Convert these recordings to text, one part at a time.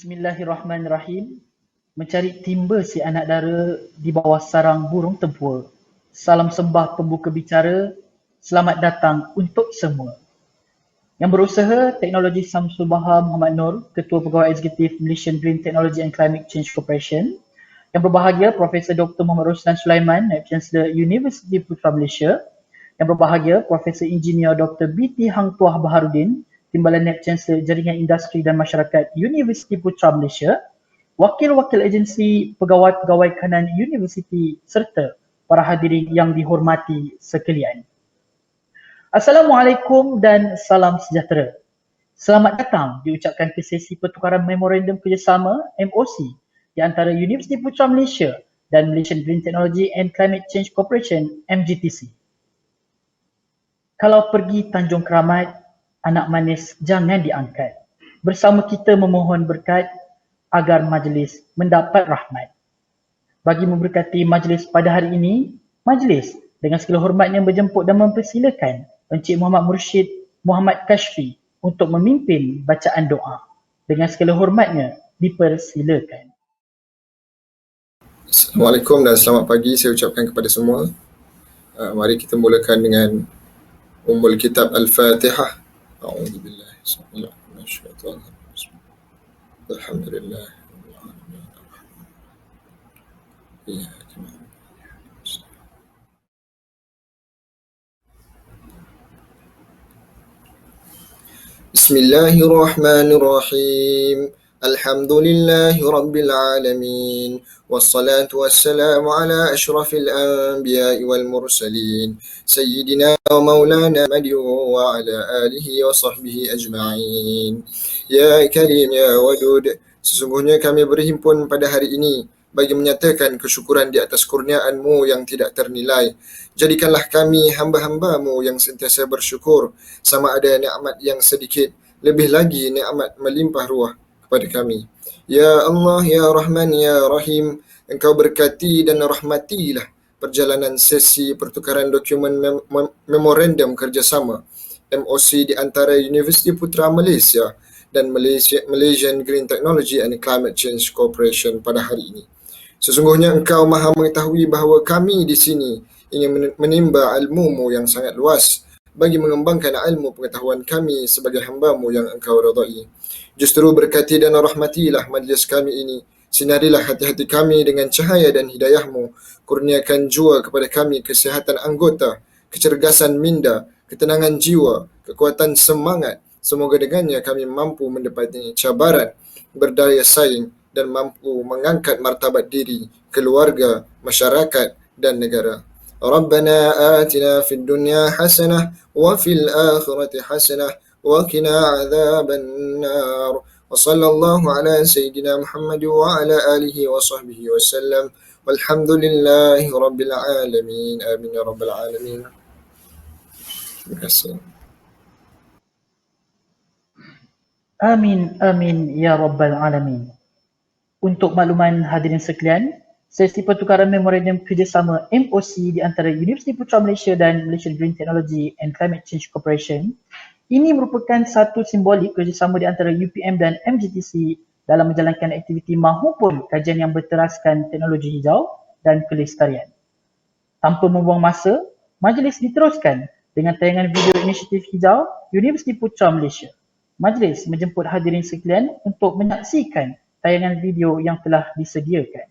Bismillahirrahmanirrahim. Mencari timba si anak dara di bawah sarang burung tempua. Salam sembah pembuka bicara. Selamat datang untuk semua. Yang berusaha, Teknologi Samsul Bahar Muhammad Nur, Ketua Pegawai Eksekutif Malaysian Green Technology and Climate Change Corporation. Yang berbahagia, Profesor Dr. Muhammad Roslan Sulaiman, Naib Chancellor Universiti Putra Malaysia. Yang berbahagia, Profesor Engineer Dr. B.T. Hang Tuah Baharudin, Timbalan Naib Chancellor Jaringan Industri dan Masyarakat Universiti Putra Malaysia, wakil-wakil agensi pegawai-pegawai kanan universiti serta para hadirin yang dihormati sekalian. Assalamualaikum dan salam sejahtera. Selamat datang diucapkan ke sesi pertukaran memorandum kerjasama MOC di antara Universiti Putra Malaysia dan Malaysian Green Technology and Climate Change Corporation MGTC. Kalau pergi Tanjung Keramat, anak manis jangan diangkat. Bersama kita memohon berkat agar majlis mendapat rahmat. Bagi memberkati majlis pada hari ini, majlis dengan segala hormatnya berjemput dan mempersilakan Encik Muhammad Mursyid Muhammad Kashfi untuk memimpin bacaan doa. Dengan segala hormatnya dipersilakan. Assalamualaikum dan selamat pagi saya ucapkan kepada semua. Mari kita mulakan dengan Ummul Kitab Al-Fatihah. A'udzubillahi minasyaitonir rajim. Alhamdulillah. Bismillahirrahmanirrahim. Alhamdulillahi Rabbil Alamin. Wassalatu wassalamu ala ashrafil anbiya'i wal mursalin. Sayyidina wa maulana Muhammadin wa ala alihi wa sahbihi ajma'in. Ya Karim, Ya Wadud, sesungguhnya kami berhimpun pada hari ini bagi menyatakan kesyukuran di atas kurniaan-Mu yang tidak ternilai. Jadikanlah kami hamba-hamba-Mu yang sentiasa bersyukur, sama ada nikmat yang sedikit, lebih lagi nikmat melimpah ruah kepada kami. Ya Allah, Ya Rahman, Ya Rahim, Engkau berkati dan rahmatilah perjalanan sesi pertukaran dokumen memorandum kerjasama MOC di antara Universiti Putra Malaysia dan Malaysian Green Technology and Climate Change Corporation pada hari ini. Sesungguhnya Engkau maha mengetahui bahawa kami di sini ingin menimba ilmu-Mu yang sangat luas bagi mengembangkan ilmu pengetahuan kami sebagai hamba-Mu yang Engkau redai. Justru berkati dan rahmatilah majlis kami ini. Sinarilah hati-hati kami dengan cahaya dan hidayah-Mu. Kurniakan jua kepada kami kesihatan anggota, kecergasan minda, ketenangan jiwa, kekuatan semangat. Semoga dengannya kami mampu mendapati cabaran, berdaya saing dan mampu mengangkat martabat diri, keluarga, masyarakat dan negara. Rabbana atina fid dunya hasanah wa fil akhirati hasanah wa qina adzaban nar. Wa sallallahu ala sayyidina Muhammad wa ala alihi wa sahbihi wasallam. Walhamdulillahi rabbil alamin. Amin ya rabbal alamin. Terima kasih. Amin, amin ya rabbal alamin. Untuk makluman hadirin sekalian, sesi pertukaran memorandum kerjasama MOC di antara Universiti Putra Malaysia dan Malaysian Green Technology and Climate Change Corporation ini merupakan satu simbolik kerjasama di antara UPM dan MGTC dalam menjalankan aktiviti mahupun kajian yang berteraskan teknologi hijau dan kelestarian. Tanpa membuang masa, majlis diteruskan dengan tayangan video inisiatif hijau Universiti Putra Malaysia. Majlis menjemput hadirin sekalian untuk menyaksikan tayangan video yang telah disediakan.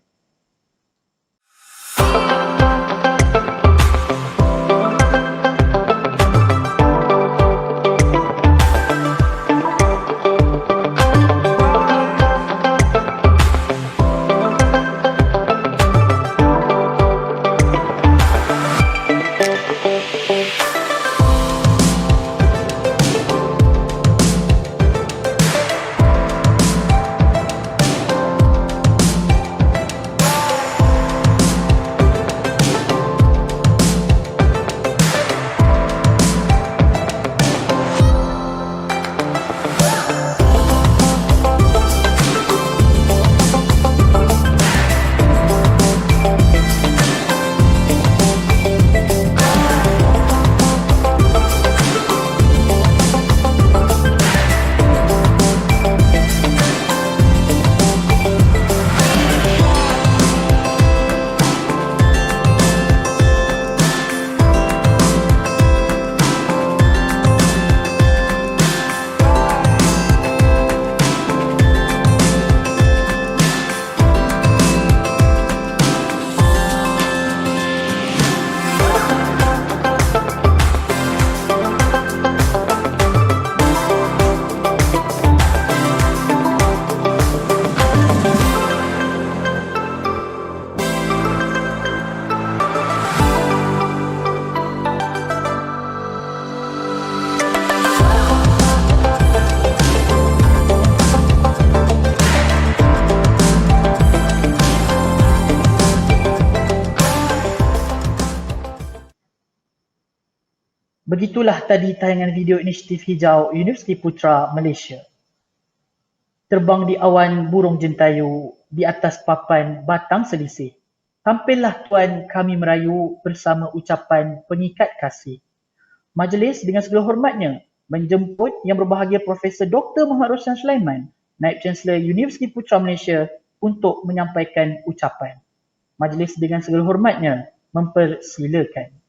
Begitulah tadi tayangan video inisiatif hijau Universiti Putra Malaysia. Terbang di awan burung jentayu, di atas papan batang selisih. Tampillah tuan kami merayu bersama ucapan pengikat kasih. Majlis dengan segala hormatnya menjemput Yang Berbahagia Profesor Dr. Muhammad Roslan Sulaiman, Naib Chancellor Universiti Putra Malaysia untuk menyampaikan ucapan. Majlis dengan segala hormatnya mempersilakan.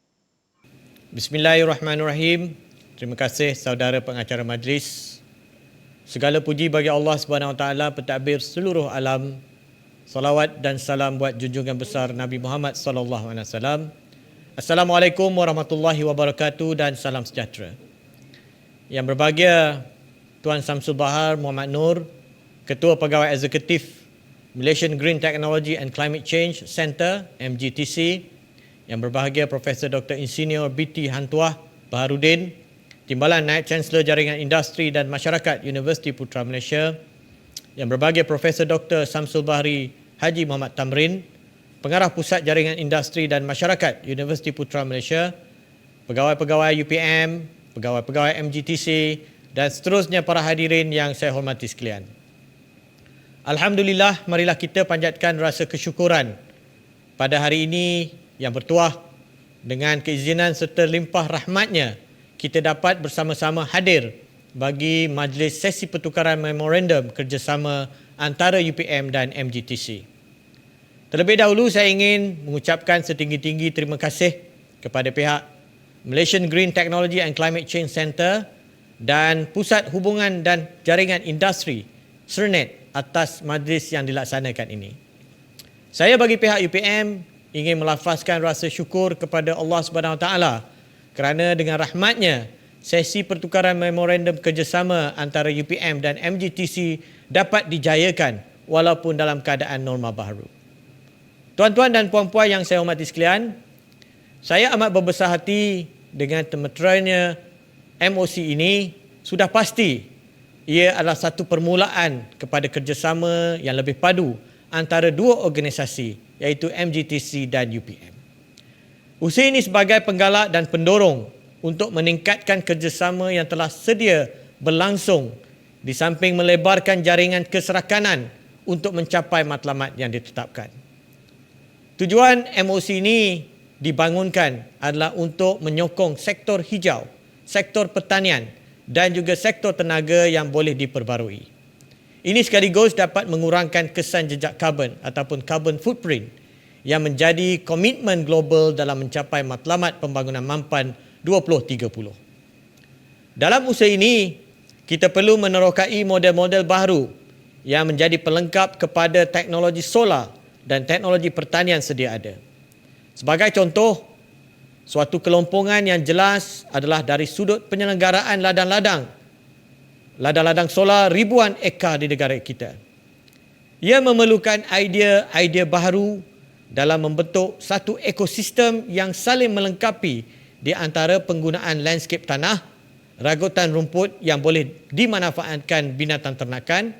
Bismillahirrahmanirrahim. Terima kasih saudara pengacara majlis. Segala puji bagi Allah Subhanahu Wa Taala pentadbir seluruh alam. Salawat dan salam buat junjungan besar Nabi Muhammad sallallahu alaihi wasallam. Assalamualaikum warahmatullahi wabarakatuh dan salam sejahtera. Yang berbahagia Tuan Samsul Bahar Muhammad Nur, Ketua Pegawai Eksekutif Malaysian Green Technology and Climate Change Center MGTC, yang berbahagia Profesor Dr. Insinyur BT Hantuah Baharudin, Timbalan Naib Chancellor Jaringan Industri dan Masyarakat Universiti Putra Malaysia, yang berbahagia Profesor Dr. Samsul Bahri Haji Muhammad Tamrin, Pengarah Pusat Jaringan Industri dan Masyarakat Universiti Putra Malaysia, pegawai-pegawai UPM, pegawai-pegawai MGTC dan seterusnya para hadirin yang saya hormati sekalian. Alhamdulillah, marilah kita panjatkan rasa kesyukuran pada hari ini yang bertuah dengan keizinan serta limpah rahmatnya kita dapat bersama-sama hadir bagi majlis sesi pertukaran memorandum kerjasama antara UPM dan MGTC. Terlebih dahulu saya ingin mengucapkan setinggi-tinggi terima kasih kepada pihak Malaysian Green Technology and Climate Change Center dan Pusat Hubungan dan Jaringan Industri SERNET atas majlis yang dilaksanakan ini. Saya bagi pihak UPM ingin melafazkan rasa syukur kepada Allah Subhanahu Wa Taala kerana dengan rahmatnya sesi pertukaran memorandum kerjasama antara UPM dan MGTC dapat dijayakan walaupun dalam keadaan norma baharu. Tuan-tuan dan puan-puan yang saya hormati sekalian, saya amat berbesar hati dengan termeterainya MOC ini. Sudah pasti ia adalah satu permulaan kepada kerjasama yang lebih padu antara dua organisasi iaitu MGTC dan UPM. Usaha ini sebagai penggalak dan pendorong untuk meningkatkan kerjasama yang telah sedia berlangsung di samping melebarkan jaringan keserakanan untuk mencapai matlamat yang ditetapkan. Tujuan MOC ini dibangunkan adalah untuk menyokong sektor hijau, sektor pertanian dan juga sektor tenaga yang boleh diperbarui. Ini sekaligus dapat mengurangkan kesan jejak karbon ataupun carbon footprint yang menjadi komitmen global dalam mencapai matlamat pembangunan mampan 2030. Dalam usaha ini, kita perlu menerokai model-model baru yang menjadi pelengkap kepada teknologi solar dan teknologi pertanian sedia ada. Sebagai contoh, suatu kelompongan yang jelas adalah dari sudut penyelenggaraan ladang-ladang solar ribuan ekar di negara kita. Ia memerlukan idea baharu dalam membentuk satu ekosistem yang saling melengkapi di antara penggunaan landscape tanah, ragutan rumput yang boleh dimanfaatkan binatang ternakan,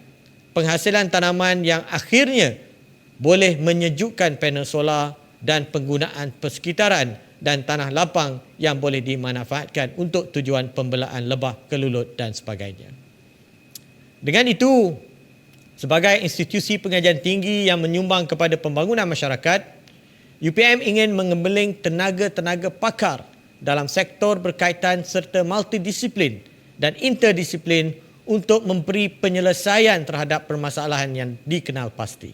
penghasilan tanaman yang akhirnya boleh menyejukkan panel solar dan penggunaan persekitaran dan tanah lapang yang boleh dimanfaatkan untuk tujuan pembelaan lebah, kelulut dan sebagainya. Dengan itu, sebagai institusi pengajian tinggi yang menyumbang kepada pembangunan masyarakat, UPM ingin mengembeling tenaga-tenaga pakar dalam sektor berkaitan serta multidisiplin dan interdisiplin untuk memberi penyelesaian terhadap permasalahan yang dikenal pasti.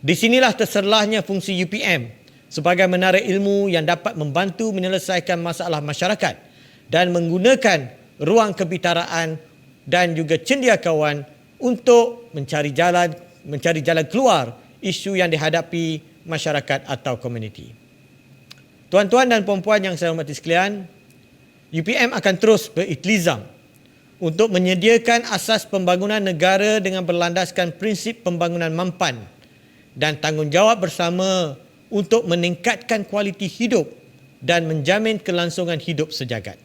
Di sinilah terserlahnya fungsi UPM sebagai menara ilmu yang dapat membantu menyelesaikan masalah masyarakat dan menggunakan ruang kebitaraan dan juga cendekiawan untuk mencari jalan keluar isu yang dihadapi masyarakat atau komuniti. Tuan-tuan dan puan-puan yang saya hormati sekalian, UPM akan terus beriktizam untuk menyediakan asas pembangunan negara dengan berlandaskan prinsip pembangunan mampan dan tanggungjawab bersama untuk meningkatkan kualiti hidup dan menjamin kelangsungan hidup sejagat.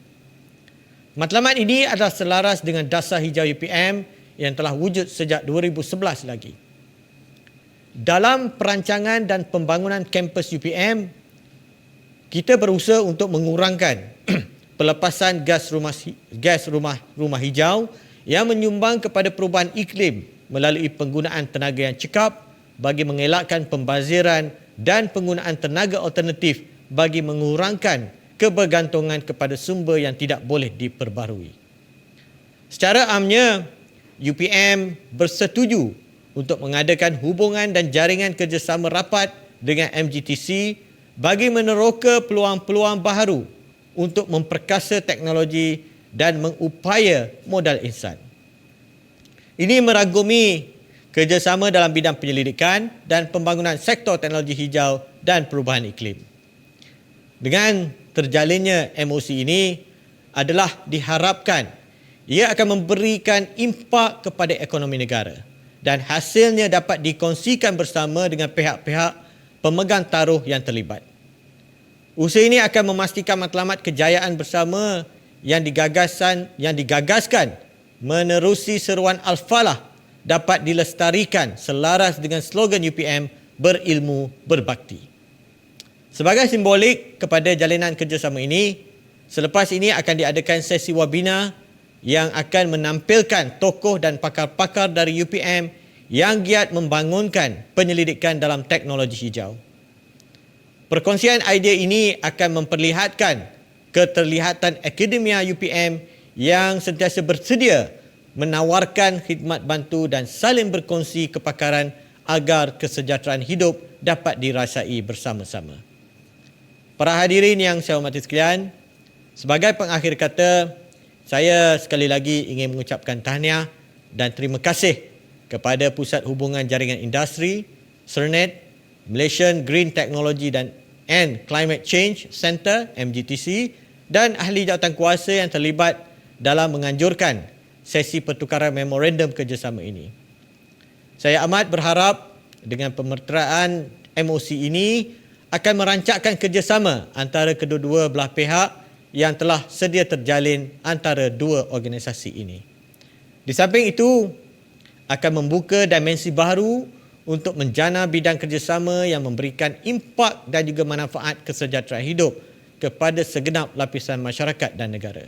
Matlamat ini adalah selaras dengan dasar hijau UPM yang telah wujud sejak 2011 lagi. Dalam perancangan dan pembangunan kampus UPM, kita berusaha untuk mengurangkan pelepasan gas rumah hijau yang menyumbang kepada perubahan iklim melalui penggunaan tenaga yang cekap bagi mengelakkan pembaziran dan penggunaan tenaga alternatif bagi mengurangkan kebergantungan kepada sumber yang tidak boleh diperbarui. Secara amnya, UPM bersetuju untuk mengadakan hubungan dan jaringan kerjasama rapat dengan MGTC bagi meneroka peluang-peluang baharu untuk memperkasa teknologi dan mengupaya modal insan. Ini merangkumi kerjasama dalam bidang penyelidikan dan pembangunan sektor teknologi hijau dan perubahan iklim. Dengan terjalinnya MOC ini adalah diharapkan ia akan memberikan impak kepada ekonomi negara dan hasilnya dapat dikongsikan bersama dengan pihak-pihak pemegang taruh yang terlibat. Usaha ini akan memastikan matlamat kejayaan bersama yang digagaskan menerusi seruan Al-Falah dapat dilestarikan selaras dengan slogan UPM berilmu berbakti. Sebagai simbolik kepada jalinan kerjasama ini, selepas ini akan diadakan sesi webinar yang akan menampilkan tokoh dan pakar-pakar dari UPM yang giat membangunkan penyelidikan dalam teknologi hijau. Perkongsian idea ini akan memperlihatkan keterlihatan akademia UPM yang sentiasa bersedia menawarkan khidmat bantu dan saling berkongsi kepakaran agar kesejahteraan hidup dapat dirasai bersama-sama. Para hadirin yang saya hormati sekalian, sebagai pengakhir kata, saya sekali lagi ingin mengucapkan tahniah dan terima kasih kepada Pusat Hubungan Jaringan Industri, Sernet, Malaysian Green Technology and Climate Change Center, MGTC, dan ahli jawatankuasa yang terlibat dalam menganjurkan sesi pertukaran memorandum kerjasama ini. Saya amat berharap dengan pemerteraan MOC ini akan merancangkan kerjasama antara kedua-dua belah pihak yang telah sedia terjalin antara dua organisasi ini. Di samping itu, akan membuka dimensi baru untuk menjana bidang kerjasama yang memberikan impak dan juga manfaat kesejahteraan hidup kepada segenap lapisan masyarakat dan negara.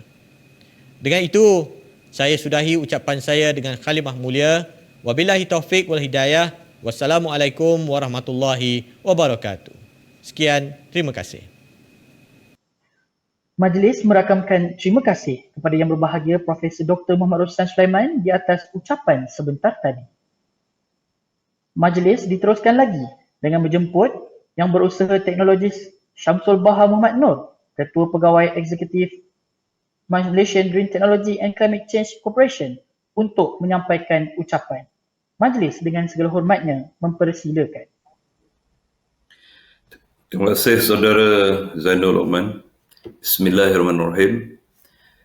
Dengan itu, saya sudahi ucapan saya dengan kalimah mulia. Wabillahi taufiq wal hidayah. Wassalamualaikum warahmatullahi wabarakatuh. Sekian, terima kasih. Majlis merakamkan terima kasih kepada Yang Berbahagia Profesor Dr. Muhammad Roslan Sulaiman di atas ucapan sebentar tadi. Majlis diteruskan lagi dengan menjemput Yang Berusaha Teknologis Syamsul Bahar Muhammad Nur, Ketua Pegawai Eksekutif Malaysian Green Technology and Climate Change Corporation untuk menyampaikan ucapan. Majlis dengan segala hormatnya mempersilakan. Terima kasih Saudara Zainul Rahman. Bismillahirrahmanirrahim.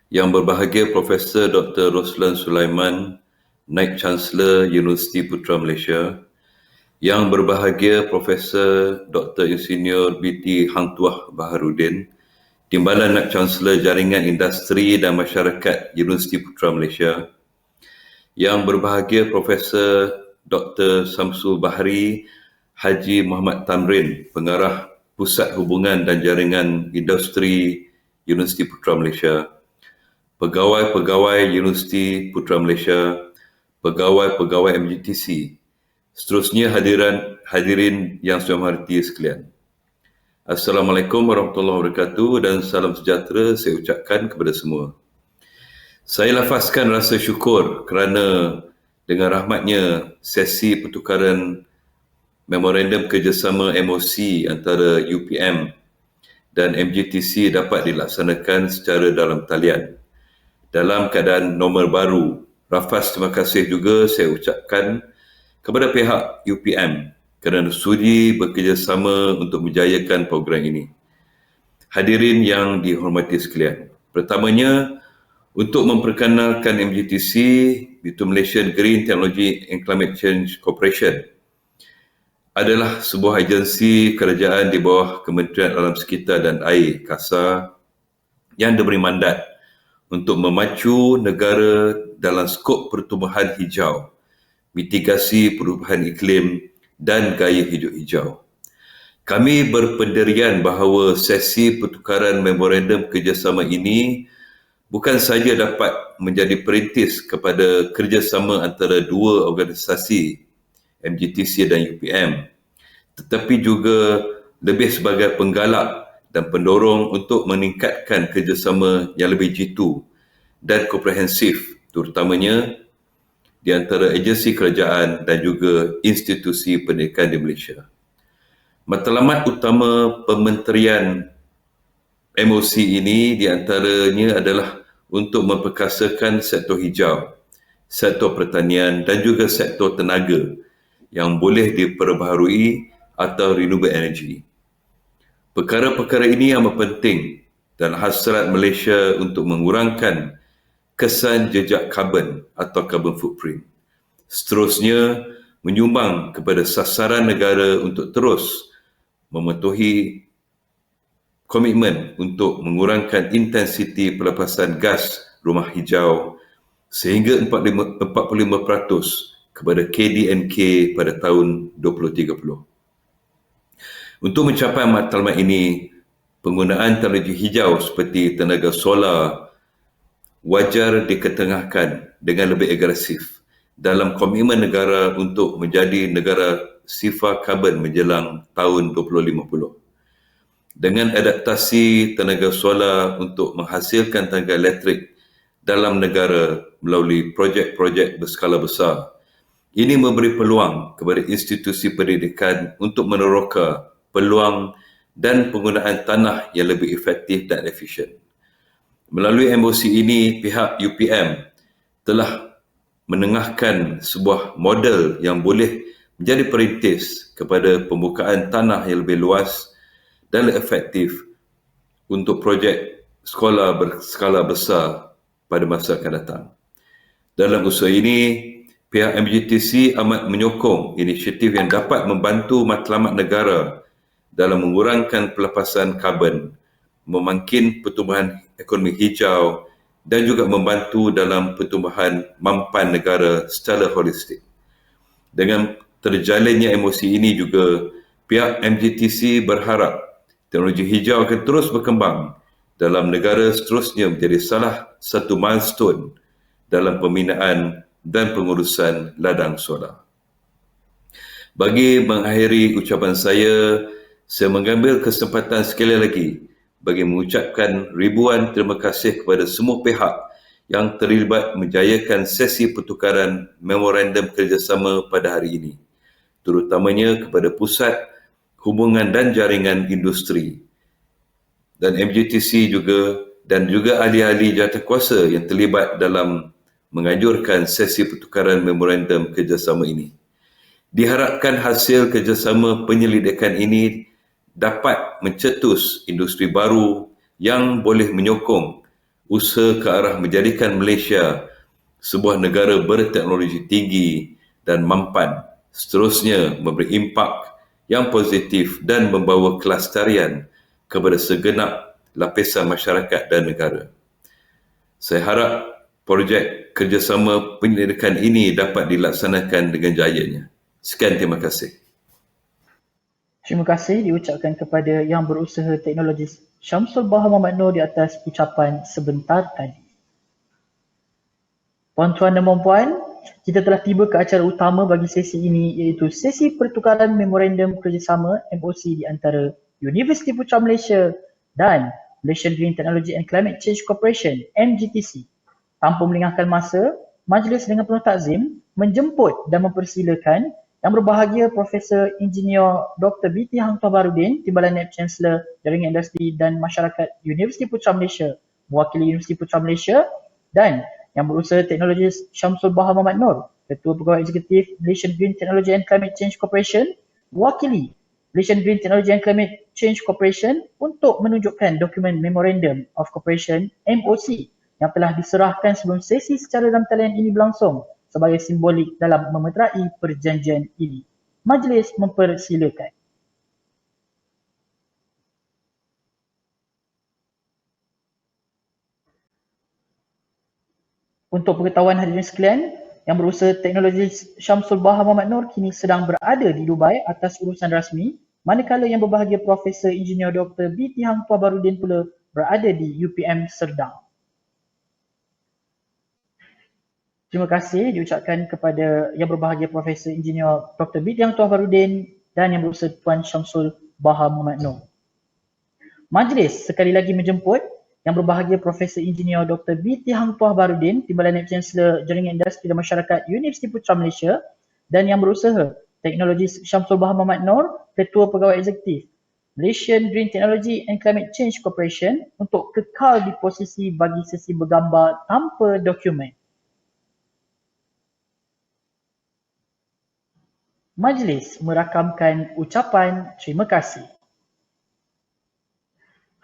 Yang berbahagia Profesor Dr. Roslan Sulaiman, Naib Chancellor Universiti Putra Malaysia. Yang berbahagia Profesor Dr. Insinyur BT Hang Tuah Baharudin, Timbalan Naib Chancellor Jaringan Industri dan Masyarakat Universiti Putra Malaysia. Yang berbahagia Profesor Dr. Samsul Bahari Haji Muhammad Tamrin, Pengarah Pusat Hubungan dan Jaringan Industri Universiti Putra Malaysia, pegawai-pegawai Universiti Putra Malaysia, pegawai-pegawai MGTC, seterusnya hadirin yang saya hormati sekalian. Assalamualaikum warahmatullahi wabarakatuh dan salam sejahtera saya ucapkan kepada semua. Saya lafazkan rasa syukur kerana dengan rahmatnya sesi pertukaran Memorandum Kerjasama MOC antara UPM dan MGTC dapat dilaksanakan secara dalam talian. Dalam keadaan normal baru, rafas terima kasih juga saya ucapkan kepada pihak UPM kerana sudi bekerjasama untuk menjayakan program ini. Hadirin yang dihormati sekalian, pertamanya untuk memperkenalkan MGTC iaitu Malaysian Green Technology and Climate Change Corporation adalah sebuah agensi kerajaan di bawah Kementerian Alam Sekitar dan Air (KASA) yang diberi mandat untuk memacu negara dalam skop pertumbuhan hijau, mitigasi perubahan iklim dan gaya hidup hijau. Kami berpendirian bahawa sesi pertukaran memorandum kerjasama ini bukan sahaja dapat menjadi perintis kepada kerjasama antara dua organisasi, MGTC dan UPM, tetapi juga lebih sebagai penggalak dan pendorong untuk meningkatkan kerjasama yang lebih jitu dan komprehensif, terutamanya di antara agensi kerajaan dan juga institusi pendidikan di Malaysia. Matlamat utama Pementerian MOC ini di antaranya adalah untuk memperkasakan sektor hijau, sektor pertanian dan juga sektor tenaga yang boleh diperbaharui atau renewable energy. Perkara-perkara ini amat penting dan hasrat Malaysia untuk mengurangkan kesan jejak karbon atau carbon footprint. Seterusnya, menyumbang kepada sasaran negara untuk terus mematuhi komitmen untuk mengurangkan intensiti pelepasan gas rumah hijau sehingga 45% kepada KDNK pada tahun 2030. Untuk mencapai matlamat ini, penggunaan teknologi hijau seperti tenaga solar wajar diketengahkan dengan lebih agresif dalam komitmen negara untuk menjadi negara sifar karbon menjelang tahun 2050. Dengan adaptasi tenaga solar untuk menghasilkan tenaga elektrik dalam negara melalui projek-projek berskala besar, ini memberi peluang kepada institusi pendidikan untuk meneroka peluang dan penggunaan tanah yang lebih efektif dan efisien. Melalui MOC ini, pihak UPM telah menengahkan sebuah model yang boleh menjadi perintis kepada pembukaan tanah yang lebih luas dan efektif untuk projek sekolah berskala besar pada masa akan datang. Dalam usaha ini, pihak MGTC amat menyokong inisiatif yang dapat membantu matlamat negara dalam mengurangkan pelepasan karbon, memangkin pertumbuhan ekonomi hijau dan juga membantu dalam pertumbuhan mampan negara secara holistik. Dengan terjalinnya MOC ini juga, pihak MGTC berharap teknologi hijau akan terus berkembang dalam negara, seterusnya menjadi salah satu milestone dalam pembinaan dan pengurusan ladang solar. Bagi mengakhiri ucapan saya mengambil kesempatan sekali lagi bagi mengucapkan ribuan terima kasih kepada semua pihak yang terlibat menjayakan sesi pertukaran memorandum kerjasama pada hari ini, terutamanya kepada Pusat Hubungan dan Jaringan Industri dan MGTC dan juga ahli-ahli jawatankuasa yang terlibat dalam menganjurkan sesi pertukaran memorandum kerjasama ini. Diharapkan hasil kerjasama penyelidikan ini dapat mencetus industri baru yang boleh menyokong usaha ke arah menjadikan Malaysia sebuah negara berteknologi tinggi dan mampan, seterusnya memberi impak yang positif dan membawa kelestarian kepada segenap lapisan masyarakat dan negara. Saya harap projek kerjasama penyelidikan ini dapat dilaksanakan dengan jayanya. Sekian, terima kasih. Terima kasih diucapkan kepada Yang Berusaha Teknologis Syamsul Bahar Muhammad Noor di atas ucapan sebentar tadi. Puan-tuan dan puan-puan, kita telah tiba ke acara utama bagi sesi ini, iaitu sesi pertukaran memorandum kerjasama MOC di antara Universiti Putra Malaysia dan Malaysian Green Technology and Climate Change Corporation MGTC. Tanpa melengahkan masa, Majlis dengan penuh takzim menjemput dan mempersilakan Yang berbahagia Profesor Ingeniur Dr. B.T. Hang Tuah Barudin, Timbalan Naib Chancellor Jaringan Industri dan Masyarakat Universiti Putra Malaysia, mewakili Universiti Putra Malaysia, dan Yang Berusaha Teknologis Syamsul Bahar Muhammad Noor, Ketua Pegawai Eksekutif Malaysian Green Technology and Climate Change Corporation, mewakili Malaysian Green Technology and Climate Change Corporation untuk menunjukkan dokumen Memorandum of Cooperation MOC yang telah diserahkan sebelum sesi secara dalam talian ini berlangsung sebagai simbolik dalam memeterai perjanjian ini. Majlis mempersilakan. Untuk pengetahuan hadirin sekalian, Yang Berusaha Teknologi Syamsul Bahar Muhammad Noor kini sedang berada di Dubai atas urusan rasmi manakala yang berbahagia Profesor Ingeniur Dr. B.T. Hang Tuah Barudin pula berada di UPM Serdang. Terima kasih diucapkan kepada yang berbahagia Profesor Ingeniur Dr. B.T. Hang Tuah Barudin dan yang berusaha Tuan Syamsul Bahar Muhammad Noor. Majlis sekali lagi menjemput yang berbahagia Profesor Ingeniur Dr. B.T. Hang Tuah Barudin, Timbalan Naib Chancellor Jaringan Industri dan Masyarakat Universiti Putra Malaysia, dan yang berusaha Teknologi Syamsul Bahar Muhammad Noor, Ketua Pegawai Eksekutif Malaysian Green Technology and Climate Change Corporation untuk kekal di posisi bagi sesi bergambar tanpa dokumen. Majlis merakamkan ucapan terima kasih.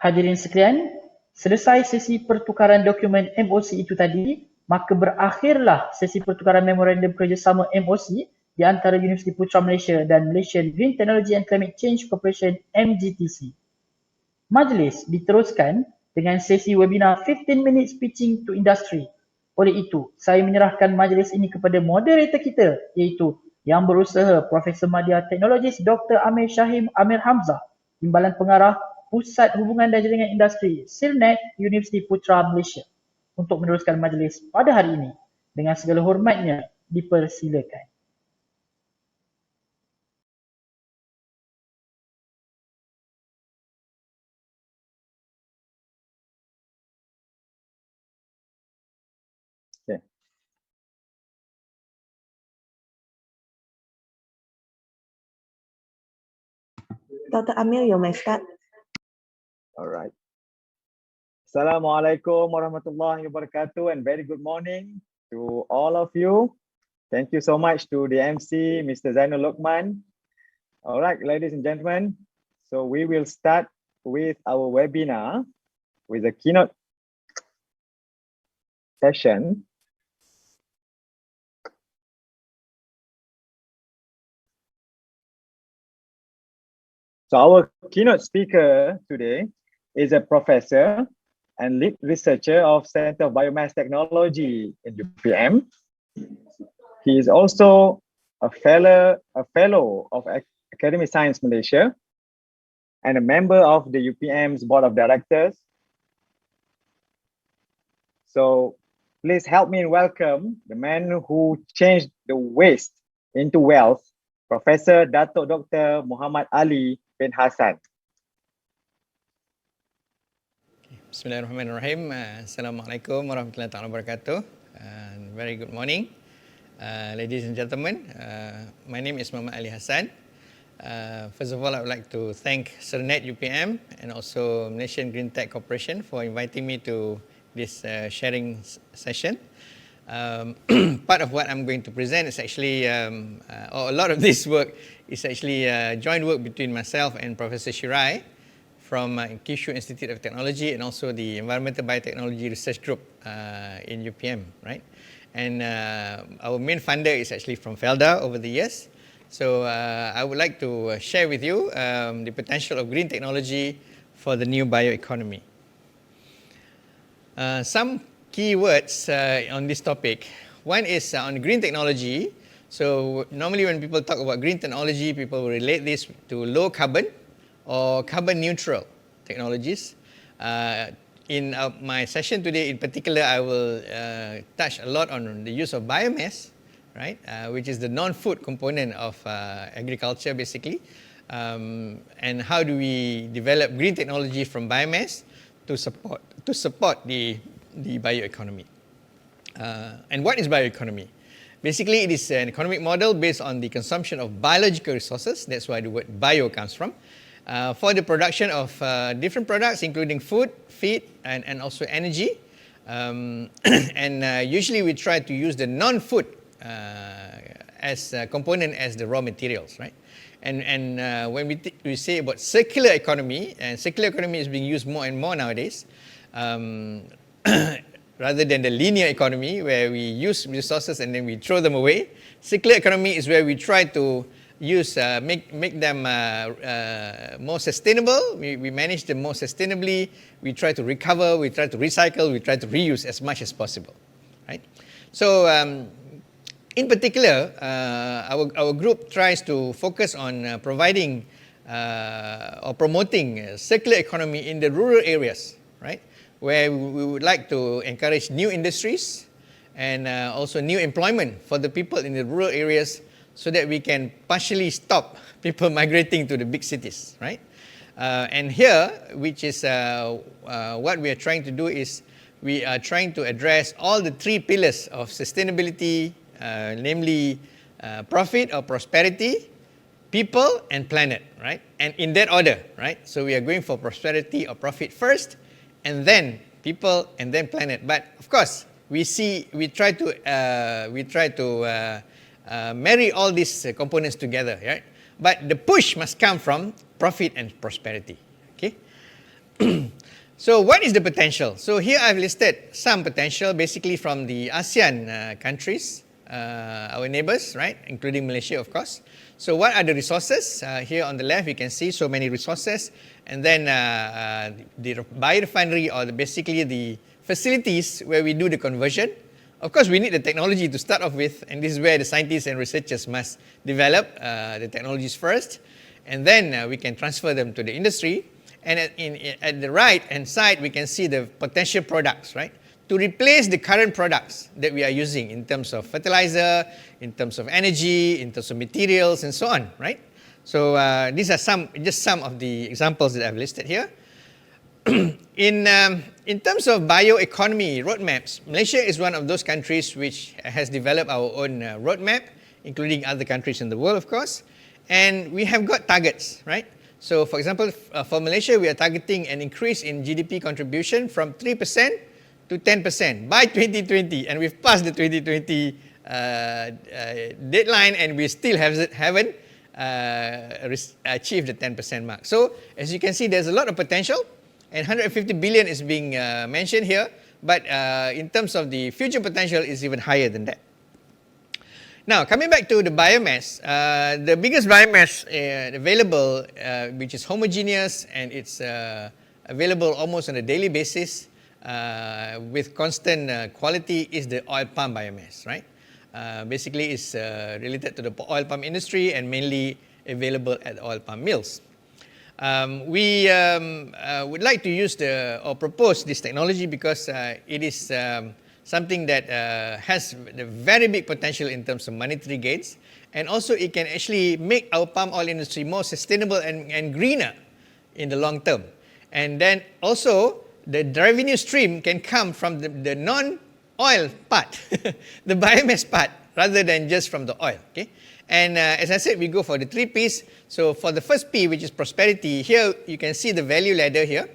Hadirin sekalian, selesai sesi pertukaran dokumen MOC itu tadi, maka berakhirlah sesi pertukaran memorandum kerjasama MOC di antara Universiti Putra Malaysia dan Malaysian Green Technology and Climate Change Corporation MGTC. Majlis diteruskan dengan sesi webinar 15 minutes pitching to industry. Oleh itu, saya menyerahkan majlis ini kepada moderator kita, iaitu yang berusaha Profesor Madya Teknologis Dr. Amir Syahim Amir Hamzah, Timbalan Pengarah Pusat Hubungan dan Jaringan Industri SIRNET Universiti Putra Malaysia, untuk meneruskan majlis pada hari ini. Dengan segala hormatnya, dipersilakan. Okay. Dr. Amir, you may start. All right. Assalamualaikum warahmatullahi wabarakatuh and very good morning to all of you. Thank you so much to the MC, Mr. Zainul Luqman. All right, ladies and gentlemen, so we will start with our webinar with a keynote session. So our keynote speaker today is a professor and lead researcher of Center of Biomass Technology in UPM. He is also a fellow of Academy Science Malaysia and a member of the UPM's Board of Directors. So please help me welcome the man who changed the waste into wealth, Professor Dato' Dr. Muhammad Ali bin Hassan. Bismillahirrahmanirrahim. Assalamualaikum warahmatullahi wabarakatuh. Very good morning, ladies and gentlemen. My name is Muhammad Ali Hassan. First of all, I would like to thank SIRNET UPM and also Malaysian Green Tech Corporation for inviting me to this sharing session. Part of what I'm going to present is actually, or a lot of this work is actually joint work between myself and Professor Shirai from Kyushu Institute of Technology and also the Environmental Biotechnology Research Group in UPM, right? And our main funder is actually from FELDA over the years. So I would like to share with you the potential of green technology for the new bioeconomy. Some key words on this topic. One is on green technology. So normally when people talk about green technology, people will relate this to low carbon or carbon neutral technologies. In my session today in particular, I will touch a lot on the use of biomass, right, which is the non-food component of agriculture basically. And how do we develop green technology from biomass to support the bioeconomy. And what is bioeconomy? Basically, it is an economic model based on the consumption of biological resources. That's why the word bio comes from. For the production of different products, including food, feed, and also energy. And usually we try to use the non-food as a component as the raw materials, right? And when we say about circular economy, and circular economy is being used more and more nowadays, rather than the linear economy where we use resources and then we throw them away. Circular economy is where we try to use, make them more sustainable. We manage them more sustainably. We try to recover, we try to recycle, we try to reuse as much as possible, right? So in particular, our group tries to focus on providing or promoting circular economy in the rural areas, right? Where we would like to encourage new industries and also new employment for the people in the rural areas, so that we can partially stop people migrating to the big cities, right? And here, which is what we are trying to do, is we are trying to address all the three pillars of sustainability, namely profit or prosperity, people and planet, right? And in that order, right? So we are going for prosperity or profit first, and then people, and then planet. But of course, we try to marry all these components together, right? But the push must come from profit and prosperity. Okay. So what is the potential? So here I've listed some potential, basically from the ASEAN countries, our neighbors, right, including Malaysia, of course. So what are the resources? Here on the left, you can see so many resources, and then the biorefinery, or basically the facilities where we do the conversion. Of course, we need the technology to start off with, and this is where the scientists and researchers must develop the technologies first, and then we can transfer them to the industry. And at the right-hand side, we can see the potential products, right? To replace the current products that we are using in terms of fertilizer, in terms of energy, in terms of materials, and so on, right? So these are just some of the examples that I've listed here. In terms of bioeconomy roadmaps, Malaysia is one of those countries which has developed our own roadmap, including other countries in the world, of course. And we have got targets, right? So, for example, for Malaysia, we are targeting an increase in GDP contribution from 3% to 10% by 2020. And we've passed the 2020 deadline, and we still haven't achieved the 10% mark. So, as you can see, there's a lot of potential. And 150 billion is being mentioned here, but in terms of the future potential, is even higher than that. Now, coming back to the biomass, the biggest biomass available, which is homogeneous, and it's available almost on a daily basis with constant quality, is the oil palm biomass, right? Basically, it's related to the oil palm industry and mainly available at oil palm mills. We would like to use or propose this technology because it is something that has a very big potential in terms of monetary gains, and also it can actually make our palm oil industry more sustainable and greener in the long term. And then also the revenue stream can come from the non-oil part, the biomass part, rather than just from the oil. Okay. And as I said, we go for the 3 P's. So for the first P, which is prosperity, here you can see the value ladder here.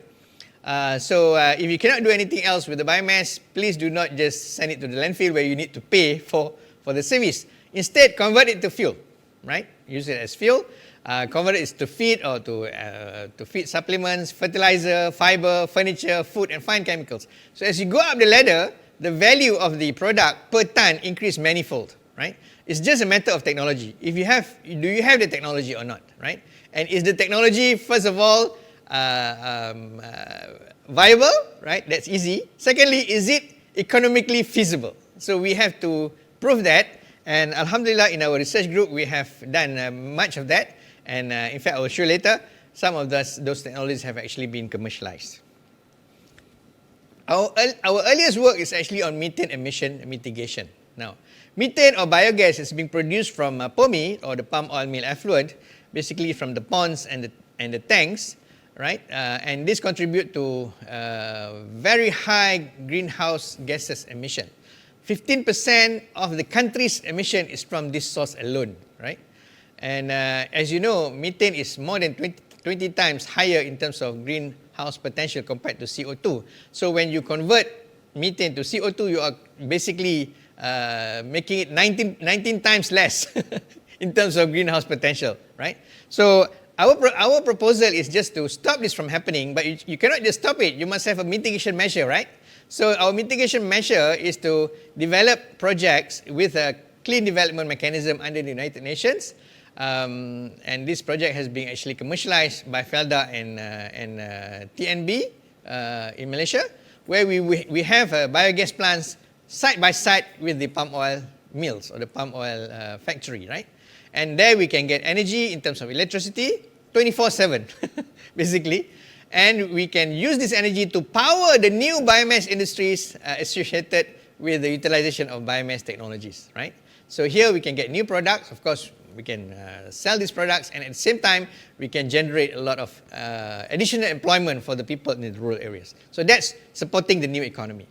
So if you cannot do anything else with the biomass, please do not just send it to the landfill where you need to pay for the service. Instead, convert it to fuel, right? Use it as fuel. Convert it to feed, or to feed supplements, fertilizer, fiber, furniture, food, and fine chemicals. So as you go up the ladder, the value of the product per ton increase manifold, right? It's just a matter of technology. Do you have the technology or not, right? And is the technology, first of all, viable, right? That's easy. Secondly, is it economically feasible? So we have to prove that, and Alhamdulillah, in our research group, we have done much of that, and in fact, I will show later, some of those technologies have actually been commercialized. Our earliest work is actually on methane emission mitigation. Now, methane or biogas is being produced from POMI, or the palm oil meal effluent, basically from the ponds and the tanks, right? And this contribute to very high greenhouse gases emission. 15% of the country's emission is from this source alone, right? And as you know, methane is more than 20 times higher in terms of greenhouse potential compared to CO2. So when you convert methane to CO2, you are basically making it 19 times less in terms of greenhouse potential, right? So our proposal is just to stop this from happening, but you cannot just stop it. You must have a mitigation measure, right? So our mitigation measure is to develop projects with a clean development mechanism under the United Nations. And this project has been actually commercialized by FELDA and TNB in Malaysia, where we have biogas plants side by side with the palm oil mills or the palm oil factory, right? And there we can get energy in terms of electricity, 24/7, basically. And we can use this energy to power the new biomass industries associated with the utilization of biomass technologies, right? So here we can get new products. Of course, we can sell these products, and at the same time, we can generate a lot of additional employment for the people in the rural areas. So that's supporting the new economy.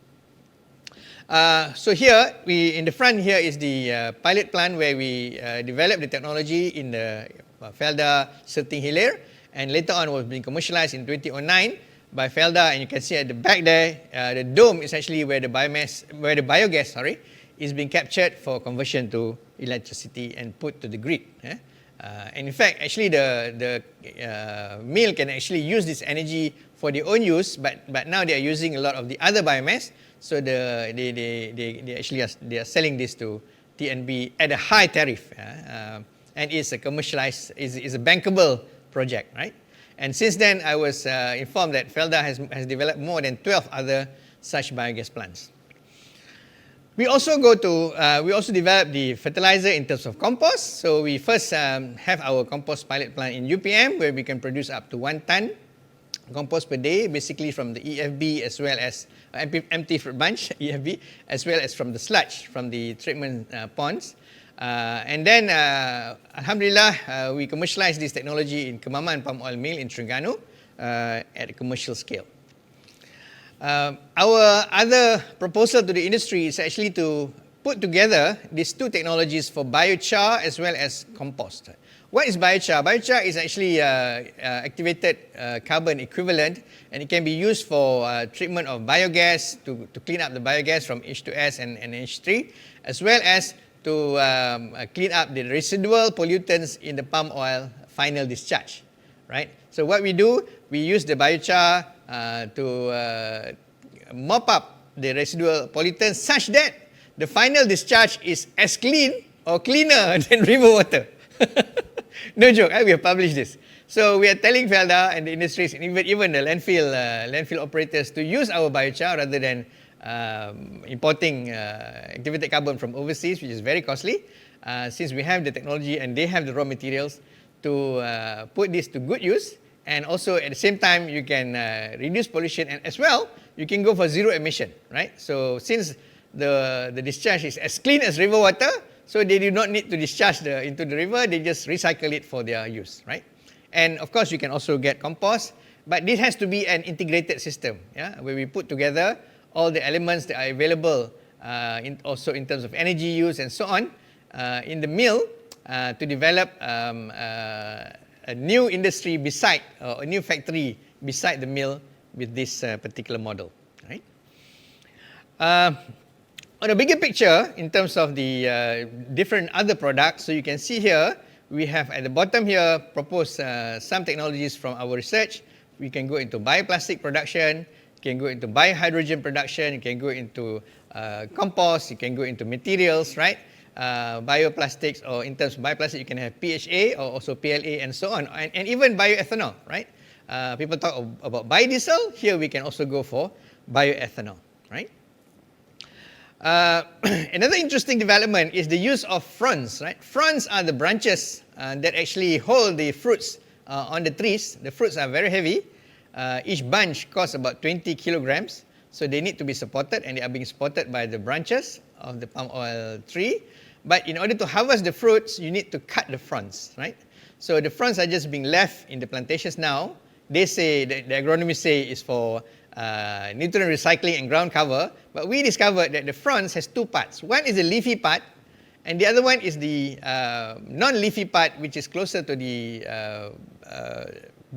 So here, in the front here is the pilot plant where we developed the technology in the Felda Serting Hilir, and later on was being commercialized in 2009 by Felda. And you can see at the back there, the dome is actually where the biogas, is being captured for conversion to electricity and put to the grid. And in fact, actually the mill can actually use this energy for their own use, but now they are using a lot of the other biomass. So they are selling this to TNB at a high tariff, and it's a commercialized, is a bankable project, right? And since then, I was informed that Felda has developed more than 12 other such biogas plants. We also develop the fertilizer in terms of compost. So we first have our compost pilot plant in UPM, where we can produce up to 1 ton compost per day, basically from the EFB as well as empty fruit bunch EFB, as well as from the sludge from the treatment ponds. And then, Alhamdulillah, we commercialized this technology in Kemaman Palm Oil Mill in Terengganu at a commercial scale. Our other proposal to the industry is actually to put together these two technologies for biochar as well as compost. What is biochar? Biochar is actually activated carbon equivalent, and it can be used for treatment of biogas to clean up the biogas from H2S and H3, as well as to clean up the residual pollutants in the palm oil final discharge, right? So what we do, we use the biochar to mop up the residual pollutants such that the final discharge is as clean or cleaner than river water. No joke, we have published this. So we are telling Felda and the industries, and even the landfill operators, to use our biochar rather than importing activated carbon from overseas, which is very costly, since we have the technology and they have the raw materials to put this to good use. And also at the same time, you can reduce pollution, and as well, you can go for zero emission, right? So since the discharge is as clean as river water, so they do not need to discharge into the river, they just recycle it for their use, right? And of course, you can also get compost, but this has to be an integrated system, where we put together all the elements that are available, also in terms of energy use and so on, in the mill to develop a new industry beside, a new factory beside the mill with this particular model, right? On a bigger picture, in terms of the different other products, so you can see here, we have at the bottom here proposed some technologies from our research. We can go into bioplastic production, you can go into biohydrogen production, you can go into compost, you can go into materials, right? Bioplastics, or in terms of bioplastic, you can have PHA or also PLA and so on, and even bioethanol, right? People talk about biodiesel, here we can also go for bioethanol, right? Another interesting development is the use of fronds, right? Fronds are the branches that actually hold the fruits on the trees. The fruits are very heavy. Each bunch costs about 20 kilograms. So they need to be supported, and they are being supported by the branches of the palm oil tree. But in order to harvest the fruits, you need to cut the fronds, right? So the fronds are just being left in the plantations now. They say, the agronomists say, is for nutrient recycling and ground cover, but we discovered that the fronds has two parts. One is the leafy part, and the other one is the non-leafy part, which is closer to the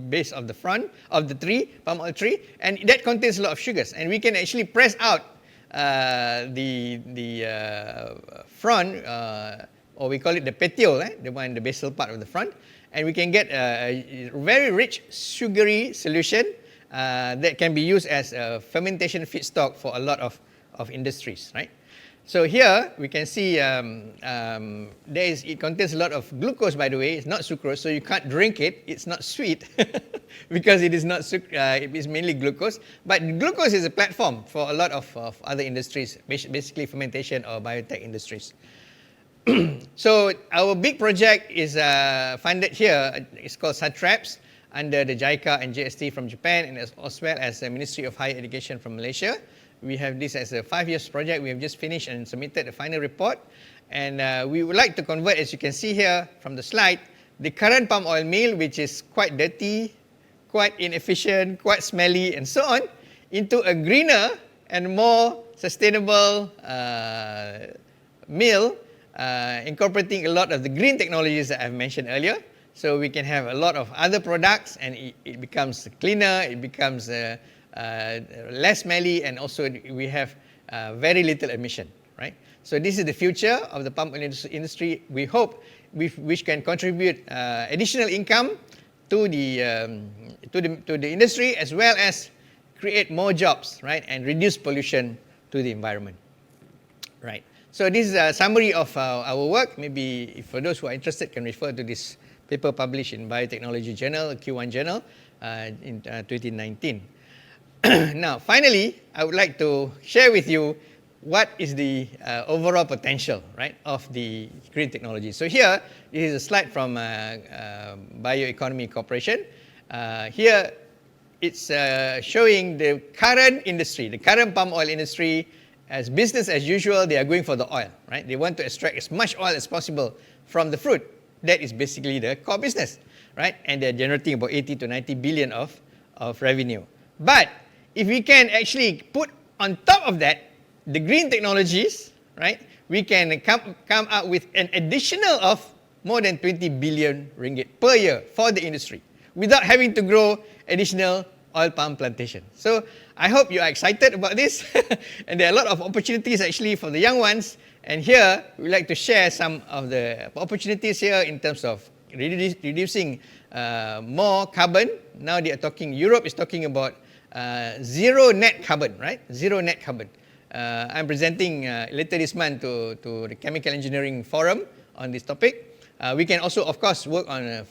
base of the front of the tree, palm oil tree, and that contains a lot of sugars. And we can actually press out the front, or we call it the petiole, the basal part of the front, and we can get a very rich sugary solution that can be used as a fermentation feedstock for a lot of industries, right? So here we can see it contains a lot of glucose, by the way. It's not sucrose, so you can't drink it. It's not sweet because it is not it is mainly glucose. But glucose is a platform for a lot of other industries, basically fermentation or biotech industries. So our big project is funded here. It's called SATRAPS under the JICA and JST from Japan, and as well as the Ministry of Higher Education from Malaysia. We have this as a 5-year project. We have just finished and submitted the final report. And we would like to convert, as you can see here from the slide, the current palm oil mill, which is quite dirty, quite inefficient, quite smelly, and so on, into a greener and more sustainable mill, incorporating a lot of the green technologies that I've mentioned earlier. So we can have a lot of other products, and it becomes cleaner, it becomes less smelly, and also we have very little emission, right? So this is the future of the palm oil industry. We hope which can contribute additional income to the industry, as well as create more jobs, right, and reduce pollution to the environment, right? So this is a summary of our work. Maybe if for those who are interested, can refer to this paper published in Biotechnology Journal, Q1 Journal, in 2019. Now, finally, I would like to share with you what is the overall potential, right, of the green technology. So here, this is a slide from Bioeconomy Corporation. Here, it's showing the current industry, the current palm oil industry, as business as usual. They are going for the oil, right? They want to extract as much oil as possible from the fruit. That is basically the core business, right? And they're generating about 80 to 90 billion of revenue. But if we can actually put on top of that the green technologies, right, we can come up with an additional of more than 20 billion ringgit per year for the industry without having to grow additional oil palm plantation. So I hope you are excited about this. And there are a lot of opportunities actually for the young ones. And here, we'd like to share some of the opportunities here in terms of reducing more carbon. Now they are talking, Europe is talking about zero net carbon, right? Zero net carbon. I'm presenting later this month to the Chemical Engineering Forum on this topic. We can also, of course, work on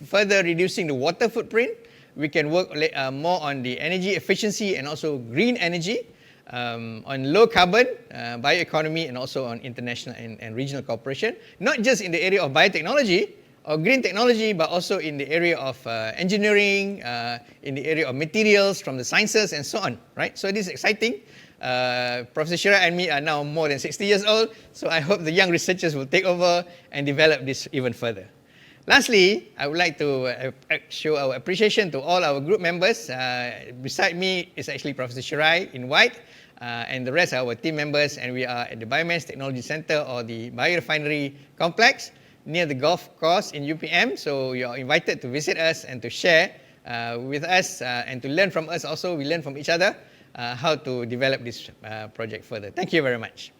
further reducing the water footprint. We can work more on the energy efficiency and also green energy, on low carbon, bioeconomy, and also on international and regional cooperation, not just in the area of biotechnology or green technology, but also in the area of engineering, in the area of materials from the sciences and so on, right? So this is exciting. Professor Shira and me are now more than 60 years old, so I hope the young researchers will take over and develop this even further. Lastly, I would like to show our appreciation to all our group members. Beside me is actually Professor Shirai in white, and the rest are our team members, and we are at the Biomass Technology Center, or the Biorefinery Complex near the golf course in UPM. So you are invited to visit us and to share with us and to learn from us also. We learn from each other how to develop this project further. Thank you very much.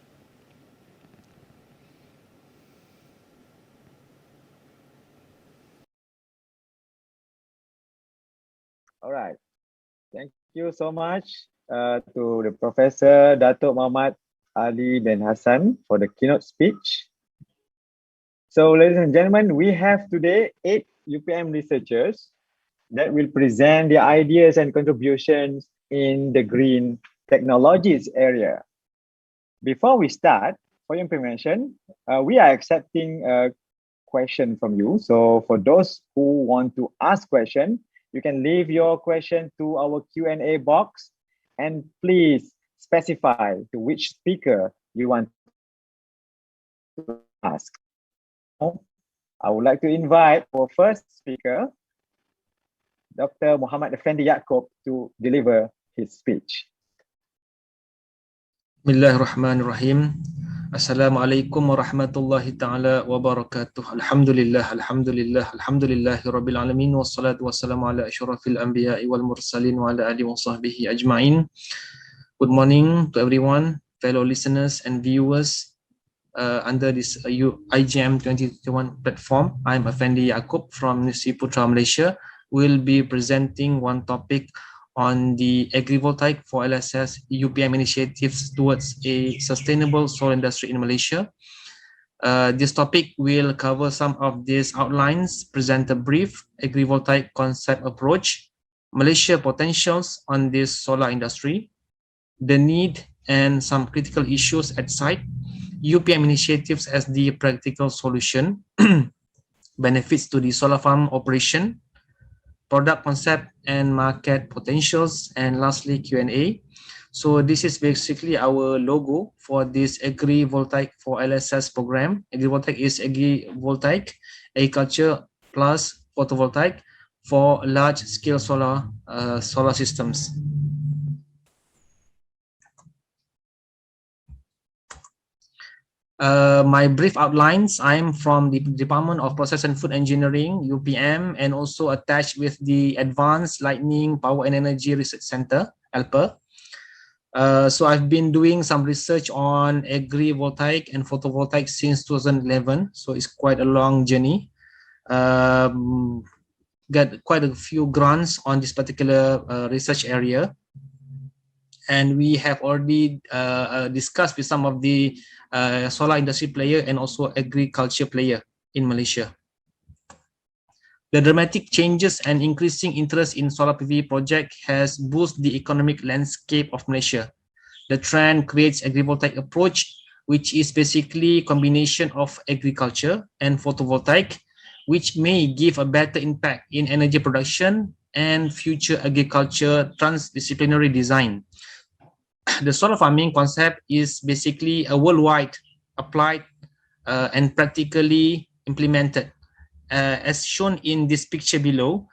All right. Thank you so much to the Professor Datuk Muhammad Ali bin Hassan for the keynote speech. So, ladies and gentlemen, we have today 8 UPM researchers that will present their ideas and contributions in the green technologies area. Before we start, for your information, we are accepting a question from you. So for those who want to ask questions, you can leave your question to our Q&A box, and please specify to which speaker you want to ask. I would like to invite our first speaker, Dr. Muhammad Effendi Yaakob, to deliver his speech. Bismillahirrahmanirrahim. Assalamualaikum warahmatullahi ta'ala wabarakatuh. Alhamdulillah, alhamdulillah, alhamdulillahi rabbil alamin. Wassalatu wassalamu ala asyrafil anbiya'i wal mursalin wa ala alihi wa sahbihi ajma'in. Good morning to everyone, fellow listeners and viewers under this IGM 2021 platform. I'm Effendi Yaakob from Universiti Putra Malaysia. We'll be presenting one topic on the agrivoltaic for LSS UPM initiatives towards a sustainable solar industry in Malaysia. This topic will cover some of these outlines, present a brief agrivoltaic concept approach, Malaysia potentials on this solar industry, the need and some critical issues at site, UPM initiatives as the practical solution, benefits to the solar farm operation, product concept and market potentials, and lastly Q&A. So this is basically our logo for this agrivoltaic for LSS program. Agrivoltaic is agrivoltaic, agriculture plus photovoltaic for large-scale solar systems. My brief outlines, I'm from the Department of Process and Food Engineering, UPM, and also attached with the Advanced Lightning Power and Energy Research Center, ALPA. So I've been doing some research on agrivoltaic and photovoltaic since 2011. So it's quite a long journey. Got quite a few grants on this particular research area. And we have already discussed with some of the solar industry player and also agriculture player in Malaysia. The dramatic changes and increasing interest in solar PV project has boosted the economic landscape of Malaysia. The trend creates agrivoltaic approach, which is basically combination of agriculture and photovoltaic, which may give a better impact in energy production and future agriculture transdisciplinary design. The solar farming concept is basically a worldwide applied and practically implemented. As shown in this picture below,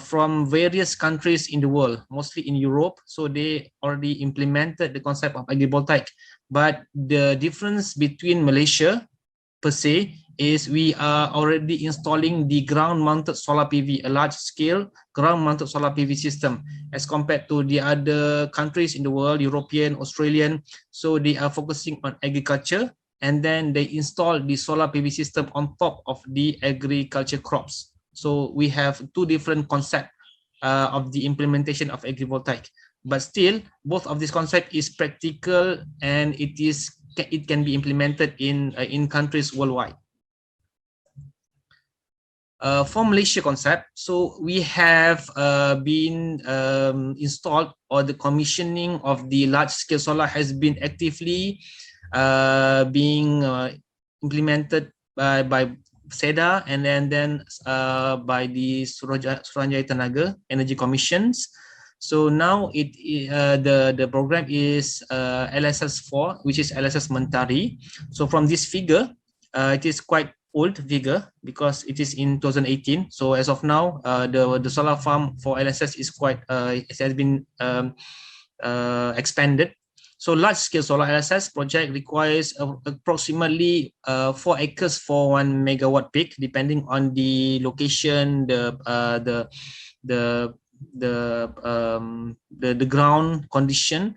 from various countries in the world, mostly in Europe, so they already implemented the concept of agrivoltaic. But the difference between Malaysia per se is we are already installing the ground-mounted solar PV, a large-scale ground-mounted solar PV system, as compared to the other countries in the world, European, Australian. So they are focusing on agriculture, and then they install the solar PV system on top of the agriculture crops. So we have two different concepts of the implementation of agrivoltaic. But still, both of this concept is practical and it can be implemented in countries worldwide. For Malaysia concept, so we have been installed, or the commissioning of the large-scale solar has been actively being implemented by SEDA and then by the Suruhanjaya Tenaga Energy Commissions. So now the program is LSS4, which is LSS Mentari. So from this figure, it is quite old figure because it is in 2018. So as of now, the solar farm for LSS is quite it has been expanded. So large-scale solar LSS project requires approximately 4 acres for 1 megawatt peak, depending on the location, the ground condition,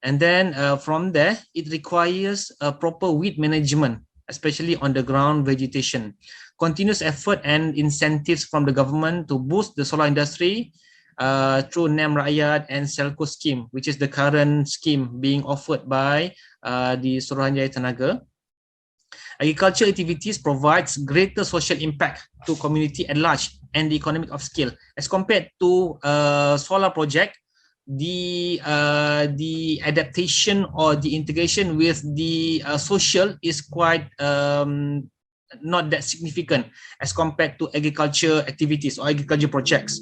and then from there it requires a proper weed management, especially on the ground vegetation. Continuous effort and incentives from the government to boost the solar industry through NEM Rakyat and Selco scheme, which is the current scheme being offered by the Suruhanjaya Tenaga. Agriculture activities provides greater social impact to community at large and the economic of scale. As compared to solar project, the adaptation or the integration with the social is quite not that significant as compared to agriculture activities or agriculture projects,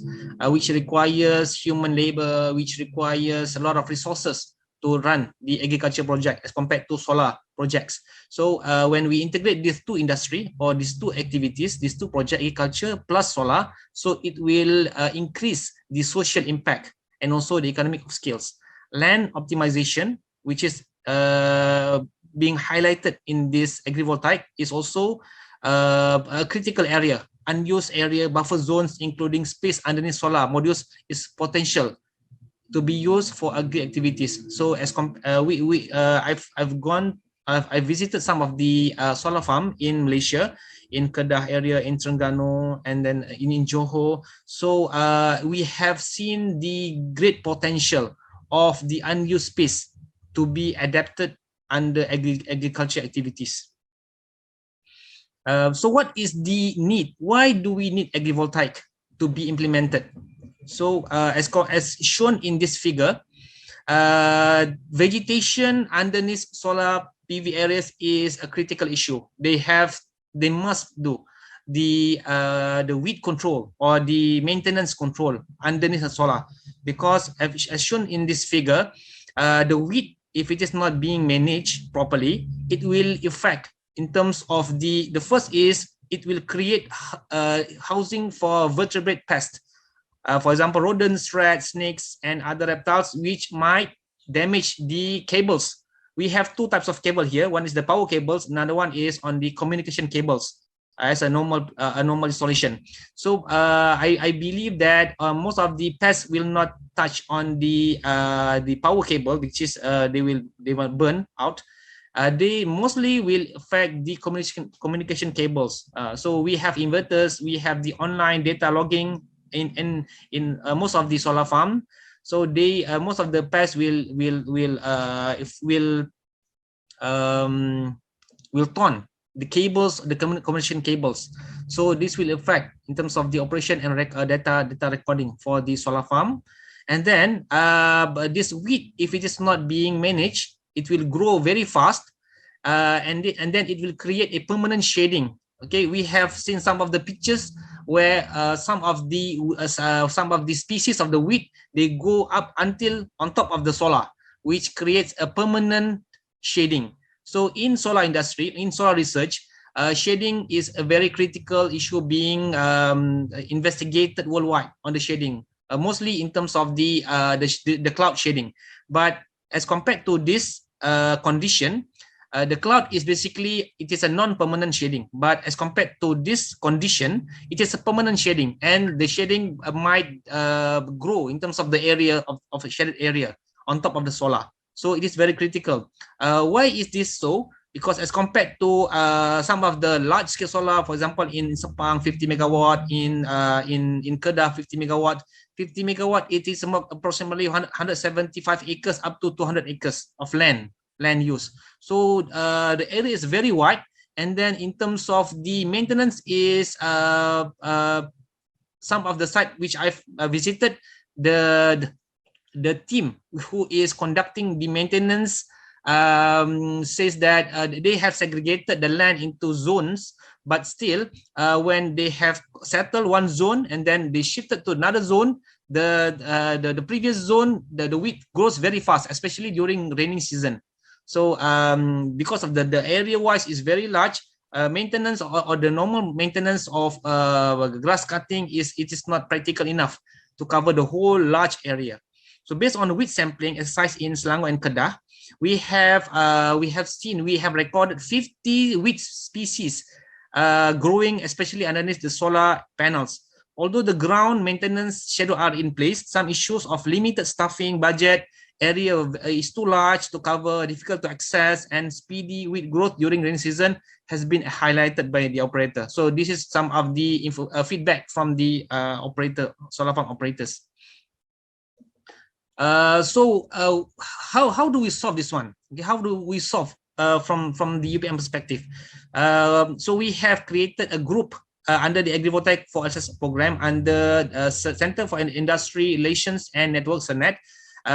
which requires human labor, which requires a lot of resources to run the agriculture project as compared to solar projects. So when we integrate these two industry or these two activities, these two projects, agriculture plus solar, so it will increase the social impact and also the economic scales. Land optimization, which is being highlighted in this agrivoltaic, is also a critical area. Unused area, buffer zones, including space underneath solar modules, is potential to be used for agri activities. So as I've visited some of the solar farm in Malaysia, in Kedah area, in Terengganu, and then in Johor. So we have seen the great potential of the unused space to be adapted under agriculture activities. So what is the need? Why do we need agrivoltaic to be implemented? So as shown in this figure, vegetation underneath solar PV areas is a critical issue. They must do the weed control or the maintenance control underneath the solar, because as shown in this figure, the weed, if it is not being managed properly, it will affect in terms of the first is it will create housing for vertebrate pests. For example, rodents, rats, snakes, and other reptiles, which might damage the cables. We have two types of cable here. One is the power cables. Another one is on the communication cables as a normal installation. So I believe that most of the pests will not touch on the power cable, which is they will burn out. They mostly will affect the communication cables. So we have inverters, we have the online data logging in most of the solar farm. So they most of the pests will torn the cables, the communication cables. So this will affect in terms of the operation and data recording for the solar farm. And then this weed, if it is not being managed, it will grow very fast, and then it will create a permanent shading. Okay, we have seen some of the pictures where some of the species of the weed, they go up until on top of the solar, which creates a permanent shading. So in solar industry, in solar research, shading is a very critical issue being investigated worldwide on the shading, mostly in terms of the cloud shading. But as compared to this condition, the cloud is basically, it is a non-permanent shading, but as compared to this condition, it is a permanent shading, and the shading might grow in terms of the area of a shaded area on top of the solar. So it is very critical. Why is this so? Because as compared to some of the large-scale solar, for example, in Sepang 50 megawatt, in Kedah 50 megawatt, it is approximately 175 acres up to 200 acres of land use. So the area is very wide, and then in terms of the maintenance is some of the site which I've visited, the team who is conducting the maintenance says that they have segregated the land into zones, but still when they have settled one zone and then they shifted to another zone, the previous zone, the wheat grows very fast, especially during rainy season. So because of the area wise is very large, maintenance or the normal maintenance of grass cutting is not practical enough to cover the whole large area. So based on wheat sampling exercise in Selangor and Kedah, we have recorded 50 wheat species growing, especially underneath the solar panels. Although the ground maintenance schedule are in place, some issues of limited staffing budget, area is too large to cover, difficult to access, and speedy wheat growth during rainy season has been highlighted by the operator. So this is some of the feedback from the solar farm operators. So how do we solve this one? How do we solve from the UPM perspective? So we have created a group under the Agrivoltaic for Access program under Center for Industry Relations and Networks, CERNET,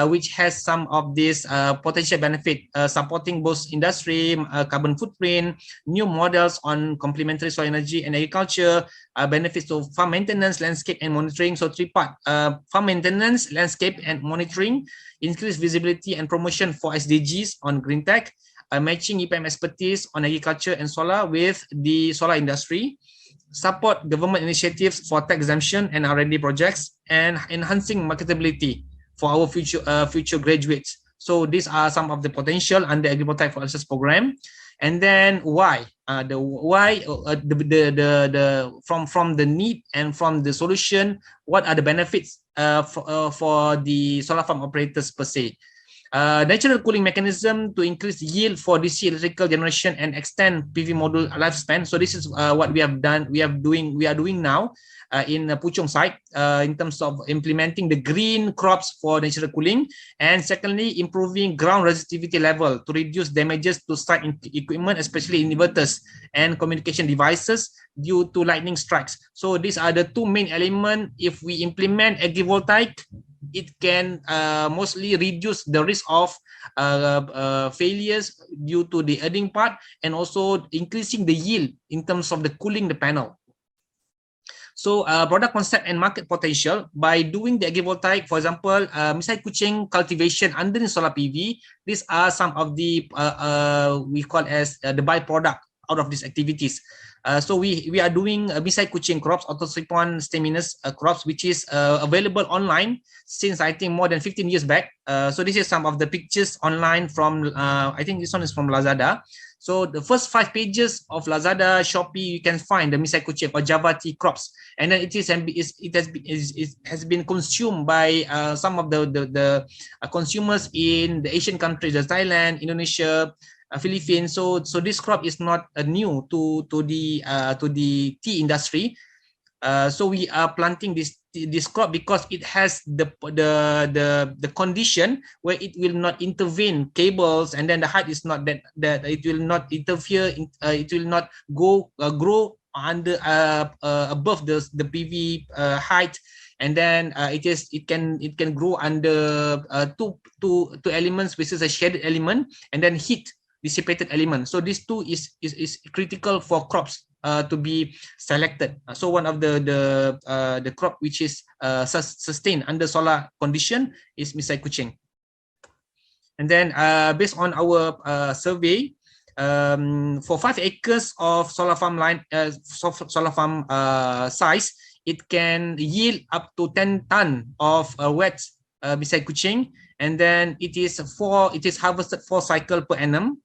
which has some of this potential benefit, supporting both industry, carbon footprint, new models on complementary soil energy and agriculture, benefits to farm maintenance, landscape and monitoring. So three-part: farm maintenance, landscape and monitoring, increased visibility and promotion for SDGs on green tech, matching UPM expertise on agriculture and solar with the solar industry, support government initiatives for tax exemption and R&D projects, and enhancing marketability for our future graduates. So these are some of the potential under Agrivoltaic for Access program. And then why? From the need and from the solution, what are the benefits for the solar farm operators per se? Natural cooling mechanism to increase yield for DC electrical generation and extend PV module lifespan. So this is what we have done. We are doing now in Puchong site in terms of implementing the green crops for natural cooling, and secondly, improving ground resistivity level to reduce damages to site equipment, especially inverters and communication devices due to lightning strikes. So these are the two main elements. If we implement agrivoltaic, it can mostly reduce the risk of failures due to the earthing part, and also increasing the yield in terms of the cooling the panel. So product concept and market potential, by doing the agrivoltaic, for example, misai kucing cultivation under the solar PV, these are some of the we call as the byproduct out of these activities. So we are doing misai kucing crops, autosipon staminous crops, which is available online since I think more than 15 years back. So this is some of the pictures online from I think this one is from Lazada. So the first 5 pages of Lazada, Shopee, you can find the misai kucing or Java tea crops, and then it has been consumed by some of the consumers in the Asian countries, Thailand, Indonesia, Philippines. So this crop is not new to the tea industry. So we are planting this crop because it has the condition where it will not intervene cables, and then the height is not that it will not interfere, it will not go grow under above the PV height, and then it can grow under two elements, which is a shaded element and then heat dissipated element. So these two is critical for crops to be selected. So one of the crop which is sustained under solar condition is misai kucing. And then based on our survey, for 5 acres of solar farm size, it can yield up to 10 ton of wet misai kucing, and then it is harvested 4 cycle per annum.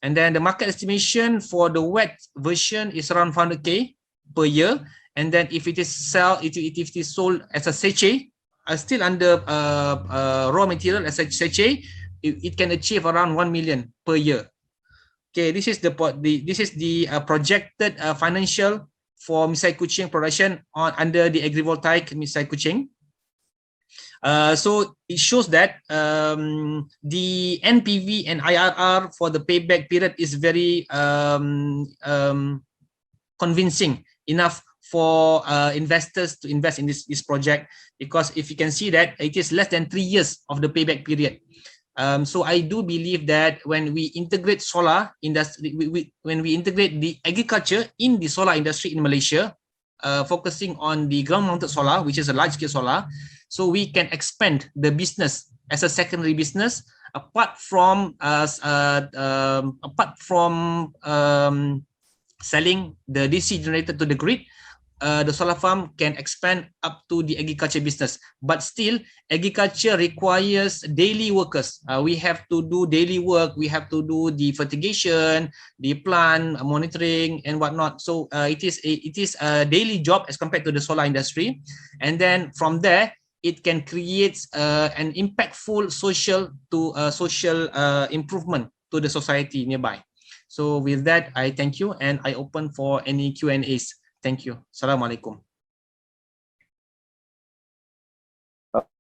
And then the market estimation for the wet version is around 400k per year. And then if it is sold as a sachet, still under raw material as a sachet, it can achieve around 1 million per year. Okay, this is the projected financial for misai kucing production under the agrivoltaic misai kucing. So it shows that the NPV and IRR for the payback period is very convincing enough for investors to invest in this project, because if you can see that it is less than 3 years of the payback period. So I do believe that when we integrate solar industry, when we integrate the agriculture in the solar industry in Malaysia, focusing on the ground-mounted solar, which is a large-scale solar, so we can expand the business as a secondary business apart from selling the DC generator to the grid. The solar farm can expand up to the agriculture business, but still agriculture requires daily workers. We have to do daily work, we have to do the fertigation, the plant monitoring and whatnot. So it is a daily job as compared to the solar industry, and then from there it can create an impactful social improvement to the society nearby. So with that, I thank you and I open for any Q&As. Thank you. Assalamualaikum.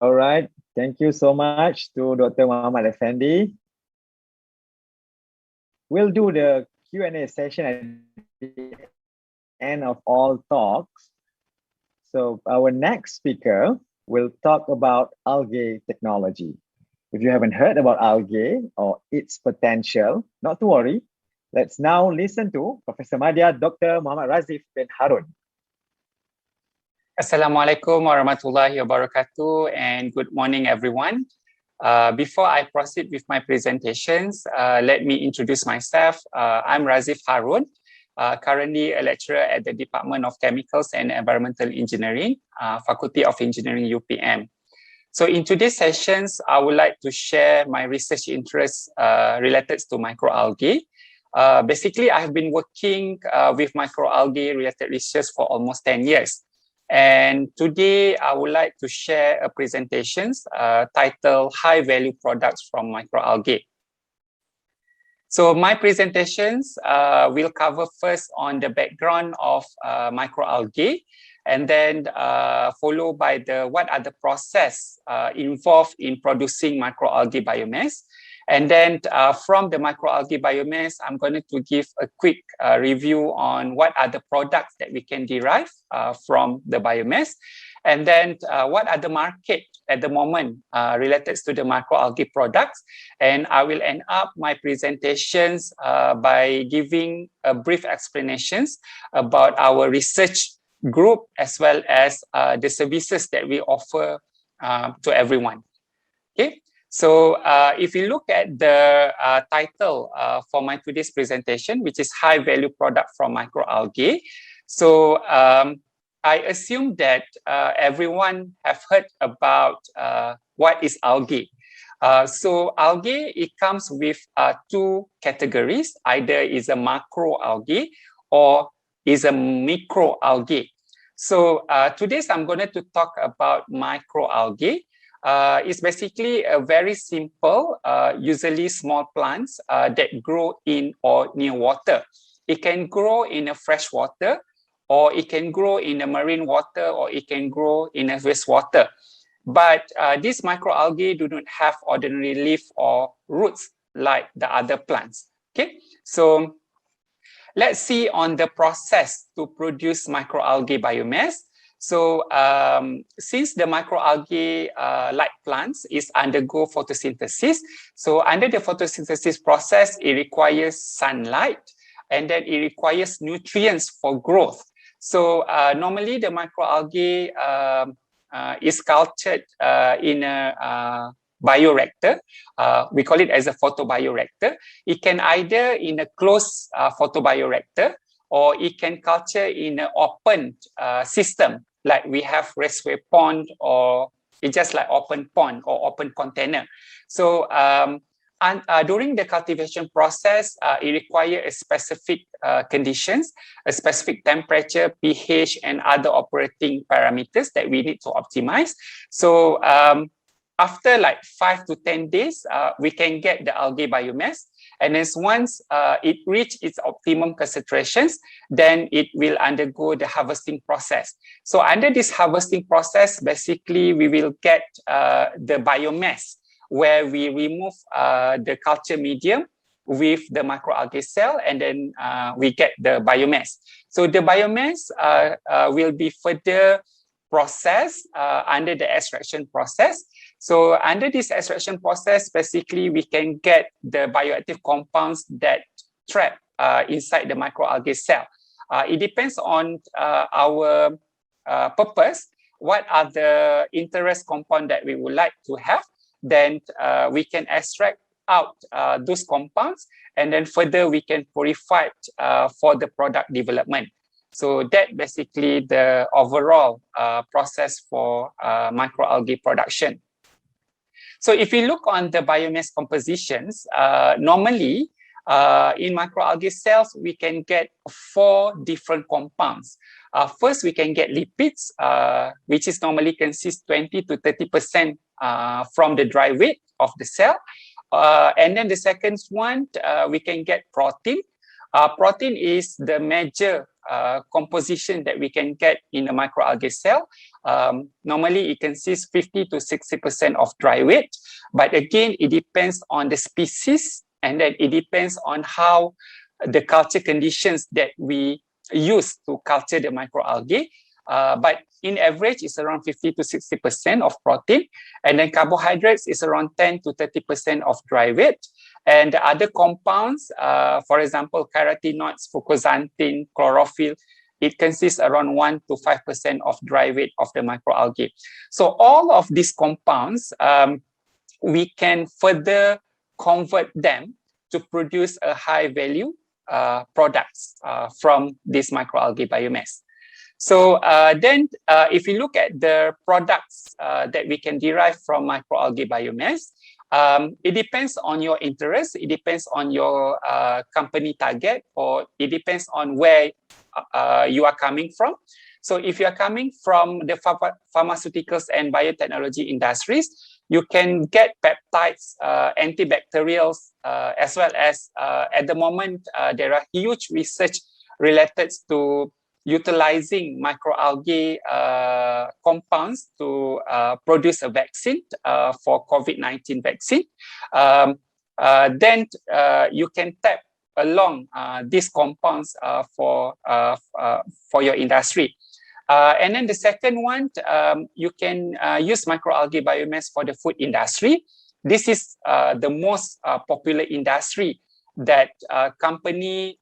All right. Thank you so much to Dr. Muhammad Effendi. We'll do the Q&A session at the end of all talks. So our next speaker will talk about algae technology. If you haven't heard about algae or its potential, not to worry. Let's now listen to Professor Madya Dr. Muhammad Razif bin Harun. Assalamualaikum warahmatullahi wabarakatuh, and good morning, everyone. Before I proceed with my presentations, let me introduce myself. I'm Razif Harun, currently a lecturer at the Department of Chemicals and Environmental Engineering, Faculty of Engineering, UPM. So in today's sessions, I would like to share my research interests related to microalgae. Basically, I have been working with microalgae related research for almost 10 years. And today, I would like to share a presentation titled High Value Products from Microalgae. So my presentations will cover first on the background of microalgae, and then followed by what are the process involved in producing microalgae biomass. And then from the microalgae biomass, I'm going to give a quick review on what are the products that we can derive from the biomass. And then what are the market at the moment related to the microalgae products. And I will end up my presentations by giving a brief explanations about our research group as well as the services that we offer to everyone. Okay. So if you look at the title for my today's presentation, which is high value product from microalgae. So I assume that everyone have heard about what is algae. So algae, it comes with two categories, either is a macroalgae or is a microalgae. So today I'm going to talk about microalgae. It's basically a very simple, usually small plants that grow in or near water. It can grow in a fresh water, or it can grow in a marine water, or it can grow in a wastewater. But these microalgae do not have ordinary leaf or roots like the other plants. Okay, so let's see on the process to produce microalgae biomass. So since the microalgae like plants is undergo photosynthesis, so under the photosynthesis process, it requires sunlight and then it requires nutrients for growth. So normally the microalgae is cultured in a bioreactor. We call it as a photobioreactor. It can either in a closed photobioreactor, or it can culture in an open system, like we have raceway pond, or it's just like open pond or open container. So during the cultivation process, it requires a specific conditions, a specific temperature, pH, and other operating parameters that we need to optimize. So after like 5 to 10 days, we can get the algae biomass. And then once it reaches its optimum concentrations, then it will undergo the harvesting process. So under this harvesting process, basically we will get the biomass, where we remove the culture medium with the microalgae cell, and then we get the biomass. So the biomass will be further processed under the extraction process. So under this extraction process, basically we can get the bioactive compounds that trap inside the microalgae cell. It depends on our purpose, what are the interest compound that we would like to have. Then we can extract out those compounds, and then further we can purify it for the product development. So that basically the overall process for microalgae production. So if you look on the biomass compositions, normally in microalgae cells, we can get 4 different compounds. First, we can get lipids, which is normally consists 20 to 30% from the dry weight of the cell. And then the second one, we can get protein. Protein is the major composition that we can get in a microalgae cell. Normally, it consists 50 to 60% of dry weight. But again, it depends on the species, and then it depends on how the culture conditions that we use to culture the microalgae. But in average, it's around 50 to 60% of protein. And then carbohydrates is around 10 to 30% of dry weight. And the other compounds, for example, carotenoids, fucoxanthin, chlorophyll, it consists around 1 to 5% of dry weight of the microalgae. So all of these compounds, we can further convert them to produce a high value products from this microalgae biomass. So then if you look at the products that we can derive from microalgae biomass, it depends on your interest, it depends on your company target, or it depends on where you are coming from. So if you are coming from the pharmaceuticals and biotechnology industries, you can get peptides, antibacterials, as well as at the moment, there are huge research related to utilizing microalgae compounds to produce a vaccine for COVID-19 vaccine. Then you can tap along these compounds for your industry. And then the second one, you can use microalgae biomass for the food industry. This is the most popular industry that company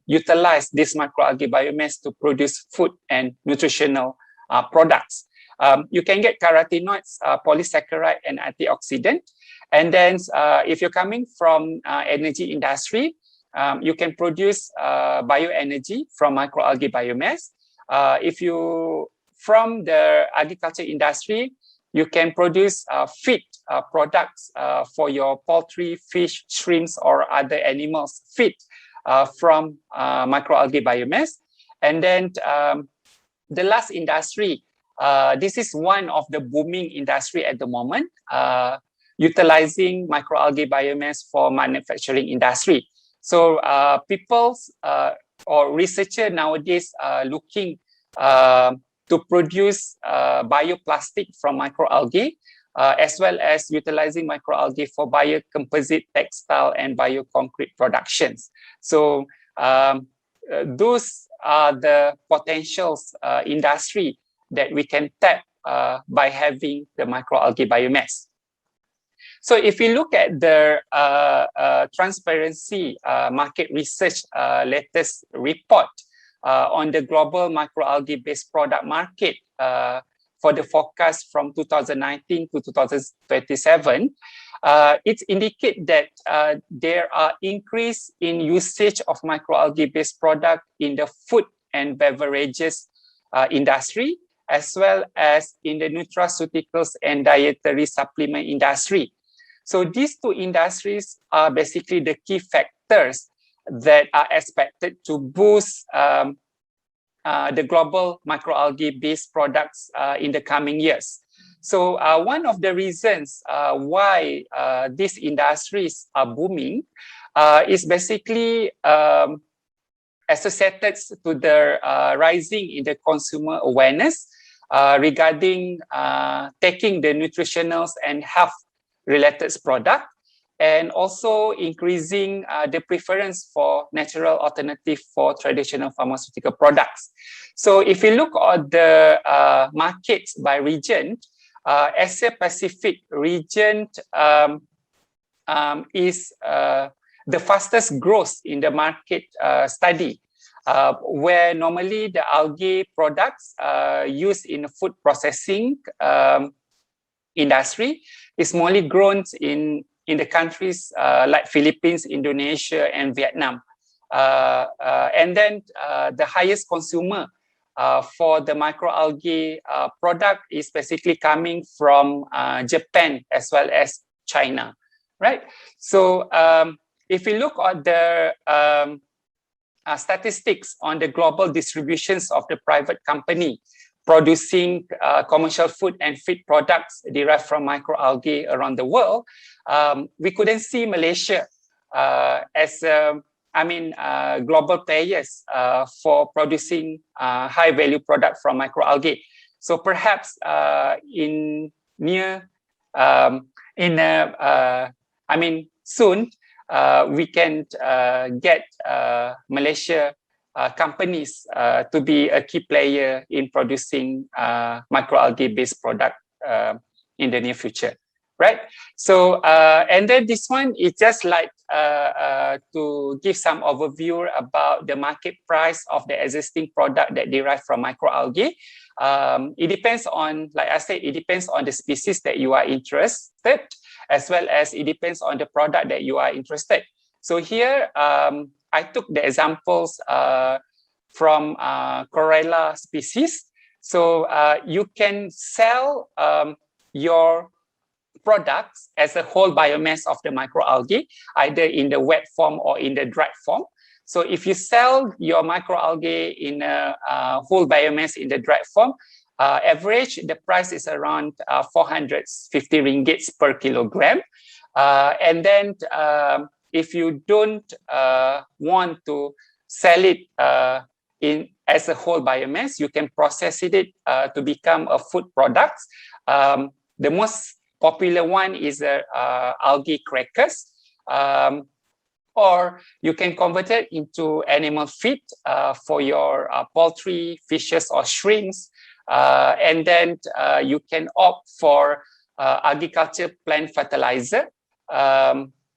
utilize this microalgae biomass to produce food and nutritional products. You can get carotenoids, polysaccharide, and antioxidant. And then if you're coming from energy industry, you can produce bioenergy from microalgae biomass. If you from the agriculture industry, you can produce feed products for your poultry, fish, shrimps, or other animals feed from microalgae biomass. And then the last industry, this is one of the booming industry at the moment, utilizing microalgae biomass for manufacturing industry. So people or researchers nowadays are looking to produce bioplastic from microalgae, as well as utilizing microalgae for biocomposite textile and bioconcrete productions. So those are the potentials industry that we can tap by having the microalgae biomass. So if you look at the Transparency Market Research latest report on the global microalgae-based product market for the forecast from 2019 to 2027, it indicates that there are increase in usage of microalgae-based product in the food and beverages industry, as well as in the nutraceuticals and dietary supplement industry. So these two industries are basically the key factors that are expected to boost the global microalgae-based products in the coming years. So one of the reasons why these industries are booming is basically associated to the rising in the consumer awareness regarding taking the nutritionals and health related product, and also increasing the preference for natural alternative for traditional pharmaceutical products. So if you look at the markets by region, Asia Pacific region is the fastest growth in the market study, where normally the algae products used in food processing industry is mostly grown in the countries like Philippines, Indonesia, and Vietnam. And then the highest consumer for the microalgae product is basically coming from Japan as well as China, right? So if we look at the statistics on the global distributions of the private company producing commercial food and feed products derived from microalgae around the world, we couldn't see Malaysia as global players for producing high value product from microalgae. So perhaps soon we can get Malaysia companies to be a key player in producing microalgae based product in the near future, right? So and then this one is just like to give some overview about the market price of the existing product that derive from microalgae. It depends on, like I said, it depends on the species that you are interested, as well as it depends on the product that you are interested. So here, I took the examples from Chlorella species. So you can sell your products as a whole biomass of the microalgae, either in the wet form or in the dried form. So if you sell your microalgae in a whole biomass in the dried form, average the price is around 450 ringgits per kilogram. And then if you don't want to sell it as a whole biomass, you can process it to become a food product. The most popular one is algae crackers. or you can convert it into animal feed for your poultry, fishes, or shrimps. And then you can opt for agriculture plant fertilizer.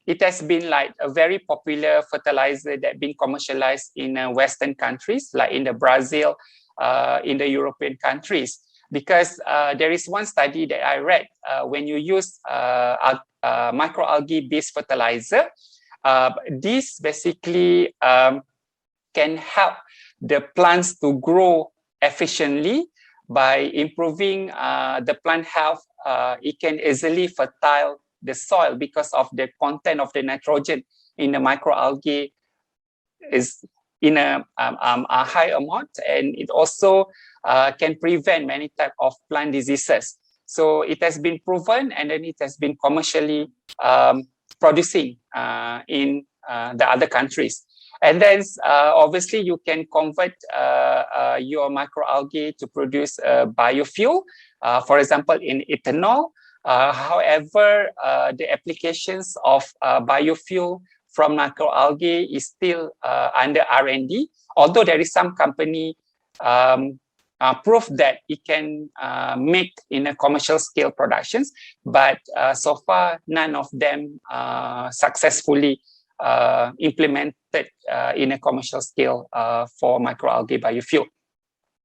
It has been like a very popular fertilizer that been commercialized in Western countries, like in the Brazil, in the European countries. Because there is one study that I read, when you use microalgae based fertilizer, this basically can help the plants to grow efficiently by improving the plant health. It can easily fertile the soil because of the content of the nitrogen in the microalgae is in a high amount, and it also can prevent many types of plant diseases. So it has been proven, and then it has been commercially producing in the other countries. And then obviously you can convert your microalgae to produce biofuel, for example, in ethanol. However, the applications of biofuel from microalgae is still under R&D, although there is some company proof that it can make in a commercial scale productions, but so far none of them successfully implemented in a commercial scale for microalgae biofuel.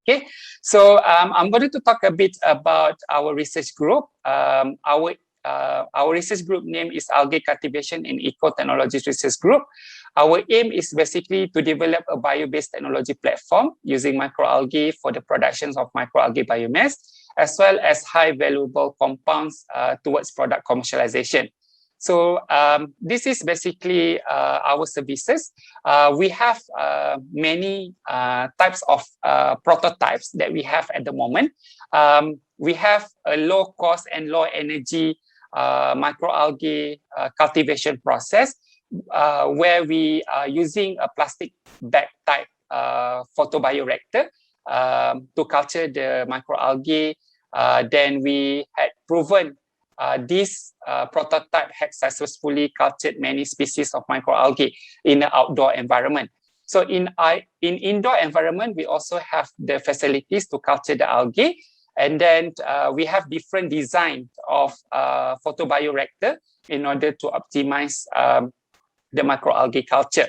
Okay, so I'm going to talk a bit about our research group. Our research group name is Algae Cultivation and Eco-Technologies Research Group. Our aim is basically to develop a bio-based technology platform using microalgae for the productions of microalgae biomass, as well as high valuable compounds towards product commercialization. So this is basically our services. We have many types of prototypes that we have at the moment. We have a low cost and low energy microalgae cultivation process where we are using a plastic bag type photobioreactor to culture the microalgae. Then we had proven this prototype had successfully cultured many species of microalgae in an outdoor environment. So in indoor environment, we also have the facilities to culture the algae. And then we have different designs of photobioreactor in order to optimize the microalgae culture.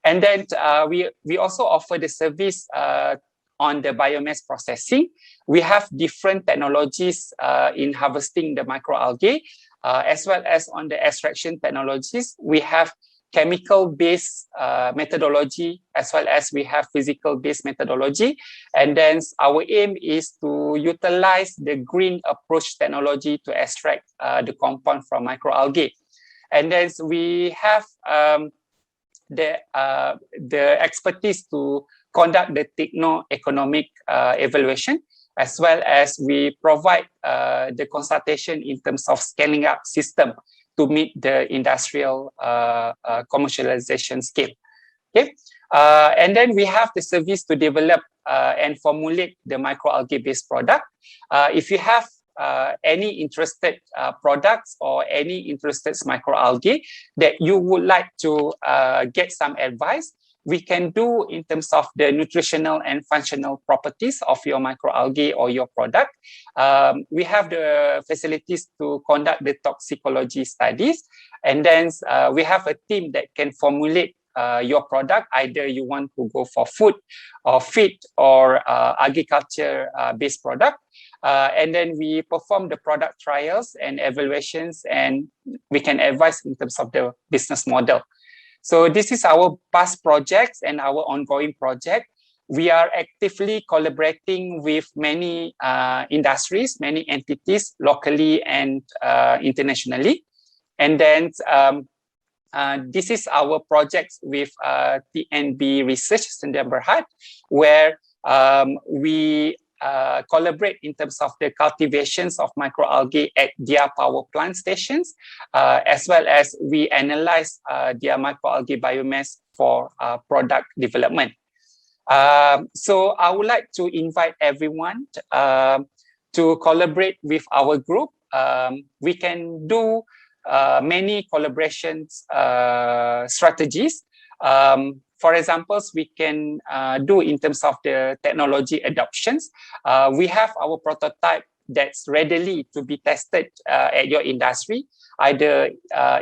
And then we also offer the service on the biomass processing. We have different technologies in harvesting the microalgae, as well as on the extraction technologies. We have chemical-based methodology, as well as we have physical-based methodology. And then our aim is to utilize the green approach technology to extract the compound from microalgae. And then we have the expertise to conduct the techno-economic evaluation, as well as we provide the consultation in terms of scaling up system to meet the industrial commercialization scale. Okay, and then we have the service to develop and formulate the microalgae-based product. If you have any interested products or any interested microalgae that you would like to get some advice, we can do in terms of the nutritional and functional properties of your microalgae or your product. We have the facilities to conduct the toxicology studies, and then we have a team that can formulate your product. Either you want to go for food or feed or agriculture based product, and then we perform the product trials and evaluations, and we can advise in terms of the business model. So this is our past projects and our ongoing project. We are actively collaborating with many industries, many entities locally and internationally. And then this is our projects with TNB Research Sdn Bhd, where we collaborate in terms of the cultivations of microalgae at their power plant stations, as well as we analyze their microalgae biomass for product development. So I would like to invite everyone to collaborate with our group. We can do many collaboration strategies. For examples, we can do in terms of the technology adoptions. We have our prototype that's readily to be tested at your industry, either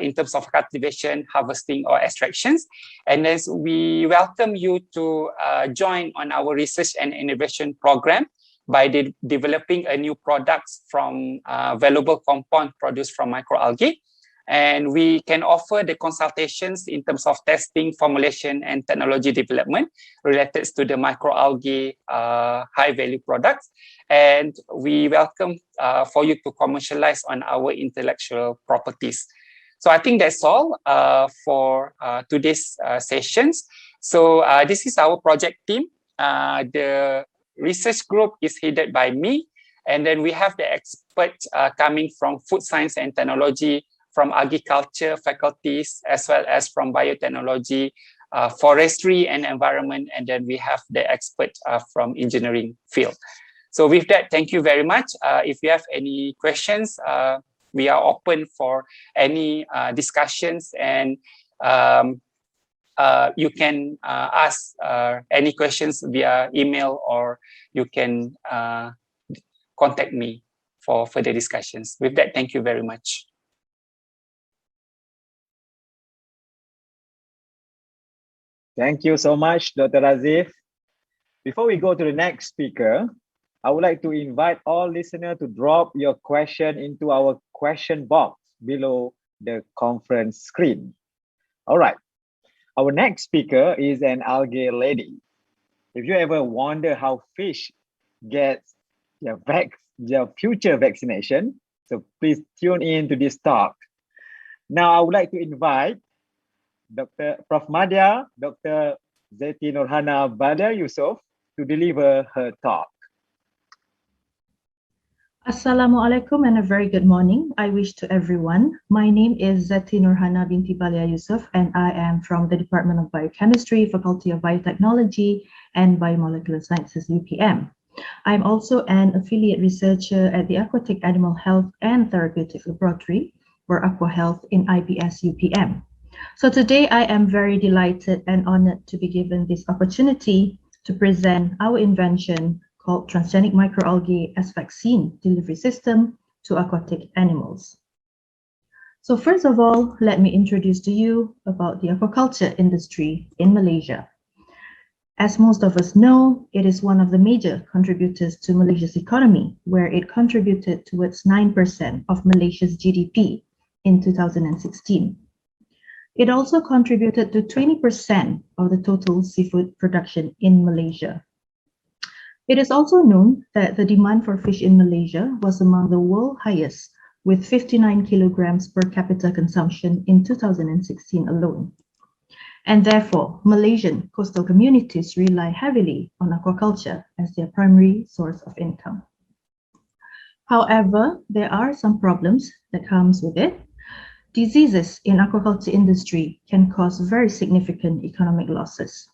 in terms of cultivation, harvesting, or extractions. And then we welcome you to join on our research and innovation program by developing a new products from valuable compound produced from microalgae. And we can offer the consultations in terms of testing, formulation, and technology development related to the microalgae high-value products. And we welcome for you to commercialize on our intellectual properties. So I think that's all for today's sessions. So this is our project team. The research group is headed by me. And then we have the experts coming from food science and technology, from agriculture faculties, as well as from biotechnology, forestry and environment, and then we have the expert from engineering field. So with that, thank you very much. If you have any questions, we are open for any discussions, and you can ask any questions via email, or you can contact me for further discussions. With that, thank you very much. Thank you so much, Dr. Razif. Before we go to the next speaker, I would like to invite all listeners to drop your question into our question box below the conference screen. All right. Our next speaker is an algae lady. If you ever wonder how fish get their future vaccination, so please tune in to this talk. Now, I would like to invite Prof. Madya, Dr. Zeti Nurhana Badar Yusof to deliver her talk. Assalamualaikum and a very good morning. I wish to everyone. My name is Zeti Nurhana binti Balia Yusuf, and I am from the Department of Biochemistry, Faculty of Biotechnology and Biomolecular Sciences, UPM. I'm also an affiliate researcher at the Aquatic Animal Health and Therapeutics Laboratory, or Aqua Health, in IBS UPM. So today I am very delighted and honored to be given this opportunity to present our invention called transgenic microalgae as vaccine delivery system to aquatic animals. So first of all, let me introduce to you about the aquaculture industry in Malaysia. As most of us know, it is one of the major contributors to Malaysia's economy, where it contributed towards 9% of Malaysia's GDP in 2016. It also contributed to 20% of the total seafood production in Malaysia. It is also known that the demand for fish in Malaysia was among the world highest, with 59 kilograms per capita consumption in 2016 alone. And therefore, Malaysian coastal communities rely heavily on aquaculture as their primary source of income. However, there are some problems that comes with it. Diseases in aquaculture industry can cause very significant economic losses.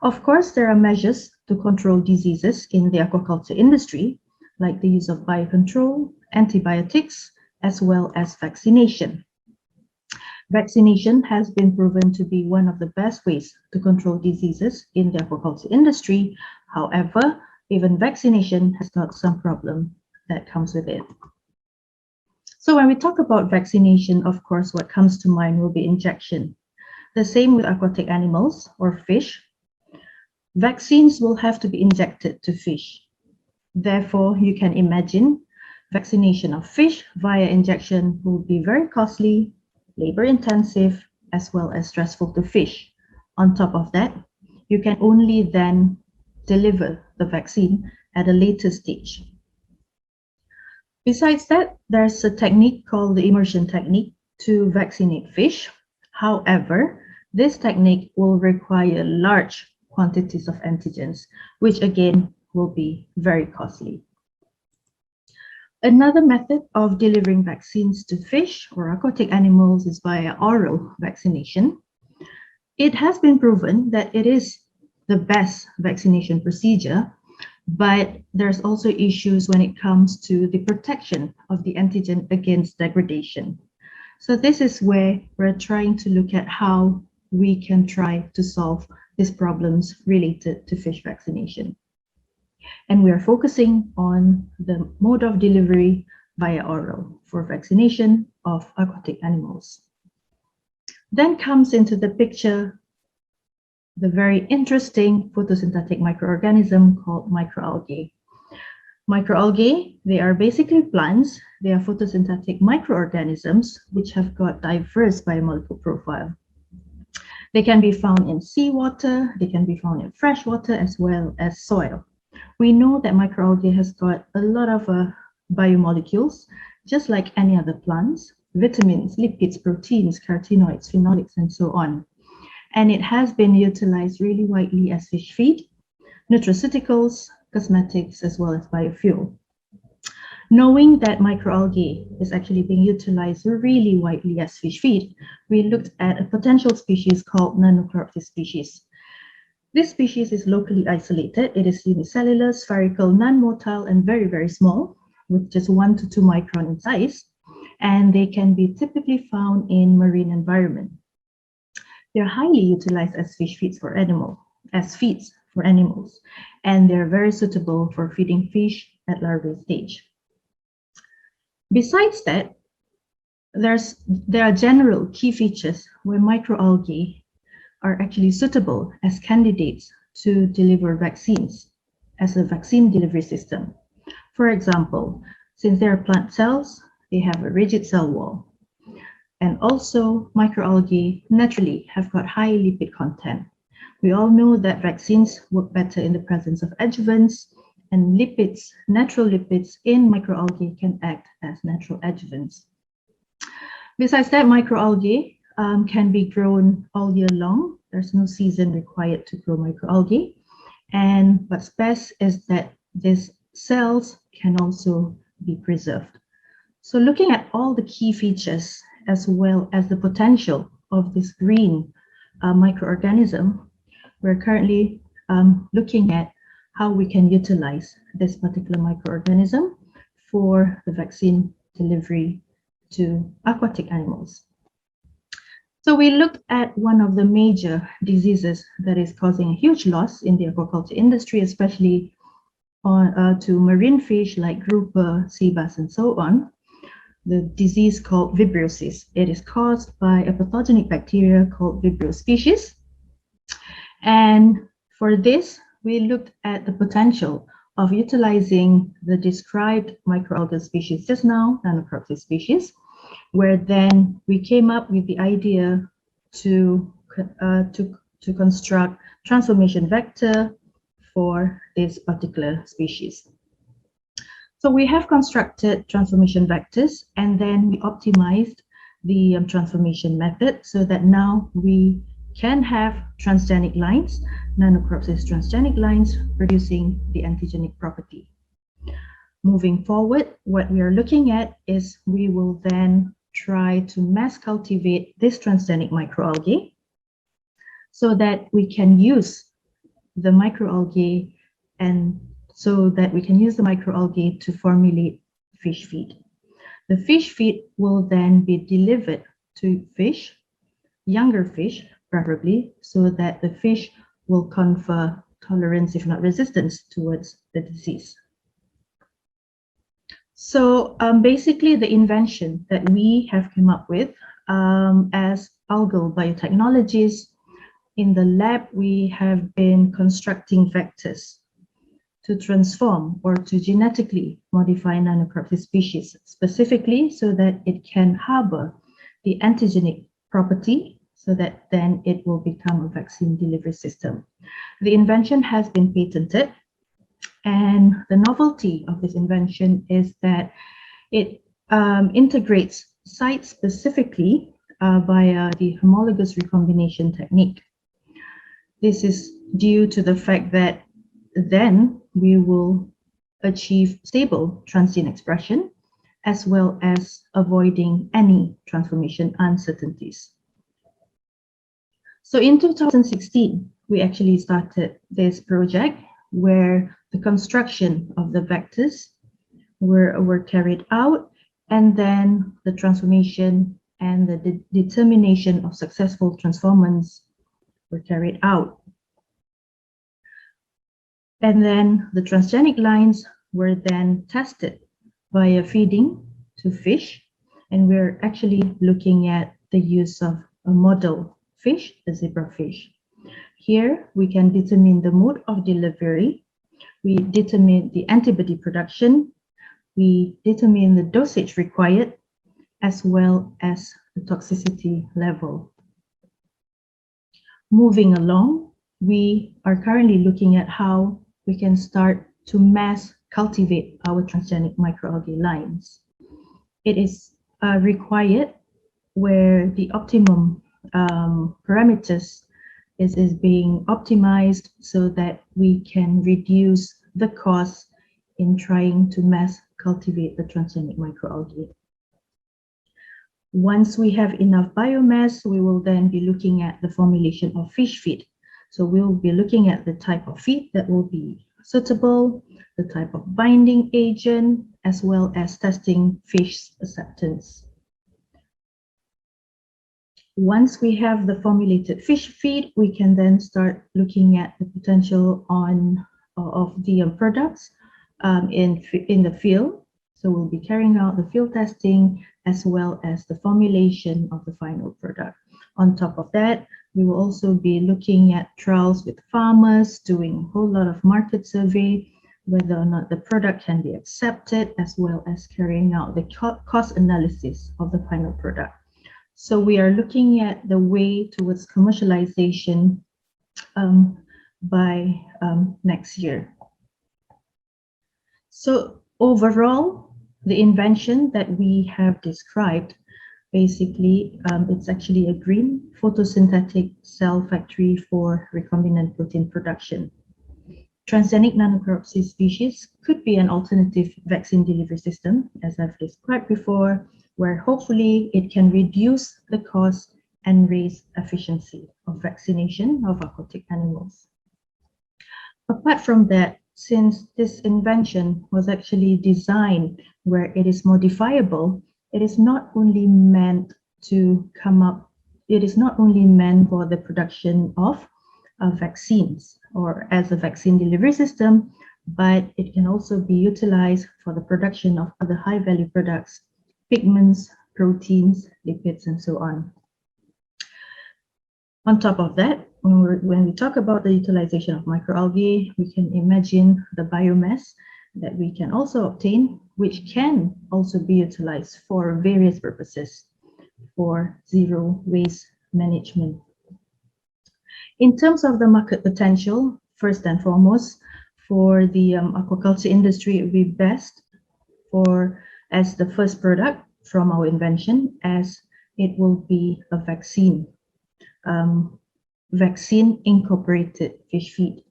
Of course, there are measures to control diseases in the aquaculture industry, like the use of biocontrol, antibiotics, as well as vaccination. Vaccination has been proven to be one of the best ways to control diseases in the aquaculture industry. However, even vaccination has got some problem that comes with it. So when we talk about vaccination, of course, what comes to mind will be injection. The same with aquatic animals or fish. Vaccines will have to be injected to fish. Therefore, you can imagine vaccination of fish via injection will be very costly, labor-intensive, as well as stressful to fish. On top of that, you can only then deliver the vaccine at a later stage. Besides that, there's a technique called the immersion technique to vaccinate fish. However, this technique will require large quantities of antigens, which again will be very costly. Another method of delivering vaccines to fish or aquatic animals is via oral vaccination. It has been proven that it is the best vaccination procedure, but there's also issues when it comes to the protection of the antigen against degradation. So this is where we're trying to look at how we can try to solve these problems related to fish vaccination. And we are focusing on the mode of delivery via oral for vaccination of aquatic animals. Then comes into the picture the very interesting photosynthetic microorganism called microalgae. Microalgae, they are basically plants. They are photosynthetic microorganisms which have got diverse biomolecular profile. They can be found in seawater, they can be found in freshwater as well as soil. We know that microalgae has got a lot of biomolecules, just like any other plants, vitamins, lipids, proteins, carotenoids, phenolics, and so on. And it has been utilized really widely as fish feed, nutraceuticals, cosmetics, as well as biofuel. Knowing that microalgae is actually being utilized really widely as fish feed, we looked at a potential species called Nanochloropsis species. This species is locally isolated. It is unicellular, spherical, non-motile, and very, very small, with just 1 to 2 micron in size, and they can be typically found in marine environment. They're highly utilized as fish feeds for animals, and they're very suitable for feeding fish at larval stage. Besides that, there are general key features where microalgae are actually suitable as candidates to deliver vaccines as a vaccine delivery system. For example, since they are plant cells, they have a rigid cell wall. And also, microalgae naturally have got high lipid content. We all know that vaccines work better in the presence of adjuvants, and lipids, natural lipids in microalgae can act as natural adjuvants. Besides that, microalgae can be grown all year long. There's no season required to grow microalgae. And what's best is that these cells can also be preserved. So looking at all the key features as well as the potential of this green microorganism, we're currently looking at how we can utilize this particular microorganism for the vaccine delivery to aquatic animals. So we looked at one of the major diseases that is causing a huge loss in the aquaculture industry, especially to marine fish like grouper, sea bass, and so on. The disease called vibriosis. It is caused by a pathogenic bacteria called Vibrio species. And for this, we looked at the potential of utilizing the described microalgal species just now, Nanochloropsis species, where then we came up with the idea to construct transformation vector for this particular species. So we have constructed transformation vectors, and then we optimized the transformation method so that now we can have transgenic lines, Nanochloropsis transgenic lines, producing the antigenic property. Moving forward, what we are looking at is we will then try to mass cultivate this transgenic microalgae so that we can use the microalgae to formulate fish feed. The fish feed will then be delivered to fish, younger fish preferably, so that the fish will confer tolerance, if not resistance, towards the disease. So basically the invention that we have come up with as algal biotechnologists, in the lab we have been constructing vectors to transform or to genetically modify Nanochloropsis species, specifically so that it can harbor the antigenic property, so that then it will become a vaccine delivery system. The invention has been patented, and the novelty of this invention is that it integrates site-specifically via the homologous recombination technique. This is due to the fact that then we will achieve stable transgene expression as well as avoiding any transformation uncertainties. So in 2016, we actually started this project where the construction of the vectors were carried out, and then the transformation and the determination of successful transformants were carried out. And then the transgenic lines were then tested via feeding to fish, and we're actually looking at the use of a model fish, the zebrafish. Here we can determine the mode of delivery, we determine the antibody production, we determine the dosage required, as well as the toxicity level. Moving along, we are currently looking at how we can start to mass cultivate our transgenic microalgae lines. It is required where the optimum parameters is being optimized so that we can reduce the cost in trying to mass cultivate the transgenic microalgae. Once we have enough biomass, we will then be looking at the formulation of fish feed. So we'll be looking at the type of feed that will be suitable, the type of binding agent, as well as testing fish acceptance. Once we have the formulated fish feed, we can then start looking at the potential of the products in the field. So we'll be carrying out the field testing as well as the formulation of the final product. On top of that, we will also be looking at trials with farmers, doing a whole lot of market survey, whether or not the product can be accepted, as well as carrying out the cost analysis of the final product. So we are looking at the way towards commercialization by next year. So overall, the invention that we have described, basically, it's actually a green photosynthetic cell factory for recombinant protein production. Transgenic nanocrop species could be an alternative vaccine delivery system, as I've described before, where hopefully it can reduce the cost and raise efficiency of vaccination of aquatic animals. Apart from that, since this invention was actually designed where it is modifiable, it is not only meant to it is not only meant for the production of vaccines or as a vaccine delivery system, but it can also be utilized for the production of other high-value products, pigments, proteins, lipids, and so on. On top of that, when we talk about the utilization of microalgae, we can imagine the biomass that we can also obtain, which can also be utilized for various purposes for zero waste management. In terms of the market potential, first and foremost, for the aquaculture industry, it would be best as the first product from our invention, as it will be a vaccine incorporated fish feed.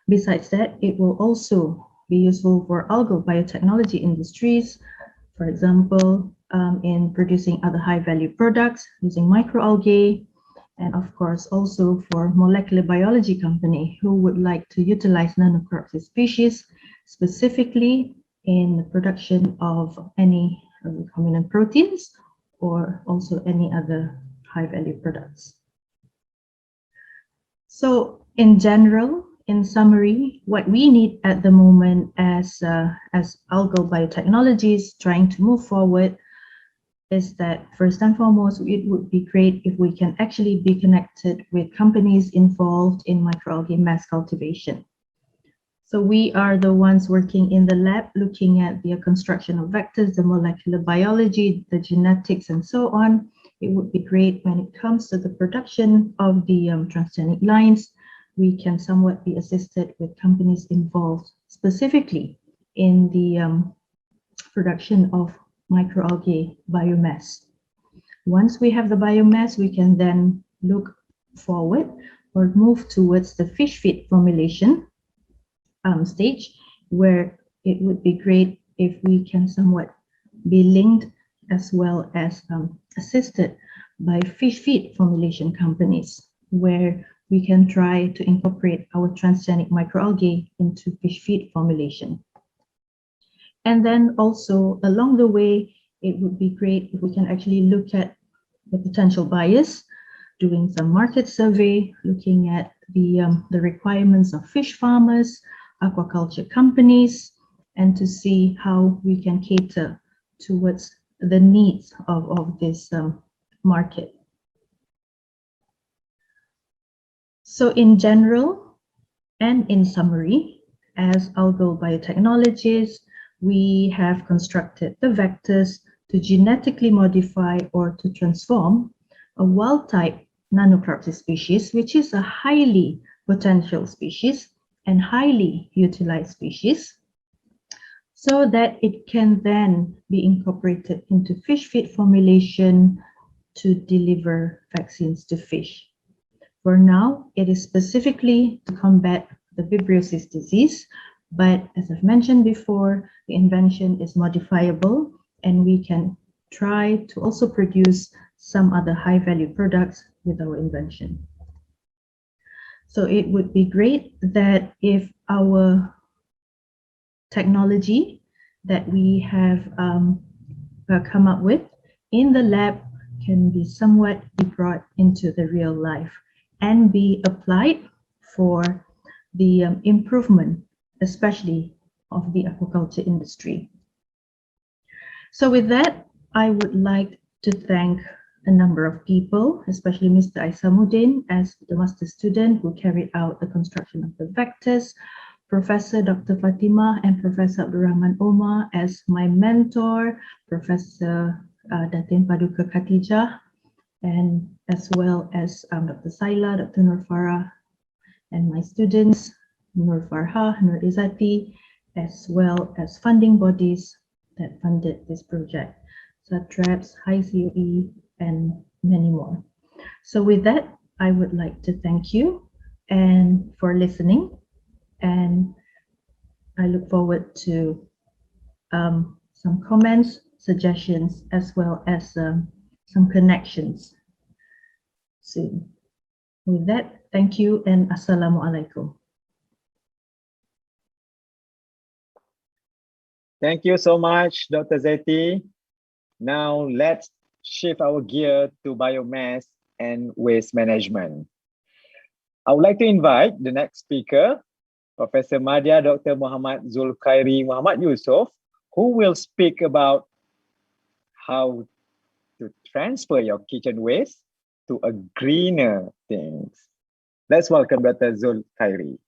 Besides that, it will also be useful for algal biotechnology industries, for example, in producing other high-value products using microalgae, and of course also for molecular biology company who would like to utilize nanocrop species specifically in the production of any recombinant proteins or also any other high-value products. So in general, in summary, what we need at the moment as algal biotechnologies trying to move forward is that first and foremost, it would be great if we can actually be connected with companies involved in microalgae mass cultivation. So we are the ones working in the lab looking at the construction of vectors, the molecular biology, the genetics, and so on. It would be great when it comes to the production of the transgenic lines, we can somewhat be assisted with companies involved specifically in the production of microalgae biomass. Once we have the biomass, we can then look forward or move towards the fish feed formulation stage, where it would be great if we can somewhat be linked as well as assisted by fish feed formulation companies, where we can try to incorporate our transgenic microalgae into fish feed formulation. And then also along the way, it would be great if we can actually look at the potential buyers, doing some market survey, looking at the requirements of fish farmers, aquaculture companies, and to see how we can cater towards the needs of this market. So in general and in summary, as algal biotechnologists, we have constructed the vectors to genetically modify or to transform a wild-type nanocryptid species, which is a highly potential species and highly utilized species, so that it can then be incorporated into fish feed formulation to deliver vaccines to fish. For now, it is specifically to combat the vibriosis disease, but as I've mentioned before, the invention is modifiable and we can try to also produce some other high-value products with our invention. So it would be great that if our technology that we have come up with in the lab can be somewhat brought into the real life and be applied for the improvement, especially of the aquaculture industry. So with that, I would like to thank a number of people, especially Mr. Aisamuddin as the master student who carried out the construction of the vectors, Professor Dr. Fatima and Professor Abdurrahman Omar as my mentor, Professor Datin Paduka Khatijah, and as well as Dr. Saila, Dr. Nur Farah, and my students, Nur Farha, Nur Izzati, as well as funding bodies that funded this project, SATRAPS, High COE, and many more. So with that, I would like to thank you and for listening, and I look forward to some comments, suggestions, as well as some connections soon. With that, thank you and Assalamualaikum. Thank you so much, Dr. Zeti. Now let's shift our gear to biomass and waste management. I would like to invite the next speaker, Professor Madya Dr. Muhammad Zulkhairi Muhammad Yusof, who will speak about how to transfer your kitchen waste to a greener things. Let's welcome Dr. Zulkhairi.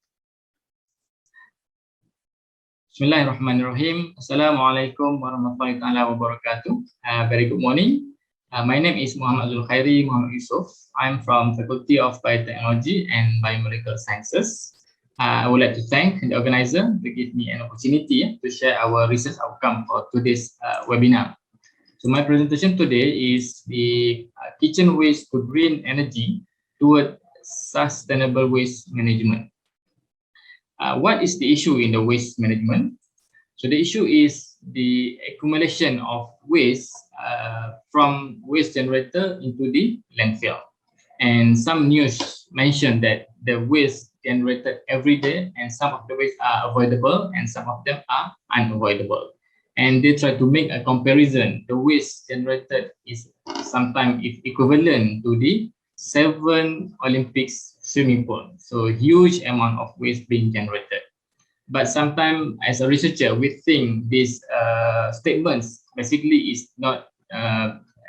Bismillahirrahmanirrahim. Assalamualaikum warahmatullahi wabarakatuh. Very good morning. My name is Muhammad Zulkhairi Muhammad Yusof. I'm from Faculty of Biotechnology and Biomedical Sciences. I would like to thank the organizer to give me an opportunity to share our research outcome for today's webinar. So my presentation today is the kitchen waste to green energy toward sustainable waste management. What is the issue in the waste management? So the issue is the accumulation of waste from waste generator into the landfill. And some news mentioned that the waste generated every day and some of the waste are avoidable and some of them are unavoidable. And they try to make a comparison. The waste generated is sometimes equivalent to the 7 Olympics swimming pool. So huge amount of waste being generated. But sometimes as a researcher, we think these statements basically is not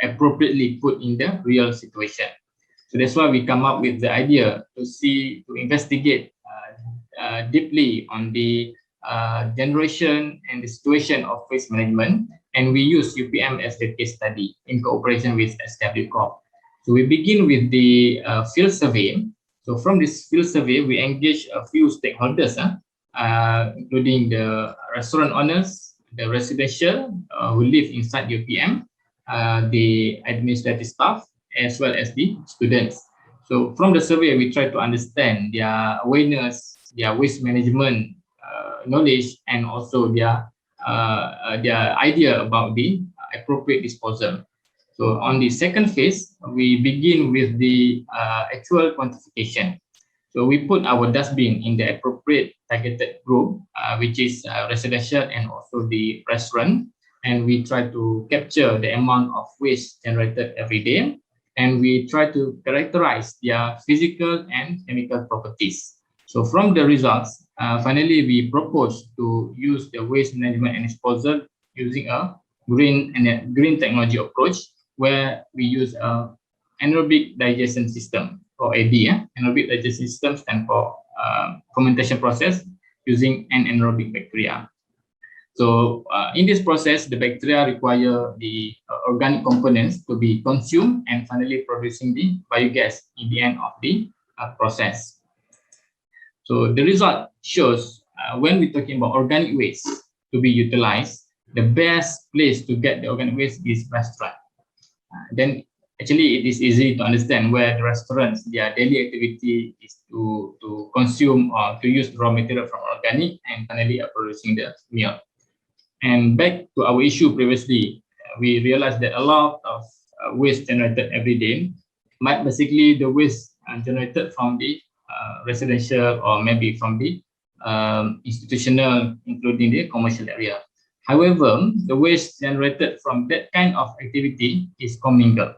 appropriately put in the real situation. So that's why we come up with the idea to investigate deeply on the generation and the situation of waste management. And we use UPM as the case study in cooperation with SW Corp. So we begin with the field survey. So from this field survey, we engage a few stakeholders, including the restaurant owners, the residential who live inside UPM, the administrative staff, as well as the students. So from the survey, we try to understand their awareness, their waste management knowledge, and also their idea about the appropriate disposal. So on the second phase, we begin with the actual quantification. So we put our dustbin in the appropriate targeted group, which is residential and also the restaurant. and we try to capture the amount of waste generated every day, and we try to characterize their physical and chemical properties. So from the results, finally we propose to use the waste management and disposal using a green technology approach, where we use a anaerobic digestion system, or AD. Anaerobic digestion system stands for fermentation process using anaerobic bacteria. So in this process, the bacteria require the organic components to be consumed and finally producing the biogas in the end of the process. So the result shows when we're talking about organic waste to be utilized, the best place to get the organic waste is restaurant. Then actually it is easy to understand where the restaurants, their daily activity is to consume or to use raw material from organic and finally producing the meal. And back to our issue previously, we realized that a lot of waste generated every day might basically the waste generated from the residential or maybe from the institutional, including the commercial area. However, the waste generated from that kind of activity is commingled,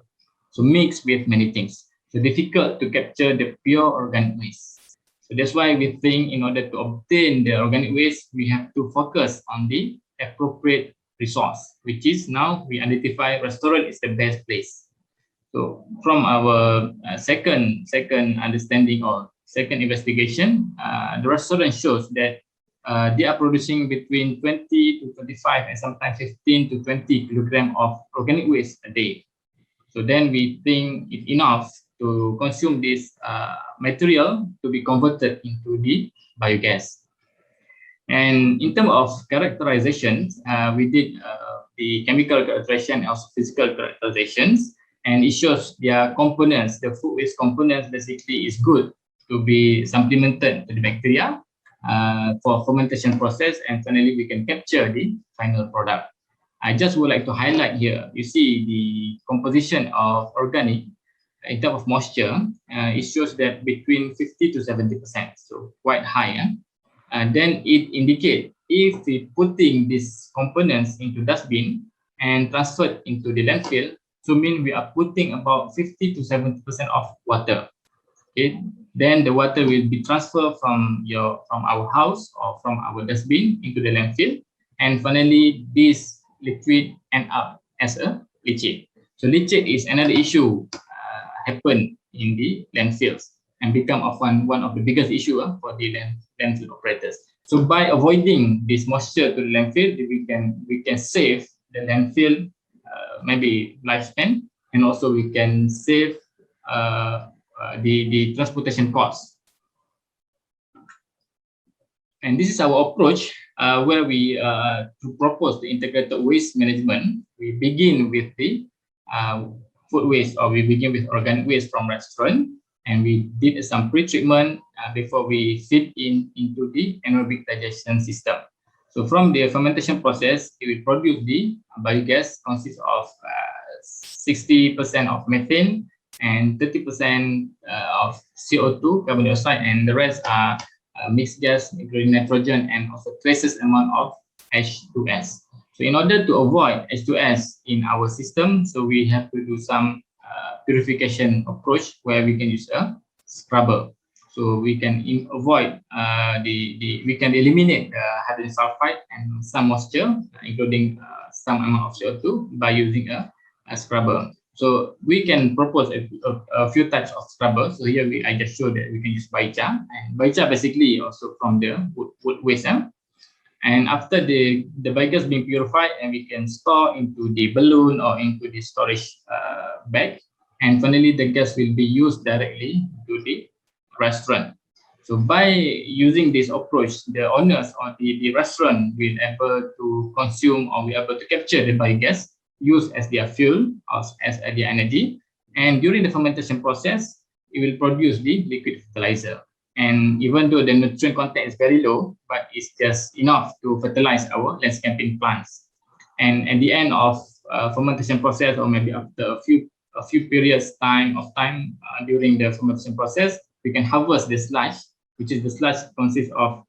so mixed with many things. So difficult to capture the pure organic waste. So that's why we think in order to obtain the organic waste, we have to focus on the appropriate resource, which is now we identify restaurant is the best place. So from our second understanding or second investigation, the restaurant shows that they are producing between 20 to 25 and sometimes 15 to 20 kilogram of organic waste a day. So then we think it's enough to consume this material to be converted into the biogas. And in terms of characterization, we did the chemical characterization and also physical characterizations, and it shows their components, the food waste components basically is good to be supplemented to the bacteria for fermentation process, and finally we can capture the final product. I just would like to highlight here, you see the composition of organic in terms of moisture, it shows that between 50 to 70%, so quite high. And then it indicates if we putting these components into dustbin and transferred into the landfill, so mean we are putting about 50 to 70% of water. Okay, then the water will be transferred from our house or from our dustbin into the landfill, and finally this liquid end up as a leachate. So leachate is another issue happen in the landfills and become often one of the biggest issue for the landfill operators. So by avoiding this moisture to the landfill, we can save the landfill maybe lifespan, and also we can save the transportation costs. And this is our approach where we to propose the integrated waste management. We begin with the food waste, or we begin with organic waste from restaurant, and we did some pre-treatment before we feed into the anaerobic digestion system. So from the fermentation process, it will produce the biogas consists of 60% of methane and 30% of CO2, carbon dioxide, and the rest are mixed gas, including nitrogen, and also traces amount of H2S. So in order to avoid H2S in our system, so we have to do some purification approach where we can use a scrubber. So we can avoid we can eliminate the hydrogen sulfide and some moisture, including some amount of CO2 by using a scrubber. So we can propose a few types of scrubbers. So here I just showed that we can use baicha, and baicha basically also from the wood waste. And after the biogas being purified, and we can store into the balloon or into the storage bag, and finally the gas will be used directly to the restaurant. So by using this approach, the owners or the restaurant will able to consume or will able to capture the biogas, use as their fuel or as their energy, and during the fermentation process, it will produce the liquid fertilizer. And even though the nutrient content is very low, but it's just enough to fertilize our landscaping plants. And at the end of fermentation process, or maybe after a few periods time during the fermentation process, we can harvest the sludge, which is the sludge consists of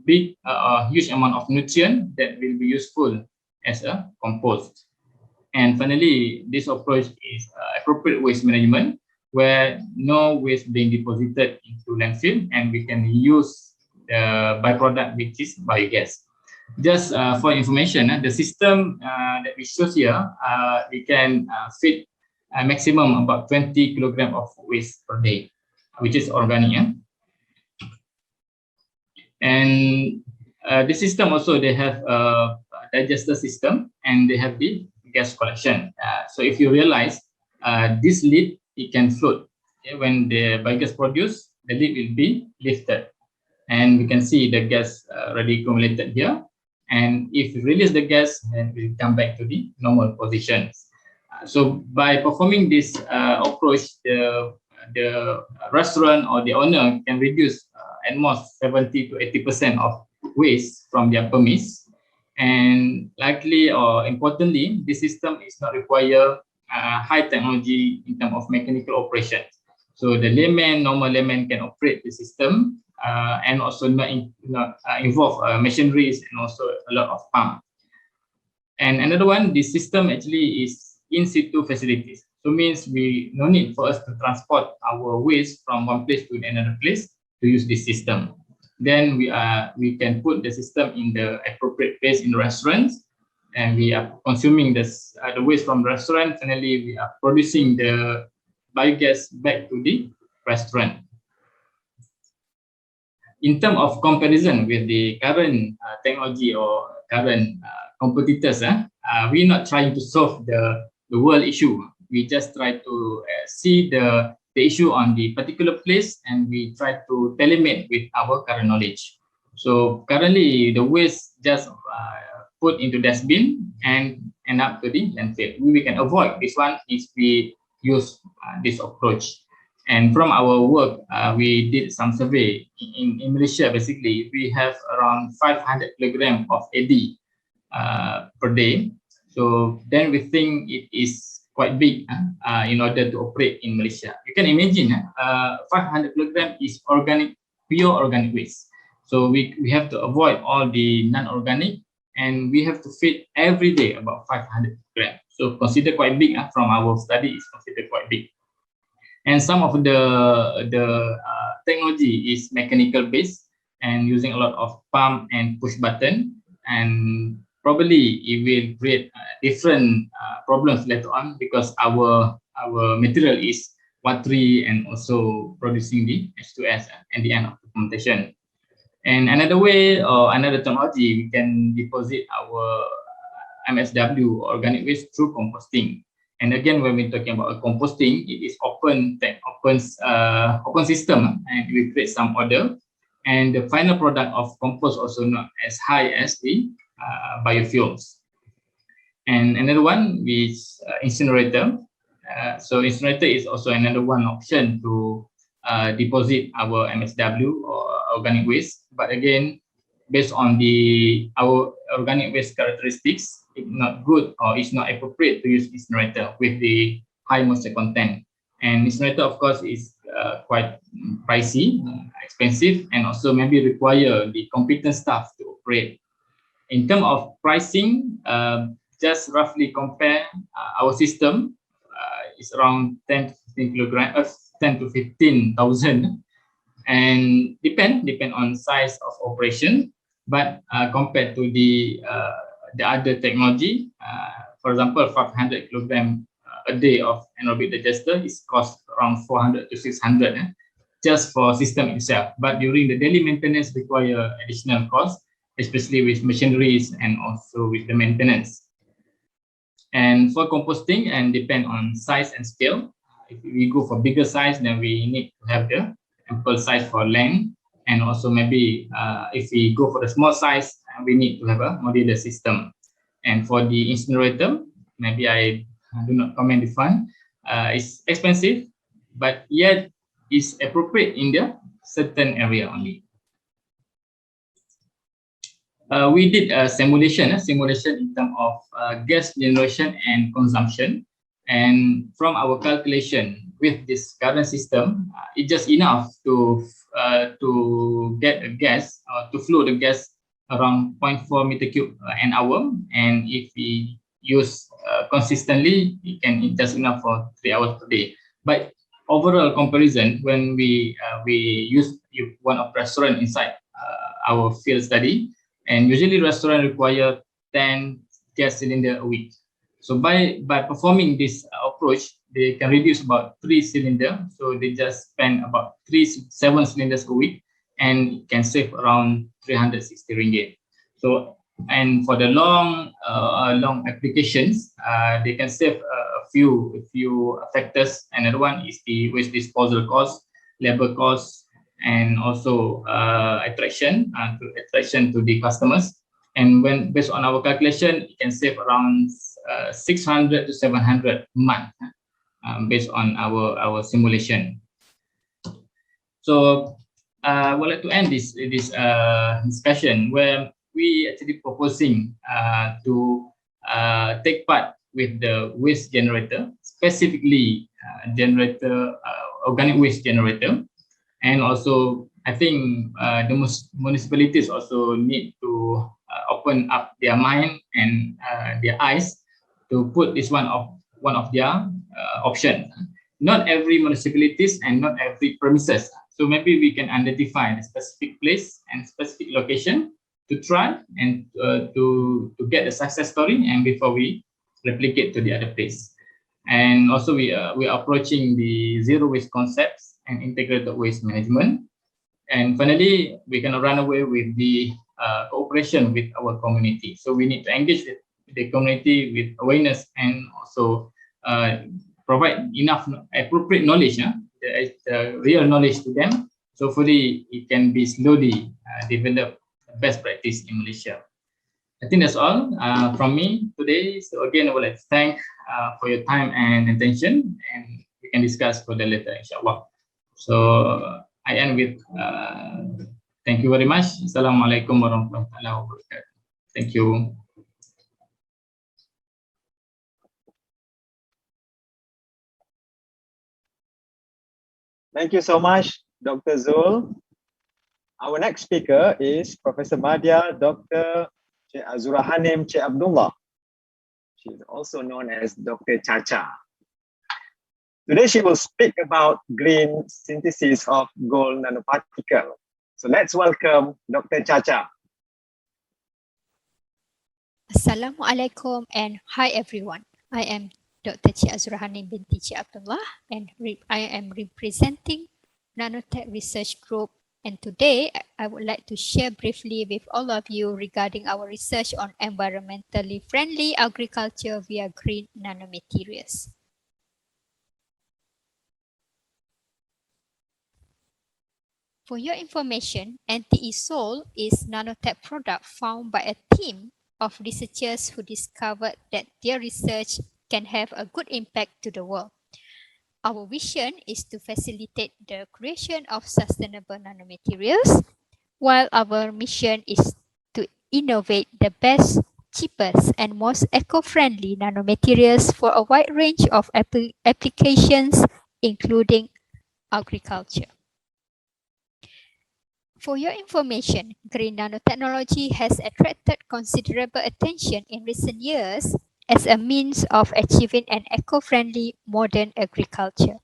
huge amount of nutrient that will be useful as a compost. And finally, this approach is appropriate waste management, where no waste being deposited into landfill, and we can use the byproduct, which is biogas. Just for information, the system that we show here, we can fit a maximum about 20 kilogram of waste per day, which is organic. And the system also, they have a digester system, and they have the gas collection. So if you realize this lid, it can float. When the biogas produced, the lid will be lifted, and we can see the gas already accumulated here. And if you release the gas, then it will come back to the normal positions. So by performing this approach, the restaurant or the owner can reduce at most 70 to 80% of waste from their premise. And likely or importantly, this system is not require high technology in terms of mechanical operation. So the normal layman can operate the system and also not involve machineries and also a lot of pump. And another one, this system actually is in situ facilities. So means we no need for us to transport our waste from one place to another place to use this system. Then we can put the system in the appropriate place in the restaurants, and we are consuming this the waste from the restaurant. Finally, we are producing the biogas back to the restaurant. In terms of comparison with the current technology or current competitors, we're not trying to solve the world issue. We just try to see the issue on the particular place, and we try to tailor-make with our current knowledge. So currently, the waste just put into dustbin and end up to the landfill. We can avoid this one if we use this approach. And from our work, we did some survey in Malaysia. Basically, we have around 500 kilogram of AD per day. So then we think it is quite big in order to operate in Malaysia. You can imagine 500 kilogram is pure organic waste. So we have to avoid all the non-organic, and we have to feed every day about 500 grams. So consider quite big. From our study, is considered quite big. And some of the technology is mechanical based and using a lot of pump and push button, and probably it will create different problems later on, because our material is watery and also producing the H2S at the end of the fermentation. And another way or another technology, we can deposit our MSW organic waste through composting. And again, when we're talking about composting, it is open system, and we create some order. And the final product of compost also not as high as the biofuels. And another one is incinerator. So incinerator is also another one option to deposit our MSW or organic waste. But again, based on our organic waste characteristics, it's not good or it's not appropriate to use incinerator with the high moisture content. And incinerator, of course, is quite pricey, expensive, and also maybe require the competent staff to operate. In terms of pricing, just roughly compare our system is around 10 to 15 kilograms, 10 to 15,000, and depend on size of operation. But compared to the other technology, for example, 500 kilogram a day of anaerobic digester is cost around 400 to 600 just for system itself. But during the daily maintenance require additional cost, especially with machineries and also with the maintenance. And for composting, and depend on size and scale. If we go for bigger size, then we need to have the ample size for land. And also maybe if we go for the small size, we need to have a modular system. And for the incinerator, maybe I do not comment this one. It's expensive, but yet is appropriate in the certain area only. We did a simulation in terms of gas generation and consumption. And from our calculation with this current system, it's just enough to get a gas or to flow the gas around 0.4 meter cube an hour, and if we use consistently, it can just enough for 3 hours per day. But overall comparison, when we use one of restaurant inside our field study, and usually restaurant require 10 gas cylinder a week. So by performing this approach, they can reduce about 3 cylinder. So they just spend about 7 cylinders a week, and it can save around 360 ringgit. So, and for the long applications, they can save a few factors. Another one is the waste disposal cost, labor cost, and also attraction to the customers. And when based on our calculation, it can save around 600 to 700 a month, based on our simulation. So I would like to end this discussion where we actually proposing to take part with the waste generator, specifically organic waste generator. And also, I think the municipalities also need to open up their mind and their eyes to put this one of their option. Not every municipalities and not every premises. So maybe we can identify a specific place and specific location to try and to get a success story, and before we replicate to the other place. And also we are approaching the zero waste concepts and integrated waste management. And finally, we can run away with the cooperation with our community. So we need to engage the community with awareness and also provide enough appropriate knowledge, the real knowledge to them. So hopefully it can be slowly develop best practice in Malaysia. I think that's all from me today. So again, I would like to thank for your time and attention, and we can discuss further later, inshallah. So I end with thank you very much. Assalamualaikum warahmatullahi wabarakatuh. Thank you. Thank you so much, Dr. Zul. Our next speaker is Professor Madya Dr. Cik Azura Hanim Cik Abdullah. She is also known as Dr. Chacha. Today she will speak about green synthesis of gold nanoparticle. So let's welcome Dr. Chacha. Assalamualaikum and hi everyone. I am Dr. Cik Azura Hanim binti Cik Abdullah, and I am representing Nanotech Research Group, and today I would like to share briefly with all of you regarding our research on environmentally friendly agriculture via green nanomaterials. For your information, NTE-Sol is nanotech product found by a team of researchers who discovered that their research can have a good impact to the world. Our vision is to facilitate the creation of sustainable nanomaterials, while our mission is to innovate the best, cheapest, and most eco-friendly nanomaterials for a wide range of applications, including agriculture. For your information, green nanotechnology has attracted considerable attention in recent years as a means of achieving an eco-friendly modern agriculture.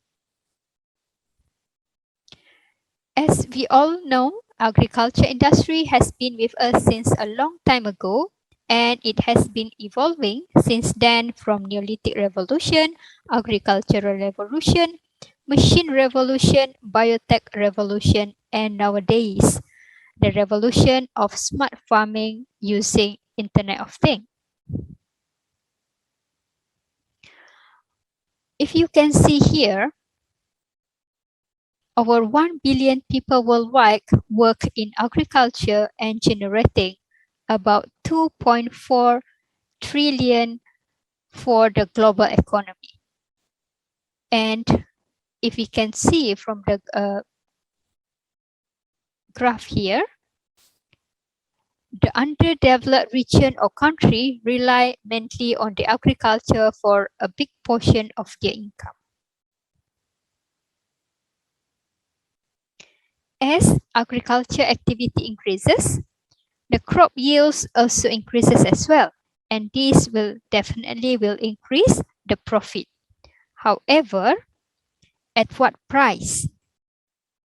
As we all know, agriculture industry has been with us since a long time ago, and it has been evolving since then from Neolithic Revolution, Agricultural Revolution, Machine Revolution, Biotech Revolution, and nowadays, the revolution of smart farming using Internet of Things. If you can see here, over 1 billion people worldwide work in agriculture and generating about 2.4 trillion for the global economy. And if we can see from the graph here, the underdeveloped region or country rely mainly on the agriculture for a big portion of their income. As agriculture activity increases, the crop yields also increases as well, and this will definitely increase the profit. However, at what price?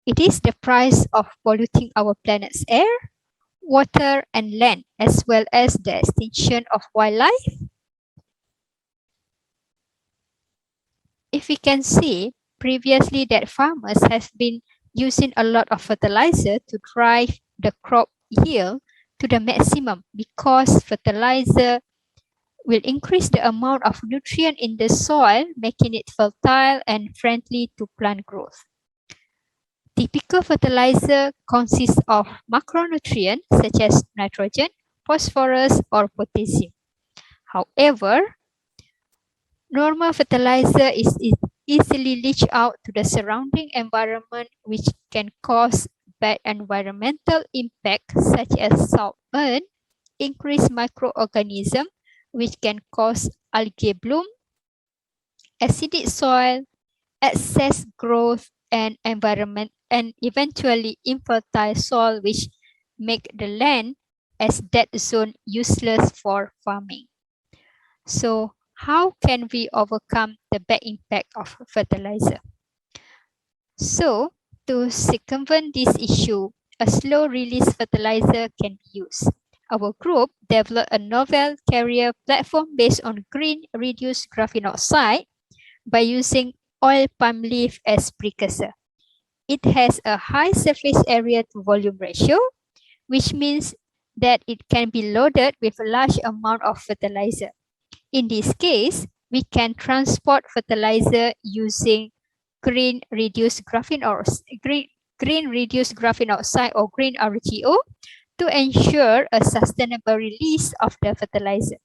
It is the price of polluting our planet's air, water, and land, as well as the extinction of wildlife. If we can see previously that farmers have been using a lot of fertilizer to drive the crop yield to the maximum, because fertilizer will increase the amount of nutrient in the soil, making it fertile and friendly to plant growth. Typical fertilizer consists of macronutrients such as nitrogen, phosphorus, or potassium. However, normal fertilizer is easily leached out to the surrounding environment, which can cause bad environmental impact such as salt burn, increased microorganisms, which can cause algae bloom, acidic soil, excess growth, and eventually infertile soil, which make the land as dead zone useless for farming. So how can we overcome the bad impact of fertilizer? So to circumvent this issue, a slow release fertilizer can be used. Our group developed a novel carrier platform based on green reduced graphene oxide by using oil palm leaf as precursor. It has a high surface area to volume ratio, which means that it can be loaded with a large amount of fertilizer. In this case, we can transport fertilizer using green reduced graphene oxide or green RGO to ensure a sustainable release of the fertilizer.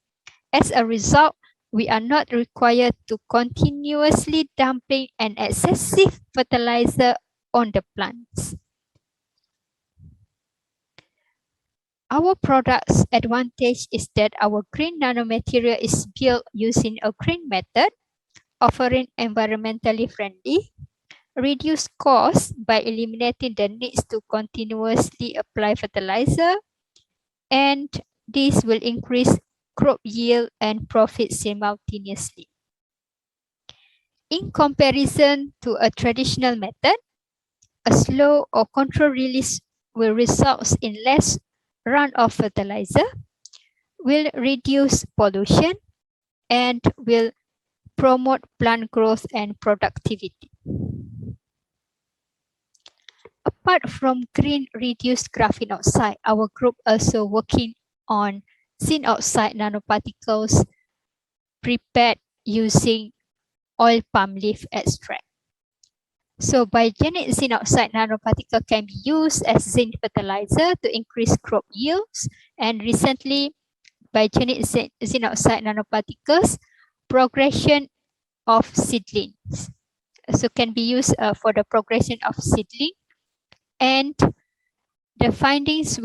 As a result, we are not required to continuously dumping an excessive fertilizer on the plants. Our product's advantage is that our green nanomaterial is built using a green method, offering environmentally friendly, reduced costs by eliminating the needs to continuously apply fertilizer, and this will increase crop yield and profit simultaneously. In comparison to a traditional method, a slow or controlled release will result in less runoff fertilizer, will reduce pollution, and will promote plant growth and productivity. Apart from green reduced graphene oxide, our group also working on zinc oxide nanoparticles prepared using oil palm leaf extract. So biogenic zinc oxide nanoparticle can be used as zinc fertilizer to increase crop yields, and recently biogenic zinc oxide nanoparticles progression of seedlings. So can be used for the progression of seedling, and the findings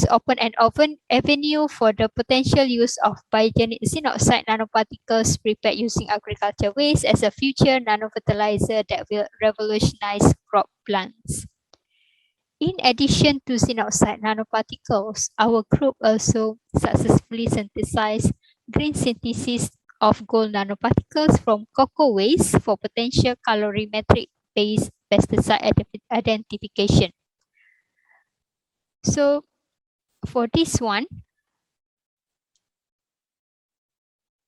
open an open avenue for the potential use of biogenic zinc oxide nanoparticles prepared using agriculture waste as a future nanofertilizer that will revolutionize crop plants. In addition to zinc oxide nanoparticles, our group also successfully synthesized green synthesis of gold nanoparticles from cocoa waste for potential calorimetric-based pesticide identification. So for this one,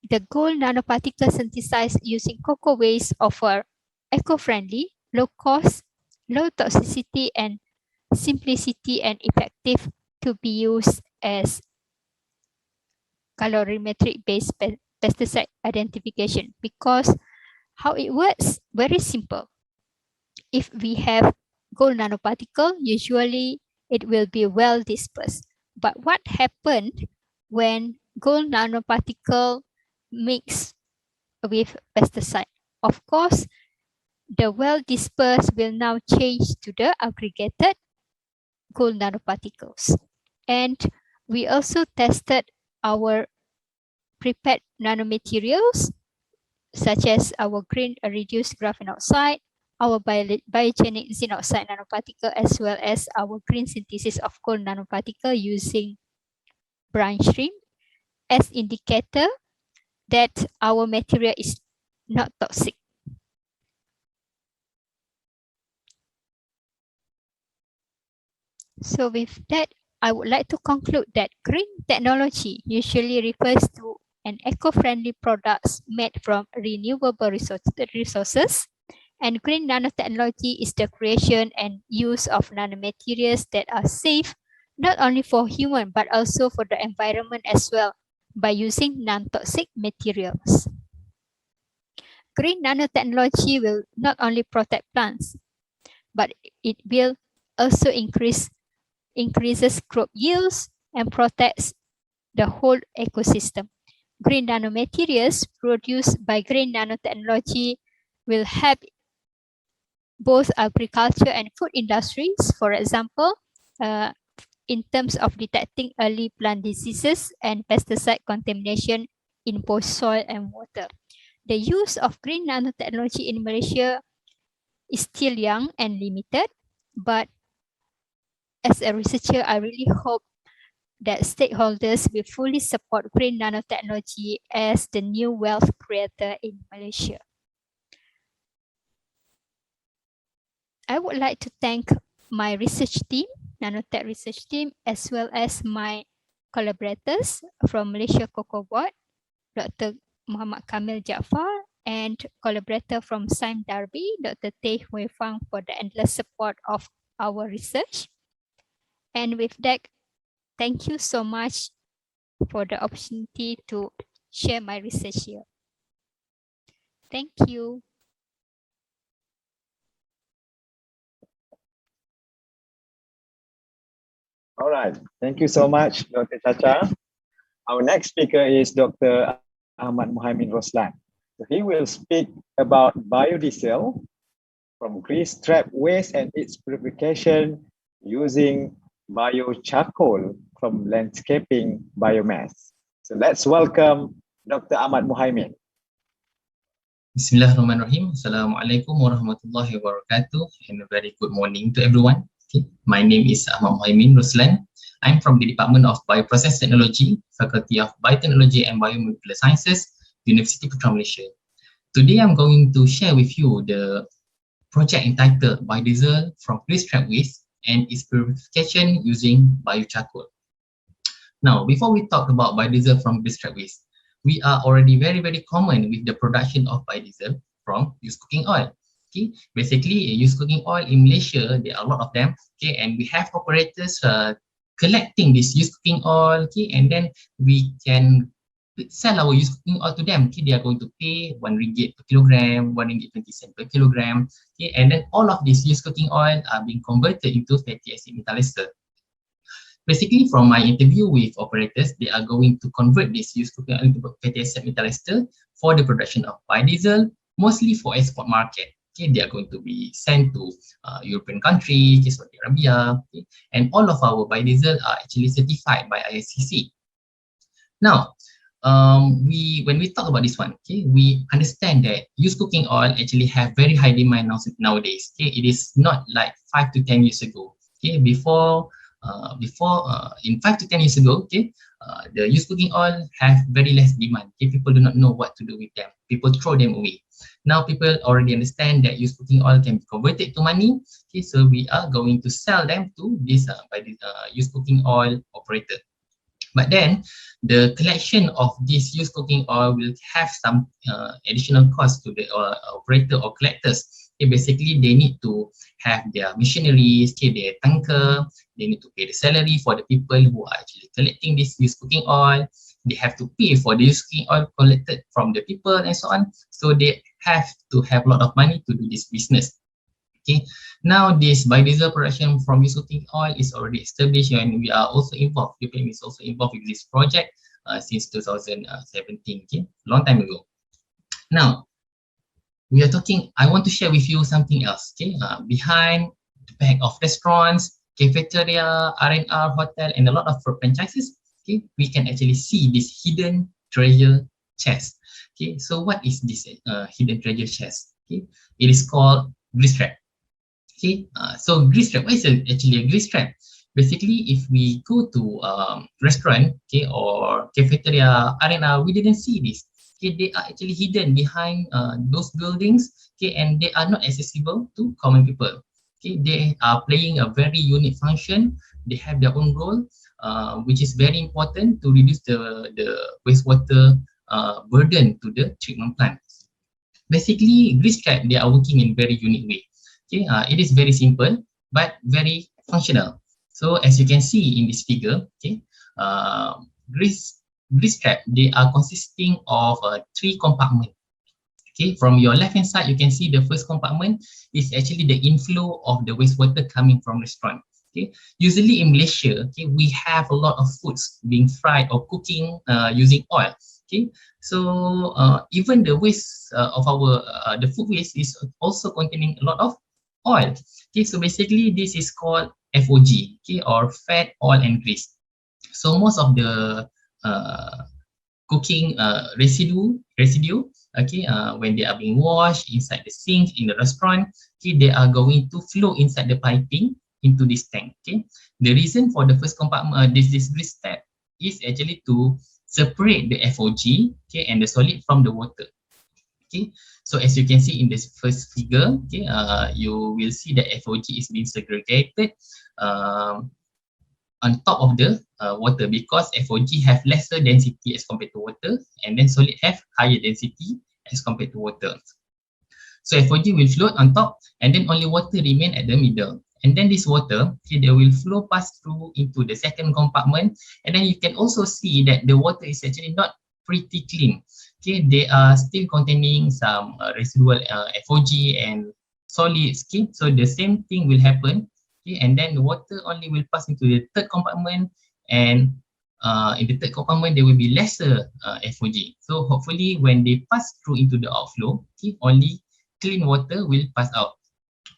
the gold nanoparticle synthesized using cocoa waste offer eco-friendly, low cost, low toxicity, and simplicity, and effective to be used as calorimetric-based pesticide identification. Because how it works, very simple. If we have gold nanoparticle, usually it will be well dispersed. But what happened when gold nanoparticle mix with pesticide? Of course, the well dispersed will now change to the aggregated gold nanoparticles. And we also tested our prepared nanomaterials such as our green reduced graphene oxide, our biogenic zinc oxide nanoparticle as well as our green synthesis of coal nanoparticle using brine stream as indicator that our material is not toxic. So with that, I would like to conclude that green technology usually refers to an eco-friendly products made from renewable resources, and green nanotechnology is the creation and use of nanomaterials that are safe not only for human but also for the environment as well by using non-toxic materials. Green nanotechnology will not only protect plants, but it will also increases crop yields and protects the whole ecosystem. Green nanomaterials produced by green nanotechnology will help both agriculture and food industries, for example, in terms of detecting early plant diseases and pesticide contamination in both soil and water. The use of green nanotechnology in Malaysia is still young and limited, but as a researcher, I really hope that stakeholders will fully support green nanotechnology as the new wealth creator in Malaysia. I would like to thank my research team, nanotech research team, as well as my collaborators from Malaysia Cocoa Board, Dr. Muhammad Kamil Jaafar, and collaborator from Sime Darby, Dr. Teh Hui Fang, for the endless support of our research. And with that, thank you so much for the opportunity to share my research here. Thank you. All right. Thank you so much, Dr. Chacha. Our next speaker is Dr. Ahmad Muhammad Roslan. So he will speak about biodiesel from grease trap waste and its purification using biocharcoal from landscaping biomass. So let's welcome Dr. Ahmad Muhammad. Bismillahirrahmanirrahim. Assalamualaikum warahmatullahi wabarakatuh, and a very good morning to everyone. Okay. My name is Ahmad Muhammad Roslan. I'm from the Department of Bioprocess Technology, Faculty of Biotechnology and Biomolecular Sciences, University Putra Malaysia. Today I'm going to share with you the project entitled Biodiesel from Grease Trap Waste and its purification using biocharcoal. Now, before we talk about biodiesel from grease trap waste, we are already very common with the production of biodiesel from used cooking oil. Okay, basically used cooking oil in Malaysia, there are a lot of them. Okay, and we have operators collecting this used cooking oil. Okay, and then we can sell our used cooking oil to them. Okay, they are going to pay 1 ringgit per kilogram, 1 ringgit 20 cents per kilogram. Okay, and then all of these used cooking oil are being converted into fatty acid methyl ester. Basically, from my interview with operators, they are going to convert this used cooking oil into fatty acid methyl ester for the production of biodiesel, mostly for export market. Okay, they are going to be sent to European countries, Saudi Arabia, okay, and all of our biodiesel are actually certified by ISCC. Now, when we talk about this one, okay, we understand that used cooking oil actually have very high demand nowadays. Okay, it is not like 5 to 10 years ago. Okay, in 5 to 10 years ago, okay, the used cooking oil have very less demand. Okay, people do not know what to do with them. People throw them away. Now people already understand that used cooking oil can be converted to money. Okay, so we are going to sell them to this used cooking oil operator. But then the collection of this used cooking oil will have some additional cost to the operator or collectors. Okay, basically they need to have their machineries, okay, their tanker, they need to pay the salary for the people who are actually collecting this used cooking oil. They have to pay for the used cooking oil collected from the people and so on. So they have to have a lot of money to do this business. Okay, now this biodiesel production from used cooking oil is already established, and we are also involved. UPM is also involved with this project since 2017, okay, long time ago. Now, we are talking, I want to share with you something else. Okay, behind the back of restaurants, cafeteria, R&R, hotel, and a lot of franchises, okay, we can actually see this hidden treasure chest. Okay, so what is this hidden treasure chest? Okay, it is called grease trap. Okay, so grease trap, what is actually a grease trap? Basically, if we go to restaurant, okay, or cafeteria, arena, we didn't see this. Okay, they are actually hidden behind those buildings, okay, and they are not accessible to common people. Okay, they are playing a very unique function. They have their own role, which is very important to reduce the wastewater burden to the treatment plant. Basically, grease trap, they are working in very unique way. Okay, it is very simple but very functional. So as you can see in this figure, okay, grease trap, they are consisting of 3 compartments. Okay, from your left hand side, you can see the first compartment is actually the inflow of the wastewater coming from restaurant. Okay, usually in Malaysia, okay, we have a lot of foods being fried or cooking using oil. Okay, so even the waste of our the food waste is also containing a lot of oil. Okay, so basically this is called FOG, okay, or fat, oil, and grease. So most of the cooking residue, okay, when they are being washed inside the sink in the restaurant, okay, they are going to flow inside the piping into this tank. Okay, the reason for the first compartment, this grease trap, is actually to separate the FOG, okay, and the solid from the water. Okay, so as you can see in this first figure, okay, you will see that FOG is being segregated on top of the water, because FOG have lesser density as compared to water, and then solid have higher density as compared to water. So FOG will float on top, and then only water remain at the middle. And then this water, okay, they will flow past through into the second compartment, and then you can also see that the water is actually not pretty clean. Okay, they are still containing some residual FOG and solids. Okay, so the same thing will happen. Okay, and then the water only will pass into the third compartment, and in the third compartment there will be lesser FOG. So hopefully when they pass through into the outflow, okay, only clean water will pass out.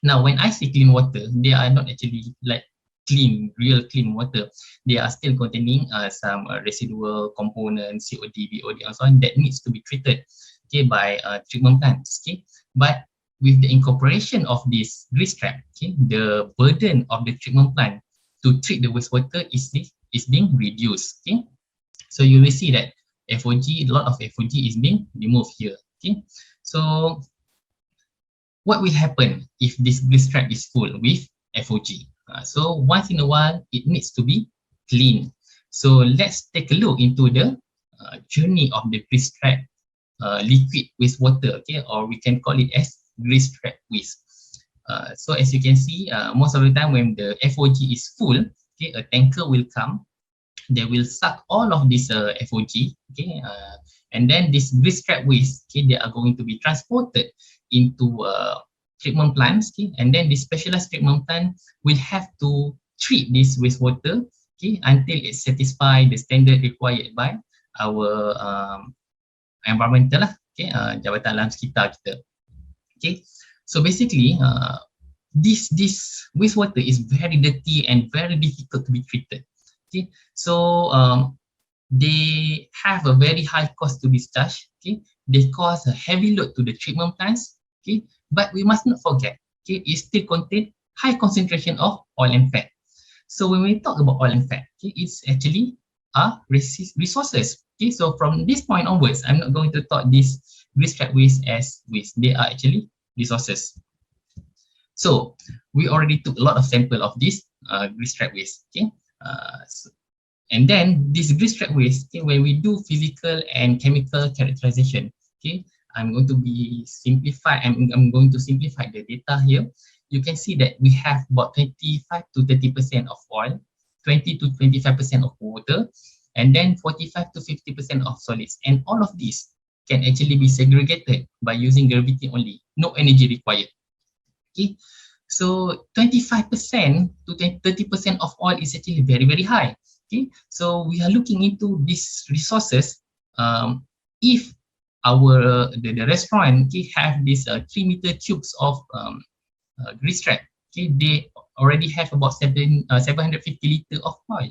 Now when I say clean water, they are not actually like clean, real clean water. They are still containing some residual components, COD, BOD, and so on, that needs to be treated, okay, by treatment plants. Okay, but with the incorporation of this grease trap, okay, the burden of the treatment plant to treat the wastewater is being reduced. Okay, so you will see that FOG, a lot of FOG is being removed here. Okay, so what will happen if this grease trap is full with FOG? So once in a while, it needs to be cleaned. So let's take a look into the journey of the grease trap liquid wastewater, okay, or we can call it as grease trap waste. So as you can see, most of the time when the FOG is full, okay, a tanker will come. They will suck all of this FOG, okay, and then this grease trap waste, okay, they are going to be transported into treatment plants, okay, and then the specialized treatment plant will have to treat this wastewater, okay, until it satisfies the standard required by our environmental lah, okay, jabatan alam sekitar kita. Okay, so basically this wastewater is very dirty and very difficult to be treated. Okay, so they have a very high cost to discharge. Okay, they cause a heavy load to the treatment plants. Okay, but we must not forget, okay, it still contains high concentration of oil and fat. So when we talk about oil and fat, okay, it's actually resources. Okay, so from this point onwards, I'm not going to talk this grease trap waste as waste. They are actually resources. So we already took a lot of sample of this grease trap waste. Okay, and then this grease trap waste, okay, when we do physical and chemical characterization, okay, I'm going to I'm going to simplify the data here. You can see that we have about 25 to 30% of oil, 20 to 25% of water, and then 45 to 50% of solids. And all of these can actually be segregated by using gravity only, no energy required. Okay, so 25% to 30% of oil is actually very, very high. Okay, so we are looking into these resources. If the restaurant, okay, have these 3-meter cubes of grease trap, okay, they already have about 750 liters of oil.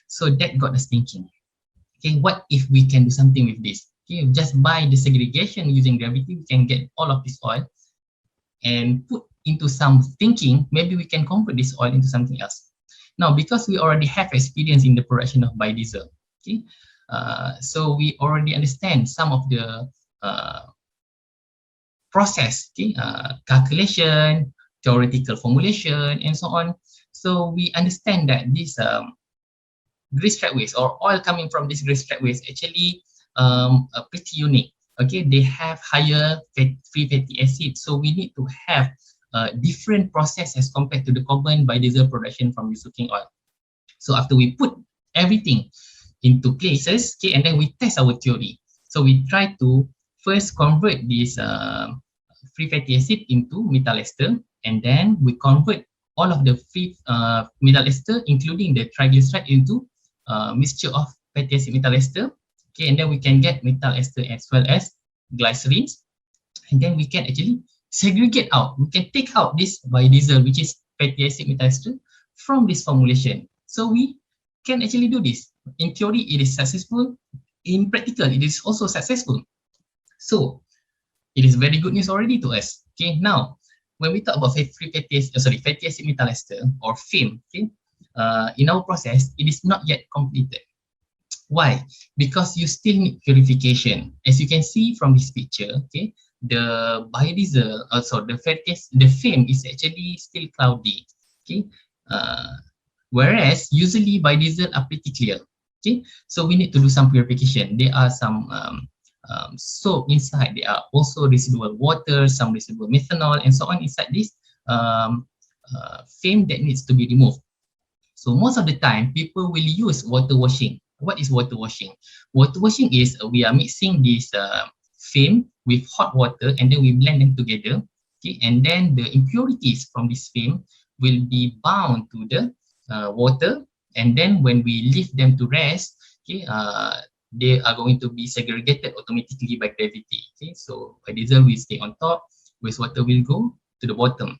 So that got us thinking, okay, what if we can do something with this? Okay, just by the segregation using gravity, we can get all of this oil and put into some thinking, maybe we can convert this oil into something else. Now, because we already have experience in the production of biodiesel, okay, so we already understand some of the process, okay, calculation, theoretical formulation, and so on. So we understand that this grease trap waste or oil coming from this grease trap waste actually pretty unique. Okay, they have higher free fatty acid, so we need to have different process as compared to the common biodiesel production from this cooking oil. So after we put everything into places, okay, and then we test our theory. So we try to first convert this free fatty acid into methyl ester, and then we convert all of the free methyl ester, including the triglyceride, into mixture of fatty acid methyl ester. Okay, and then we can get methyl ester as well as glycerines, and then we can actually segregate out. We can take out this biodiesel, which is fatty acid methyl ester, from this formulation. So we can actually do this. In theory, it is successful. In practical, it is also successful. So it is very good news already to us. Okay, now when we talk about fatty acid methyl ester or FAME, okay, in our process, it is not yet completed. Why? Because you still need purification. As you can see from this picture, okay, the biodiesel, also the FAME is actually still cloudy. Okay, whereas usually biodiesel are pretty clear. Okay, so we need to do some purification. There are some soap inside. There are also residual water, some residual methanol, and so on inside this FAME that needs to be removed. So most of the time, people will use water washing. What is water washing? Water washing is we are mixing this FAME with hot water, and then we blend them together. Okay, and then the impurities from this FAME will be bound to the water, and then when we leave them to rest, okay, they are going to be segregated automatically by gravity. Okay, so biodiesel will stay on top, wastewater will go to the bottom,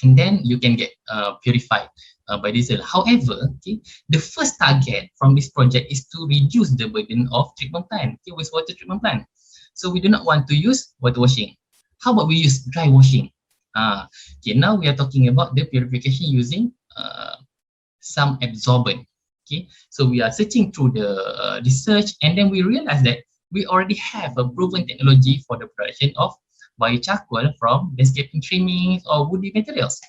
and then you can get purified biodiesel. However, okay, the first target from this project is to reduce the burden of treatment plant, okay, wastewater treatment plant. So we do not want to use water washing. How about we use dry washing? Okay, now we are talking about the purification using some absorbent. Okay, so we are searching through the research, and then we realize that we already have a proven technology for the production of biochar from landscaping trimmings or woody materials.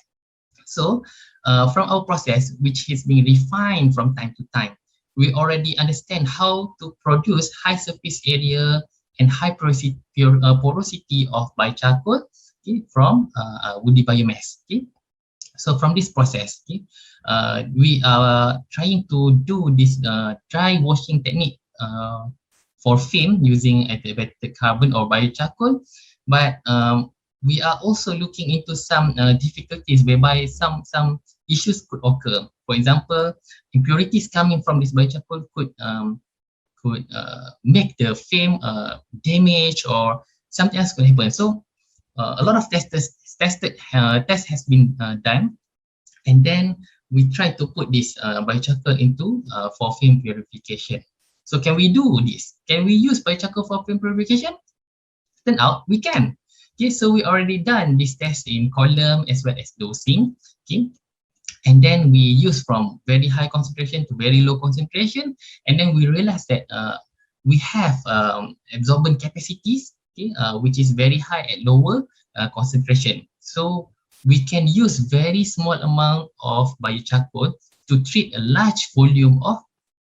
So from our process, which is being refined from time to time, we already understand how to produce high surface area and high porosity of biochar, okay, from woody biomass. Okay, so from this process, okay, we are trying to do this dry washing technique for FAME using activated carbon or biochar, but we are also looking into some difficulties whereby some issues could occur. For example, impurities coming from this biochar could make the FAME damage, or something else could happen. So a lot of tests has been done, and then we try to put this biochar into for FAME purification. So can we do this? Can we use biochar for FAME purification? Turn out we can. Okay, so we already done this test in column as well as dosing. Okay, and then we use from very high concentration to very low concentration, and then we realize that we have absorbent capacities, okay, which is very high at lower concentration. So we can use very small amount of biochar to treat a large volume of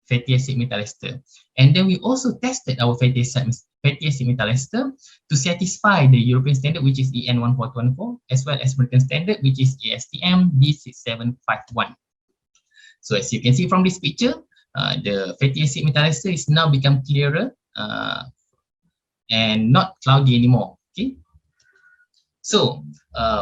fatty acid methyl ester. And then we also tested our fatty acid methyl ester to satisfy the European standard, which is EN 14214, as well as American standard, which is ASTM D6751. So as you can see from this picture, the fatty acid methyl ester is now become clearer and not cloudy anymore. Okay. So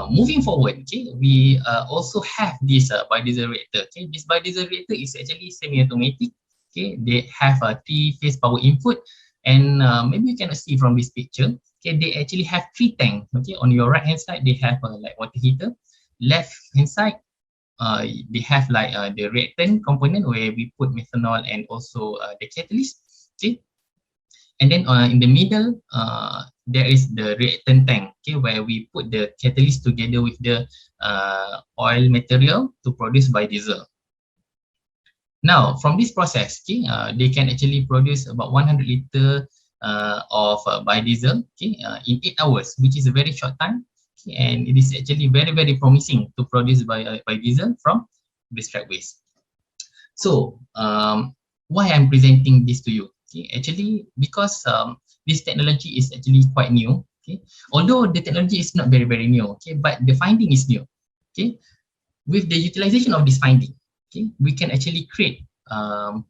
moving forward, okay, we also have this biodiesel reactor. Okay, this biodiesel reactor is actually semi-automatic. Okay, they have a 3-phase power input, and maybe you can see from this picture. Okay, they actually have 3 tanks. Okay, on your right hand side they have like water heater. Left hand side, they have like the reactant component where we put methanol and also the catalyst. Okay, And then in the middle, there is the reactant tank, okay, where we put the catalyst together with the oil material to produce biodiesel. Now, from this process, okay, they can actually produce about 100 liter of biodiesel, okay, in 8 hours, which is a very short time. Okay, and it is actually very, very promising to produce biodiesel from extract waste. So, why I'm presenting this to you? Okay, actually, because this technology is actually quite new. Okay, although the technology is not very, very new. Okay, but the finding is new. Okay, with the utilization of this finding, okay, we can actually create a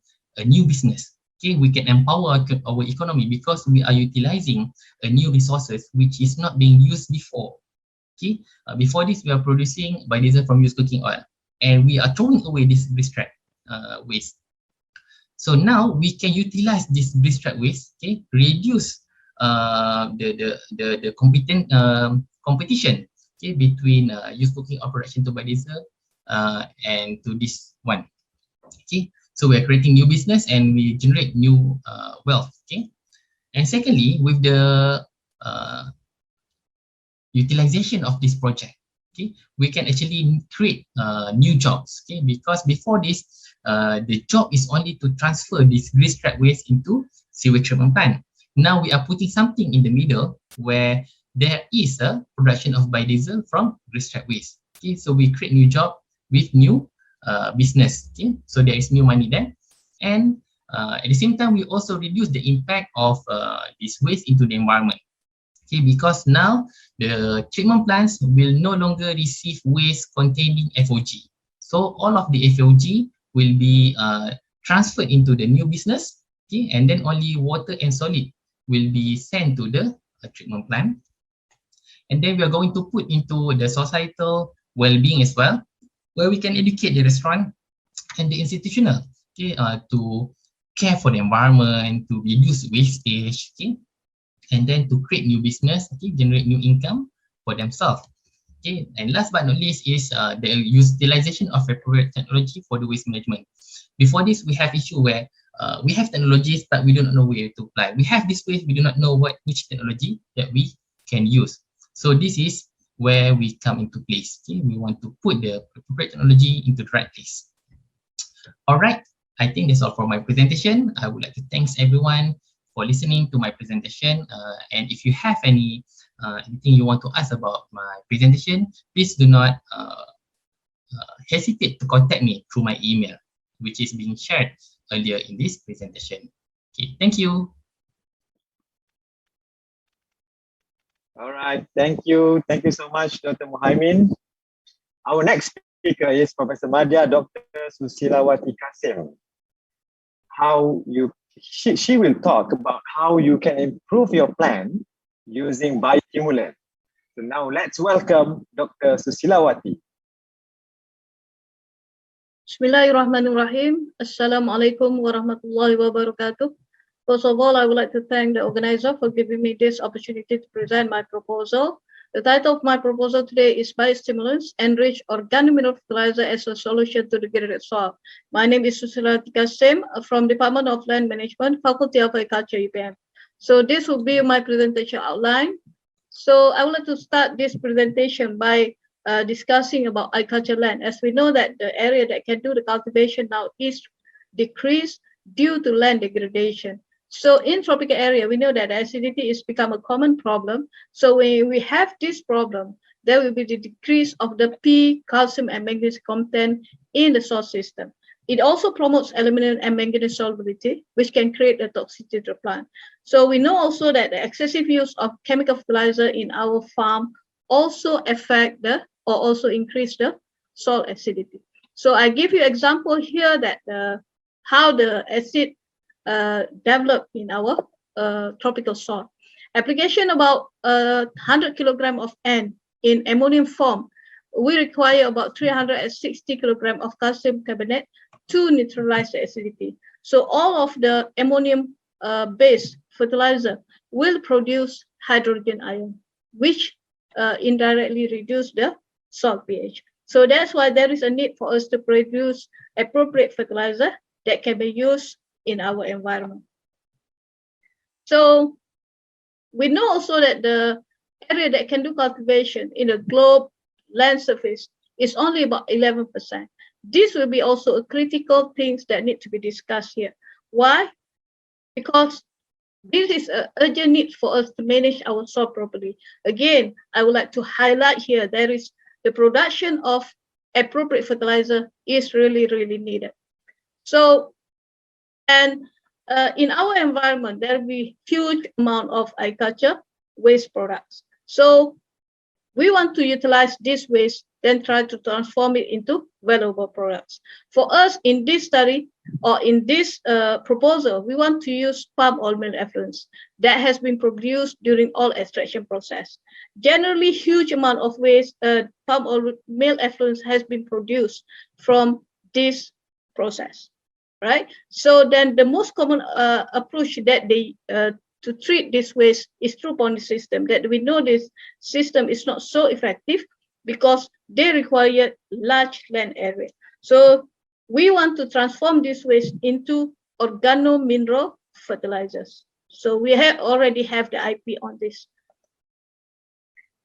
new business. Okay, we can empower our economy because we are utilizing a new resources which is not being used before. Okay, before this we are producing biodiesel from used cooking oil, and we are throwing away this extract waste. So now we can utilize this extract waste, okay, reduce the competition, okay, between used cooking operation to biodiesel and to this one. Okay, so we are creating new business and we generate new wealth. Okay, and secondly, with the utilization of this project, okay, we can actually create new jobs. Okay, because before this, the job is only to transfer this extract waste into sewage treatment plant. Now we are putting something in the middle where there is a production of biodiesel from extract waste. Okay, so we create new job with new business. Okay, so there is new money there, and at the same time we also reduce the impact of this waste into the environment. Okay, because now the treatment plants will no longer receive waste containing FOG. So all of the FOG will be transferred into the new business. Okay, and then only water and solid will be sent to the treatment plant. And then we are going to put into the societal well-being as well, where we can educate the restaurant and the institutional, okay, to care for the environment, to reduce wastage, okay, and then to create new business, okay, generate new income for themselves. Okay, and last but not least is the utilization of appropriate technology for the waste management. Before this, we have issue where we have technologies, but we do not know where to apply. We have this waste, we do not know which technology that we can use. So this is where we come into place. Okay, we want to put the appropriate technology into the right place. All right, I think that's all for my presentation. I would like to thank everyone for listening to my presentation. And if you have anything you want to ask about my presentation, please do not hesitate to contact me through my email, which is being shared earlier in this presentation. Okay, thank you. All right, thank you. Thank you so much, Dr. Muhaimin. Our next speaker is Professor Madya Dr. Susilawati Kasim. She will talk about how you can improve your plan using biostimulant. So now let's welcome Dr. Susilawati. Bismillahirrahmanirrahim. Assalamualaikum warahmatullahi wabarakatuh. First of all, I would like to thank the organizer for giving me this opportunity to present my proposal. The title of my proposal today is Biostimulants Enrich Organic Mineral Fertilizer as a Solution to Degraded Soil. My name is Susilawati Kasim from Department of Land Management, Faculty of Agriculture, UPM. So this will be my presentation outline. So I would like to start this presentation by discussing about agricultural land. As we know that the area that can do the cultivation now is decreased due to land degradation. So in tropical area, we know that acidity is become a common problem. So when we have this problem, there will be the decrease of the P, calcium, and manganese content in the soil system. It also promotes aluminum and manganese solubility, which can create a toxicity to the plant. So we know also that the excessive use of chemical fertilizer in our farm also affect or also increase the soil acidity. So I give you example here that how the acid developed in our tropical soil. Application about 100 kilogram of N in ammonium form, we require about 360 kilogram of calcium carbonate to neutralize the acidity. So all of the ammonium based fertilizer will produce hydrogen ion, which indirectly reduce the soil pH. So that's why there is a need for us to produce appropriate fertilizer that can be used in our environment. So we know also that the area that can do cultivation in a globe land surface is only about 11%. This will be also a critical things that need to be discussed here. Why? Because this is an urgent need for us to manage our soil properly. Again, I would like to highlight here, there is the production of appropriate fertilizer is really, really needed. So, and in our environment, there will be huge amount of agriculture waste products. So we want to utilize this waste, then try to transform it into valuable products. For us in this study or in this proposal, we want to use palm oil mill effluents that has been produced during all extraction process. Generally, huge amount of waste, palm oil mill effluents has been produced from this process, right? So then the most common approach that they to treat this waste is through pond system, that we know this system is not so effective because they require large land area. So we want to transform this waste into organo-mineral fertilizers. So we already have the IP on this.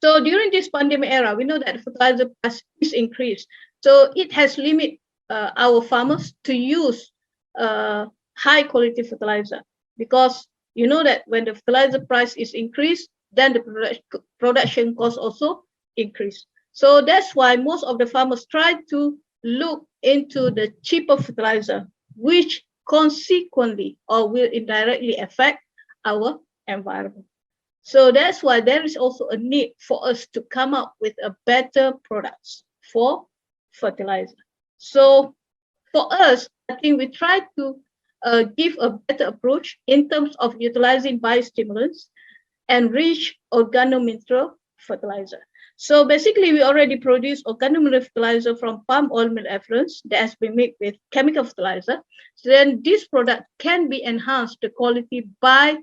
So during this pandemic era, we know that fertilizer price is increased. So it has limited our farmers to use high quality fertilizer, because you know that when the fertilizer price is increased, then the production cost also increase. So that's why most of the farmers try to look into the cheaper fertilizer, which consequently or will indirectly affect our environment. So that's why there is also a need for us to come up with a better products for fertilizer. So for us, I think we try to give a better approach in terms of utilizing biostimulants and rich organo-mineral fertilizer. So basically, we already produce organo-mineral fertilizer from palm oil mill effluents that has been made with chemical fertilizer. So then this product can be enhanced the quality by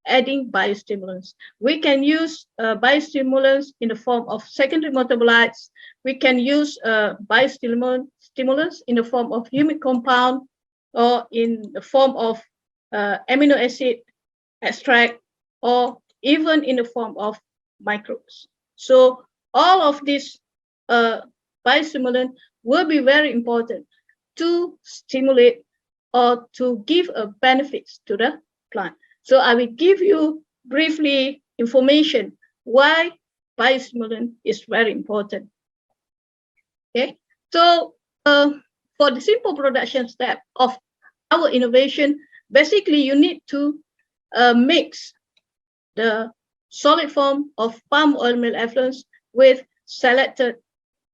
adding biostimulants. We can use biostimulants in the form of secondary metabolites. We can use biostimulants in the form of humic compound or in the form of amino acid extract, or even in the form of microbes. So all of these biostimulant will be very important to stimulate or to give a benefits to the plant. So I will give you briefly information why biostimulant is very important. Okay, so for the simple production step of our innovation, basically you need to mix the solid form of palm oil mill effluents with selected,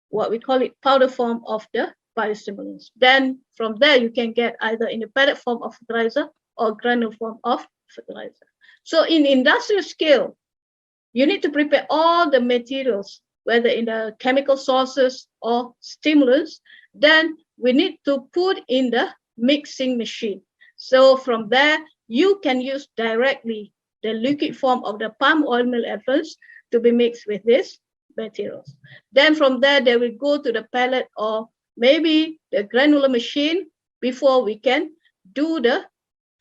what we call it, powder form of the biostimulants. Then from there you can get either in a pellet form of fertilizer or granule form of fertilizer. So in industrial scale, you need to prepare all the materials, whether in the chemical sources or stimulants. Then we need to put in the mixing machine. So from there, you can use directly the liquid form of the palm oil mill effluents to be mixed with these materials. Then from there, they will go to the pellet or maybe the granular machine before we can do the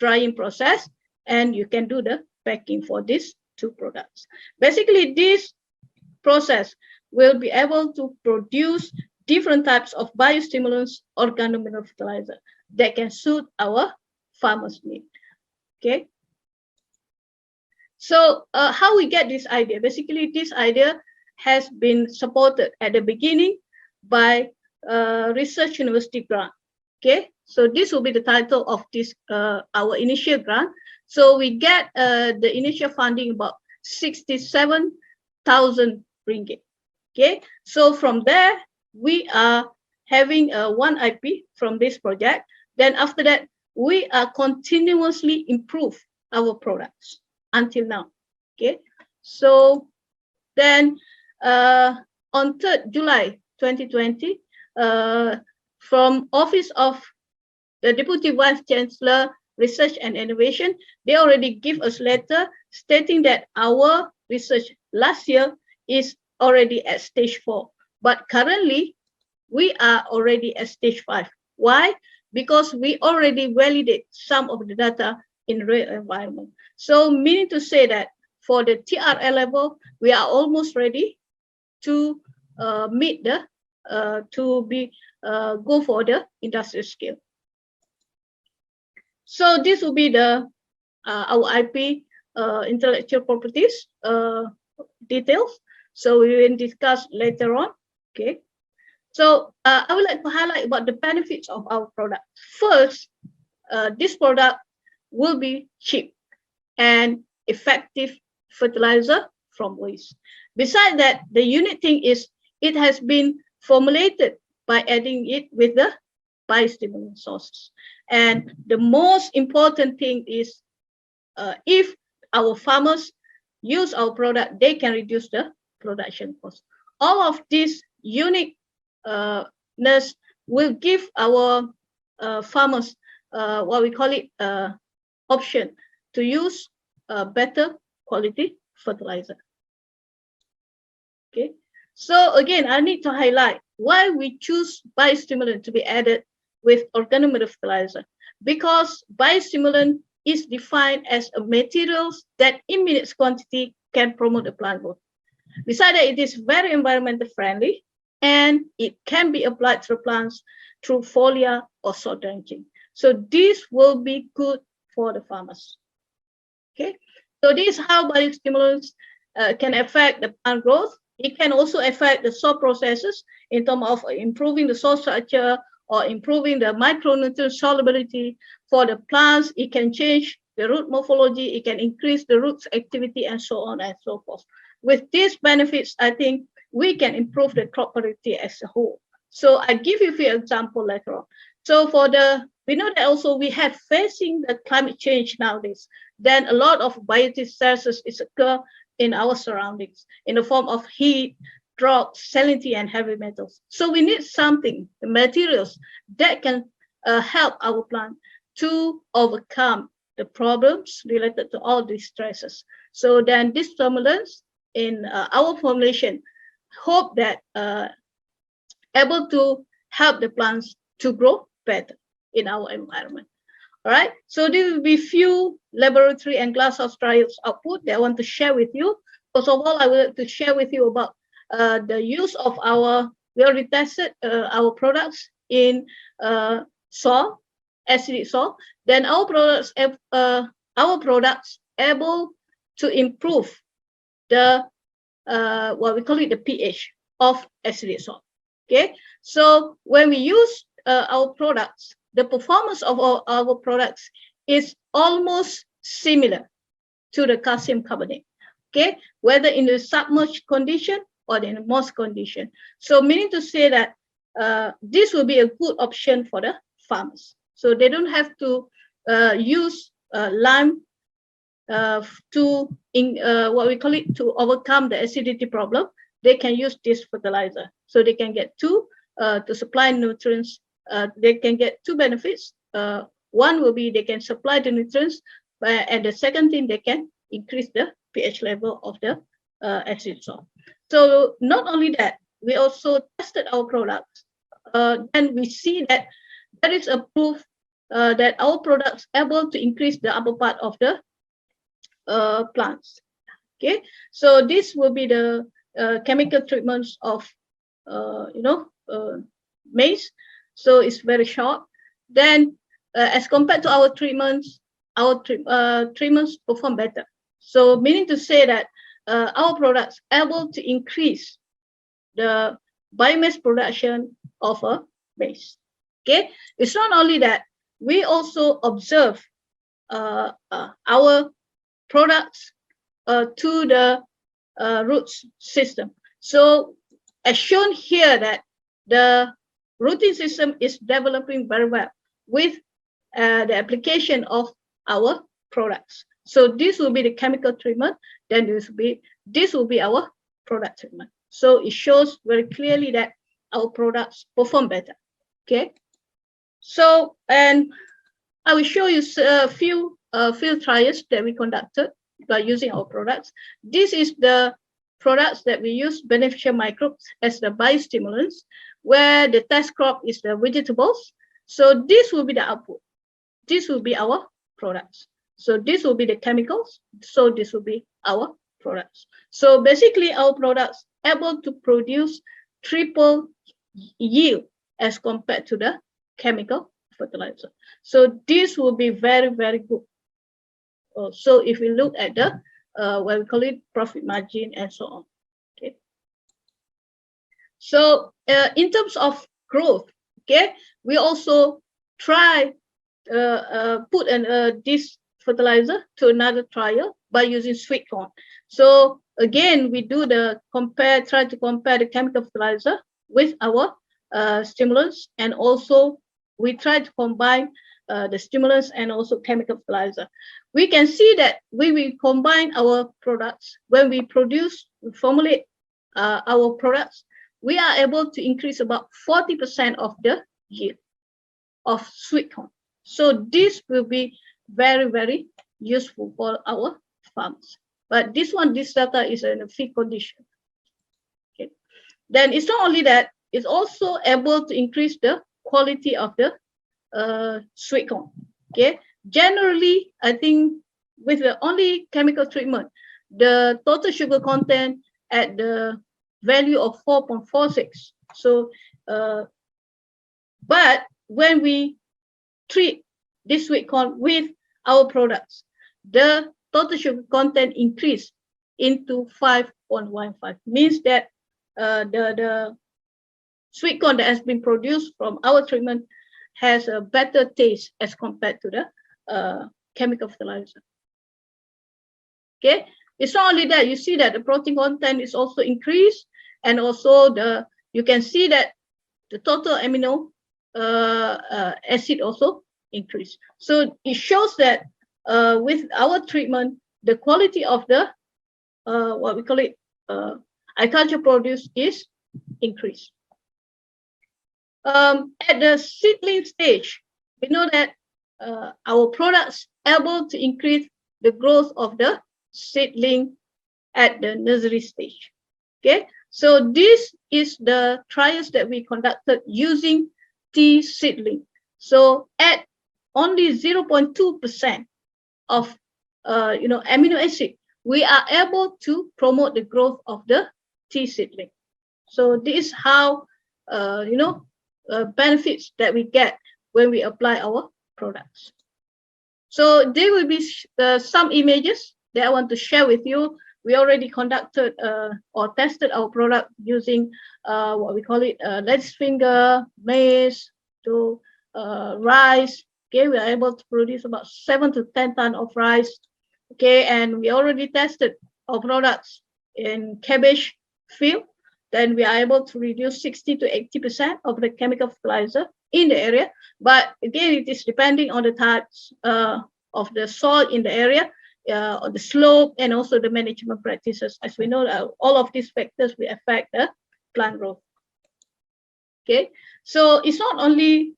drying process, and you can do the packing for these two products. Basically, this process will be able to produce different types of biostimulants, organo-mineral fertilizer that can suit our farmers' need. Okay. So how we get this idea? Basically, this idea has been supported at the beginning by research university grant. Okay, so this will be the title of this our initial grant. So we get the initial funding about 67,000 ringgit. Okay, so from there we are having one IP from this project. Then after that, we are continuously improve our products until now. Okay, so then on 3rd July 2020, from Office of the Deputy Vice Chancellor, Research and Innovation, they already give us letter stating that our research last year is already at stage 4, but currently we are already at stage 5. Why? Because we already validate some of the data in real environment. So meaning to say that for the TRL level, we are almost ready to meet the go for the industrial scale. So this will be the our IP intellectual properties details. So we will discuss later on. Okay. So I would like to highlight about the benefits of our product. First, this product will be cheap and effective fertilizer from waste. Besides that, the unique thing is it has been formulated by adding it with the biostimulant sources. And the most important thing is if our farmers use our product, they can reduce the production cost. All of this uniqueness will give our farmers what we call it option to use better quality fertilizer. Okay, so again, I need to highlight why we choose biostimulant to be added with organometal fertilizer, because biostimulant is defined as a materials that in minutes quantity can promote the plant growth. Besides that, it is very environmental friendly and it can be applied to plants through foliar or soil drenching. So this will be good for the farmers. Okay, so this is how biostimulants can affect the plant growth. It can also affect the soil processes in terms of improving the soil structure or improving the micronutrient solubility for the plants. It can change the root morphology. It can increase the roots activity and so on and so forth. With these benefits, I think we can improve the crop productivity as a whole. So I give you a few examples later on. So we know that also we have facing the climate change nowadays. Then a lot of biotic stresses is occur in our surroundings in the form of heat, drought, salinity, and heavy metals. So we need something, the materials that can help our plant to overcome the problems related to all these stresses. So then these stimulants in our formulation hope that able to help the plants to grow better in our environment. All right, so this will be few laboratory and glasshouse trials output that I want to share with you. First of all, I would like to share with you about the use of we already tested our products in soil, acidic soil. Then our products able to improve the what we call it the pH of acidic soil. Okay, so when we use our products, the performance of our products is almost similar to the calcium carbonate. Okay, whether in the submerged condition or in the moist condition. So meaning to say that this will be a good option for the farmers. So they don't have to use lime what we call it to overcome the acidity problem. They can use this fertilizer. So they can get to supply nutrients. They can get two benefits. One will be they can supply the nutrients, and the second thing, they can increase the pH level of the acid soil. So not only that, we also tested our products, and we see that there is a proof that our products able to increase the upper part of the plants. Okay, so this will be the chemical treatments of maize. So it's very short. Then as compared to our treatments perform better. So meaning to say that our products able to increase the biomass production of a maize. Okay, it's not only that, we also observe our products to the roots system. So as shown here that the rooting system is developing very well with the application of our products. So this will be the chemical treatment, then this will be our product treatment. So it shows very clearly that our products perform better. Okay, so and I will show you a few field trials that we conducted by using our products. This is the products that we use, beneficial microbes as the biostimulants, where the test crop is the vegetables. So this will be the output. This will be our products. So this will be the chemicals. So this will be our products. So basically our products able to produce triple yield as compared to the chemical fertilizer. So this will be very, very good. So if we look at the what we call it profit margin and so on. Okay. So in terms of growth, okay, we also try put this fertilizer to another trial by using sweet corn. So again, we do try to compare the chemical fertilizer with our stimulants, and also we try to combine the stimulants and also chemical fertilizer. We can see that when we combine our products, when we formulate our products, we are able to increase about 40% of the yield of sweet corn. So this will be very, very useful for our farms. But this data is in a feed condition. Okay. Then it's not only that, it's also able to increase the quality of the sweet corn. Okay. Generally, I think with the only chemical treatment, the total sugar content at the value of 4.46. So, but when we treat this sweet corn with our products, the total sugar content increase into 5.15. Means that the sweet corn that has been produced from our treatment has a better taste as compared to the chemical fertilizer. Okay, it's not only that, you see that the protein content is also increased, and also you can see that the total amino acid also increased. So it shows that with our treatment, the quality of the what we call it agriculture produce is increased. At the seedling stage, we know that our products able to increase the growth of the seedling at the nursery stage. Okay, so this is the trials that we conducted using tea seedling. So at only 0.2% of amino acid, we are able to promote the growth of the tea seedling. So this is how benefits that we get when we apply our products. So there will be some images that I want to share with you. We already conducted or tested our product using what we call it lettuce finger, maize, to rice. Okay, we are able to produce about 7 to 10 tons of rice. Okay, and we already tested our products in cabbage field. Then we are able to reduce 60 to 80% of the chemical fertilizer in the area. But again, it is depending on the types of the soil in the area, the slope, and also the management practices. As we know, all of these factors will affect the plant growth. Okay, so it's not only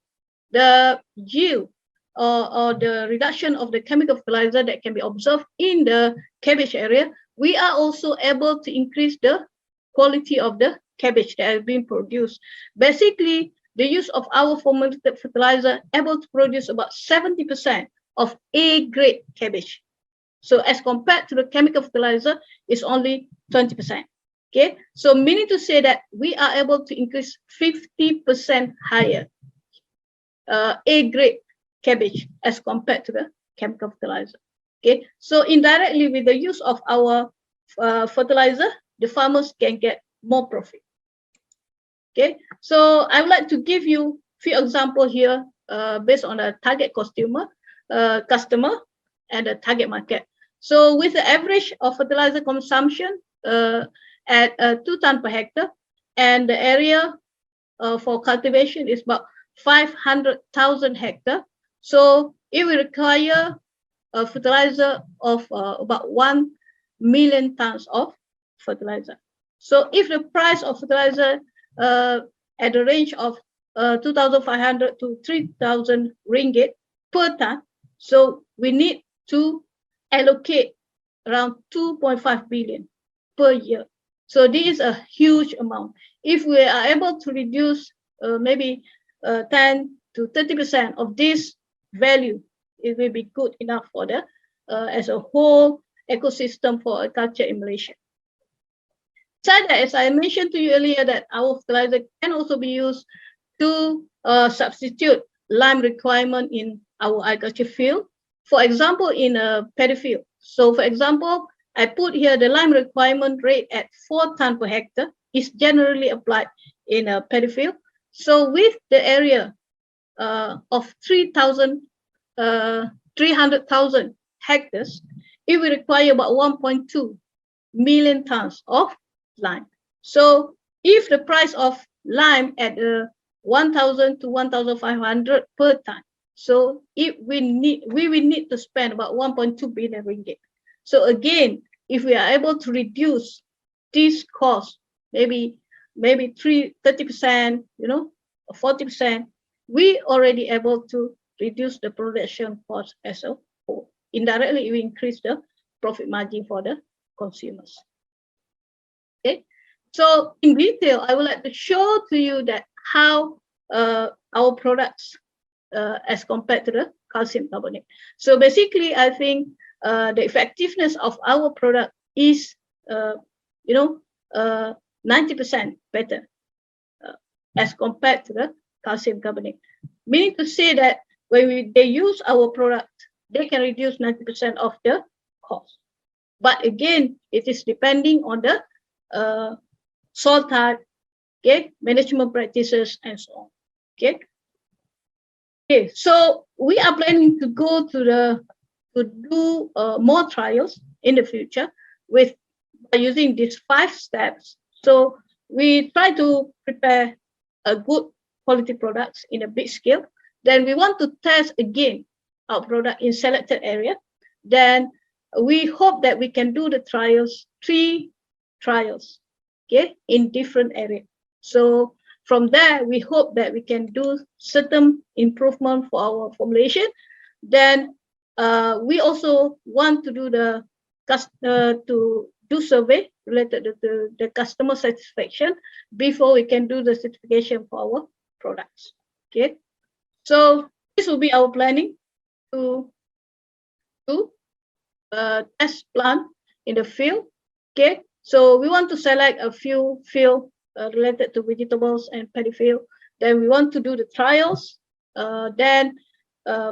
the yield or the reduction of the chemical fertilizer that can be observed in the cabbage area. We are also able to increase the quality of the cabbage that has been produced. Basically, the use of our formulated fertilizer able to produce about 70% of A-grade cabbage. So as compared to the chemical fertilizer, it's only 20%. Okay, so meaning to say that we are able to increase 50% higher A-grade cabbage as compared to the chemical fertilizer. Okay, so indirectly with the use of our fertilizer, the farmers can get more profit. Okay, so I would like to give you a few examples here based on a target customer and a target market. So with the average of fertilizer consumption at 2 tons per hectare, and the area for cultivation is about 500,000 hectares. So it will require a fertilizer of about 1 million tons of fertilizer. So if the price of fertilizer at the range of 2,500 to 3,000 ringgit per ton, so we need to allocate around 2.5 billion per year. So this is a huge amount. If we are able to reduce maybe 10 to 30% of this value, it will be good enough for the as a whole ecosystem for agriculture in Malaysia. Besides that, as I mentioned to you earlier, that our fertilizer can also be used to substitute lime requirement in our agriculture field. For example, in a paddy field. So for example, I put here the lime requirement rate at 4 tons per hectare is generally applied in a paddy field. So with the area of 300,000 hectares, it will require about 1.2 million tons of lime. So if the price of lime at 1,000 to 1,500 per ton, so we will need to spend about 1.2 billion ringgit. So again, if we are able to reduce this cost, maybe 30%, 40%, we already able to reduce the production cost as a whole. Indirectly, we increase the profit margin for the consumers. Okay, so in detail, I would like to show to you that how our products as compared to the calcium carbonate. So basically, I think the effectiveness of our product is 90% better as compared to the calcium carbonate. Meaning to say that when they use our product, they can reduce 90% of the cost. But again, it is depending on the soil type, okay, management practices, and so on. Okay. Okay, so we are planning to go to do more trials in the future by using these 5 steps. So we try to prepare a good quality products in a big scale. Then we want to test again our product in selected area. Then we hope that we can do the trials, 3 trials, okay, in different areas. So from there, we hope that we can do certain improvement for our formulation. Then we also want to do survey related to the customer satisfaction before we can do the certification for our products. Okay, so this will be our planning to test plant in the field. Okay, so we want to select a few field related to vegetables and paddy field. Then we want to do the trials. Then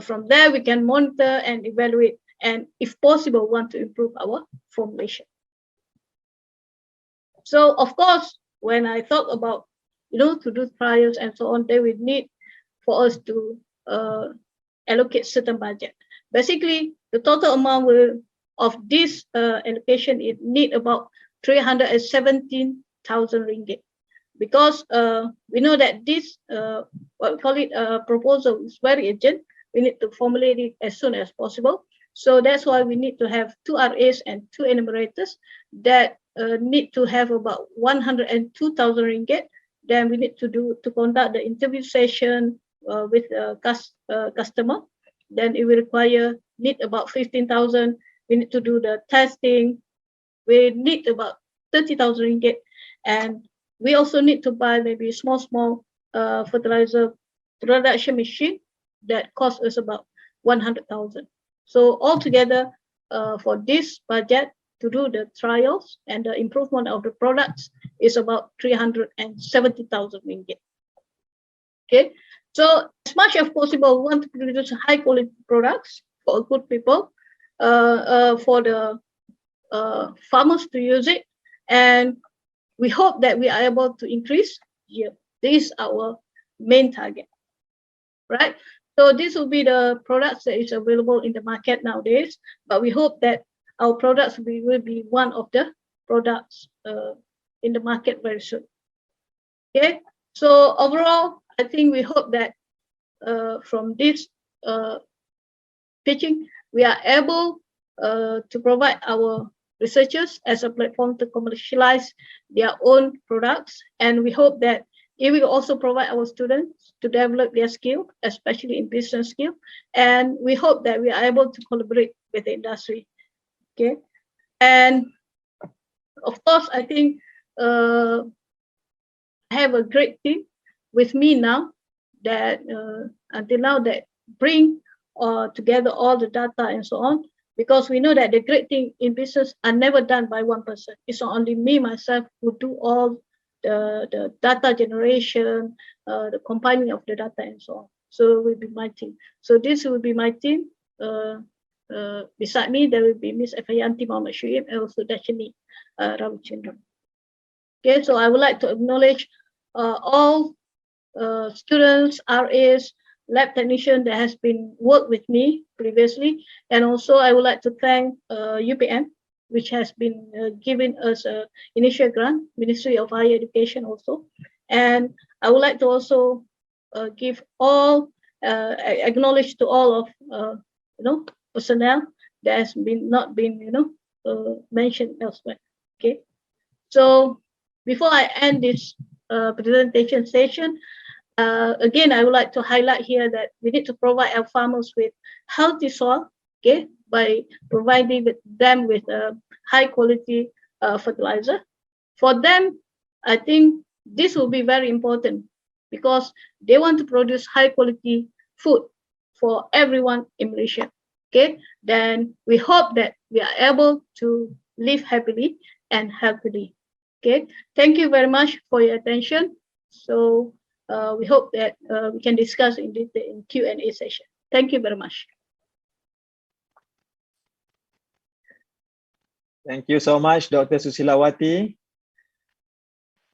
from there we can monitor and evaluate, and if possible, want to improve our formulation. So of course, when I talk about to do trials and so on, they will need for us to allocate certain budget. Basically, the total amount of this allocation it need about 317,000 ringgit, because we know that this what we call it proposal is very urgent. We need to formulate it as soon as possible. So that's why we need to have 2 RAs and 2 enumerators that need to have about 102,000 ringgit. Then we need to conduct the interview session with a customer. Then it will need about 15,000. We need to do the testing. We need about 30,000 ringgit, and we also need to buy maybe small fertilizer production machine that costs us about 100,000. So altogether, for this budget to do the trials and the improvement of the products is about 370,000 ringgit. Okay, so as much as possible, we want to produce high quality products for good people, for the farmers to use it, and we hope that we are able to increase yield. This is our main target, right? So this will be the products that is available in the market nowadays, but we hope that our products will be one of the products in the market very soon. Okay, so overall, I think we hope that from this pitching, we are able to provide our researchers as a platform to commercialize their own products, and we hope that it will also provide our students to develop their skill, especially in business skill, and we hope that we are able to collaborate with the industry. Okay, and of course, I think I have a great team with me now that until now that bring together all the data and so on. because we know that the great thing in business are never done by one person. It's not only me, myself, who do all the data generation, the compiling of the data and so on. So it will be my team. So this will be my team. Beside me, there will be Miss Efayanti Muhammad Shuib and also Dashini Ravichandran. Okay, so I would like to acknowledge all students, RAs, lab technician that has been worked with me previously, and also I would like to thank UPM, which has been giving us an initial grant, Ministry of Higher Education also, and I would like to also give all acknowledge to all of personnel that has been not been mentioned elsewhere. Okay, so before I end this presentation session, again, I would like to highlight here that we need to provide our farmers with healthy soil, okay, by providing them with high quality fertilizer. For them, I think this will be very important because they want to produce high quality food for everyone in Malaysia. Okay, then we hope that we are able to live happily and healthily. Okay, thank you very much for your attention. So we hope that we can discuss in detail in Q&A session. Thank you very much. Thank you so much, Dr. Susilawati.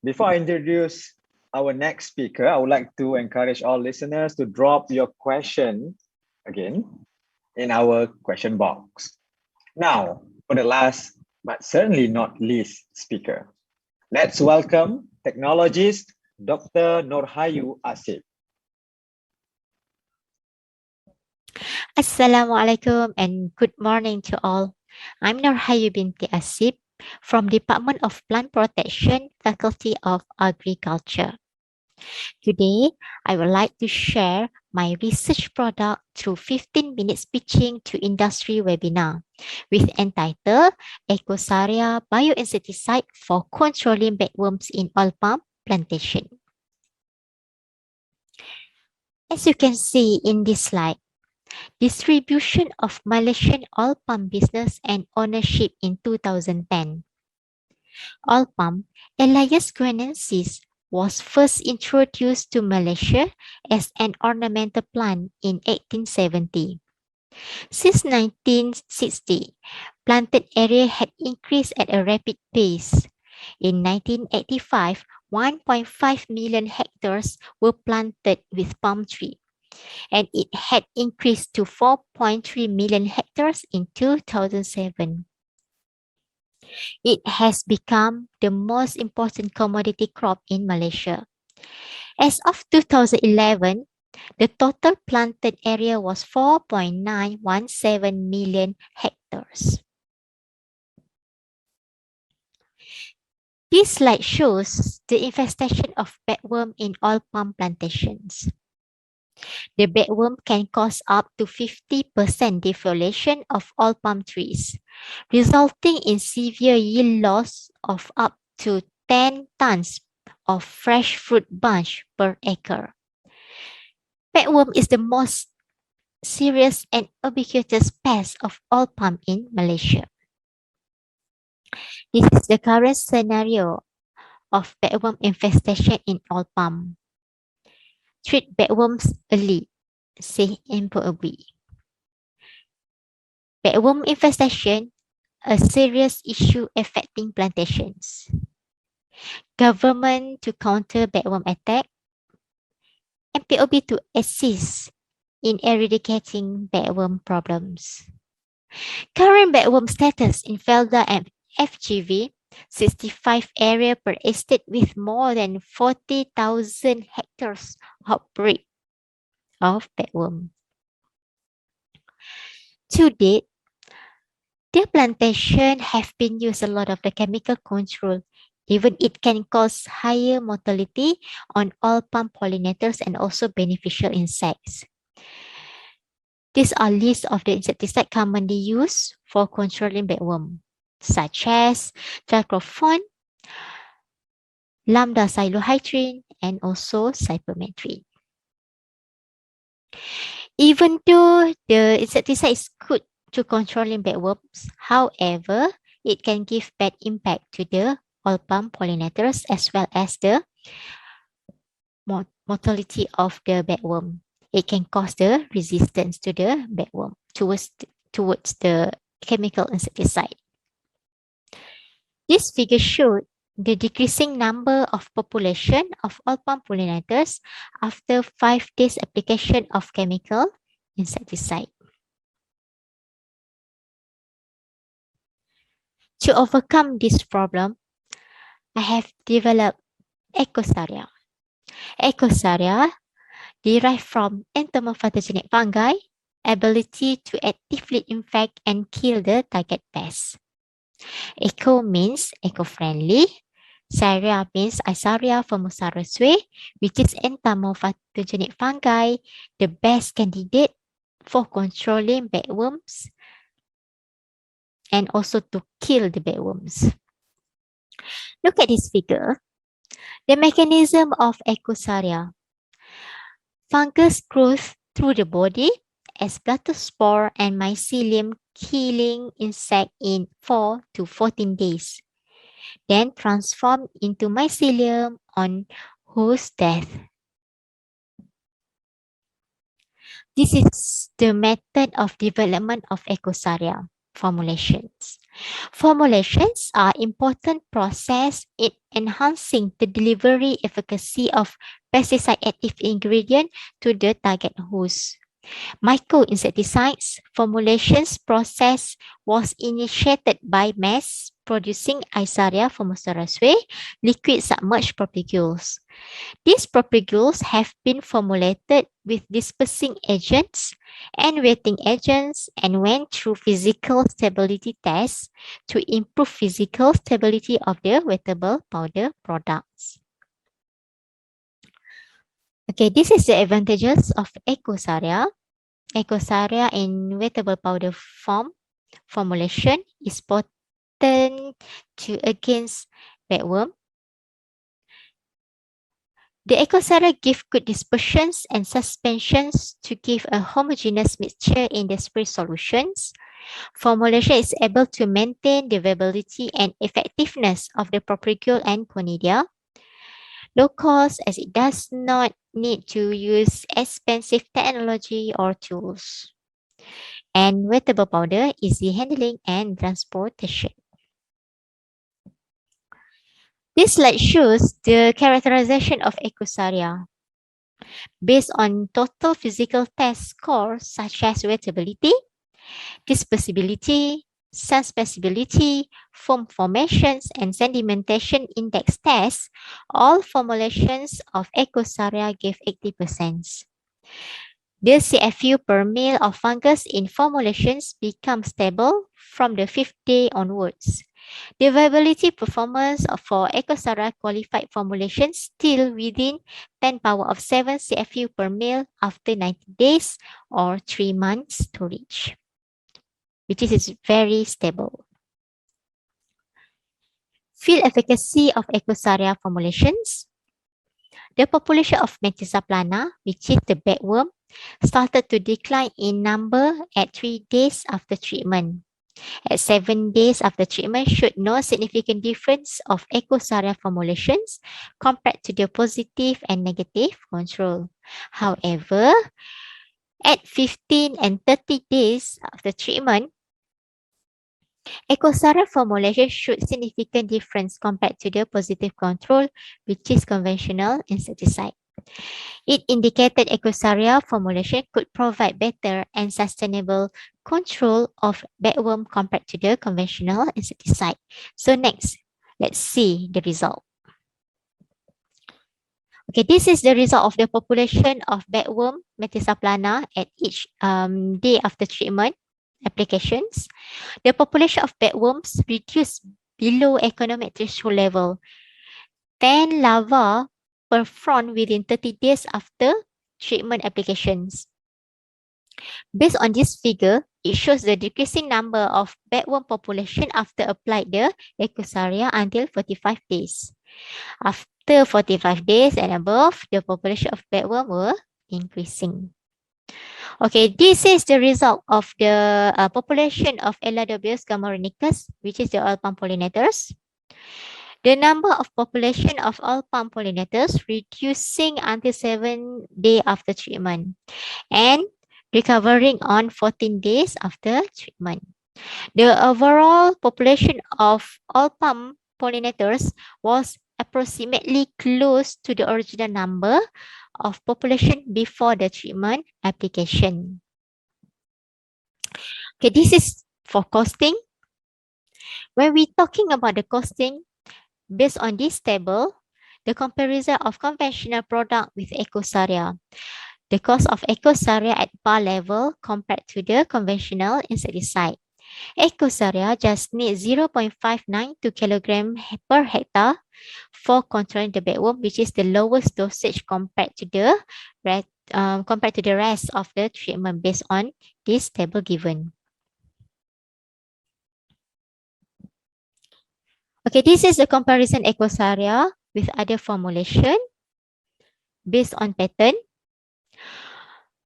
Before I introduce our next speaker, I would like to encourage all listeners to drop your question again in our question box. Now, for the last but certainly not least speaker, let's welcome technologist Dr. Nurhayu Asif. Assalamualaikum and good morning to all. I'm Nurhayu binti Asif from Department of Plant Protection, Faculty of Agriculture. Today, I would like to share my research product through 15 minutes pitching to industry webinar with entitled Ecosaria Bioinsecticide for Controlling Bedworms in Oil Palm Plantation. As you can see in this slide, distribution of Malaysian oil palm business and ownership in 2010. Oil palm, Elias guineensis, was first introduced to Malaysia as an ornamental plant in 1870. Since 1960, planted area had increased at a rapid pace. In 1985, 1.5 million hectares were planted with palm tree, and it had increased to 4.3 million hectares in 2007. It has become the most important commodity crop in Malaysia. As of 2011, the total planted area was 4.917 million hectares. This slide shows the infestation of bedworm in oil palm plantations. The bedworm can cause up to 50% defoliation of all palm trees, resulting in severe yield loss of up to 10 tons of fresh fruit bunch per acre. Bedworm is the most serious and ubiquitous pest of all palm in Malaysia. This is the current scenario of bedworm infestation in oil palm. Treat bedworms early, say MOC. Bedworm infestation, a serious issue affecting plantations. Government to counter bedworm attack. MPOB to assist in eradicating bedworm problems. Current bedworm status in Felda and FGV, 65 area per estate with more than 40,000 hectares outbreak of bedworm. To date, their plantation have been used a lot of the chemical control. Even it can cause higher mortality on all palm pollinators and also beneficial insects. These are lists of the insecticide commonly used for controlling bedworm, such as triclophon, lambda-cylohydrin, and also cypermethrin. Even though the insecticide is good to controlling bedworms. However, it can give bad impact to the oil palm pollinators as well as the mortality of the bedworm. It can cause the resistance to the bedworm towards the chemical insecticide. This figure showed the decreasing number of population of oil palm pollinators after 5 days application of chemical insecticide. To overcome this problem, I have developed Ecosaria. Ecosaria derived from entomopathogenic fungi, ability to actively infect and kill the target pests. Eco means eco-friendly. Saria means Isaria formosaurusue, which is entomopathogenic fungi, the best candidate for controlling bedworms and also to kill the bedworms. Look at this figure. The mechanism of Ecosaria. Fungus grows through the body as blastospore and mycelium, killing insect in 4 to 14 days, then transform into mycelium on host death. This is the method of development of Ecosaria formulations. Formulations are important process in enhancing the delivery efficacy of pesticide active ingredient to the target host. Myco-insecticides formulations process was initiated by mass producing Isaria formosaurusue liquid submerged propagules. These propagules have been formulated with dispersing agents and wetting agents and went through physical stability tests to improve physical stability of the wettable powder products. Okay, this is the advantages of Ecosaria. Ecosaria in wettable powder formulation is potent to against bedworm. The Ecosaria give good dispersions and suspensions to give a homogeneous mixture in the spray solutions. Formulation is able to maintain the viability and effectiveness of the propagule and conidia. Low cost as it does not need to use expensive technology or tools. And wettable powder, easy handling and transportation. This slide shows the characterization of Ecosaria. Based on total physical test scores such as wettability, dispersibility, suspensibility, foam formations, and sedimentation index tests, all formulations of Ecosaria gave 80%. The CFU per mil of fungus in formulations becomes stable from the 5th day onwards. The viability performance for Ecosaria qualified formulations still within 10 power of 7 CFU per mil after 90 days or 3 months storage, which is very stable. Field efficacy of Ecosaria formulations. The population of Mantis plana, which is the bedworm, started to decline in number at 3 days after treatment. At 7 days after treatment showed no significant difference of Ecosaria formulations compared to the positive and negative control. However, at 15 and 30 days after treatment, Ecosaria formulation showed significant difference compared to the positive control, which is conventional insecticide. It indicated Ecosaria formulation could provide better and sustainable control of bedworm compared to the conventional insecticide. So next, let's see the result. Okay, this is the result of the population of bedworm Mantis plana at each day after treatment applications. The population of bedworms reduced below economic threshold level. 10 larvae per frond within 30 days after treatment applications. Based on this figure, it shows the decreasing number of bedworm population after applied the Ecosaria until 45 days. After 45 days and above, the population of bedworm were increasing. Okay, this is the result of the population of Eladobius gammarenicus, which is the oil palm pollinators. The number of population of oil palm pollinators reducing until 7 days after treatment and recovering on 14 days after treatment. The overall population of oil palm pollinators was approximately close to the original number of population before the treatment application. Okay, this is for costing. When we're talking about the costing, based on this table, the comparison of conventional product with Ecosaria. The cost of Ecosaria at bar level compared to the conventional insecticide. Ecosaria just needs 0.592 kg per hectare for controlling the bedworm, which is the lowest dosage compared to the rest of the treatment based on this table given. Okay, this is the comparison Ecosaria with other formulation based on patent.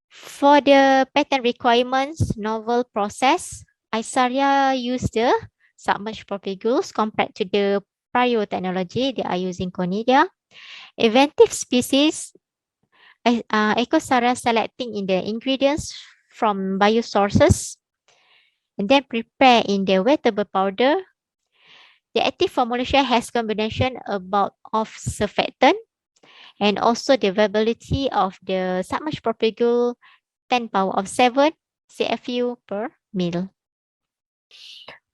For the patent requirements, novel process, Isaria used the submerged propagules compared to the prior technology. They are using Conidia. Inventive species, Ecosaria selecting in the ingredients from biosources and then prepare in the wettable powder. The active formulation has combination of surfactant and also the availability of the submerged propagule 10 power of 7 CFU per mil.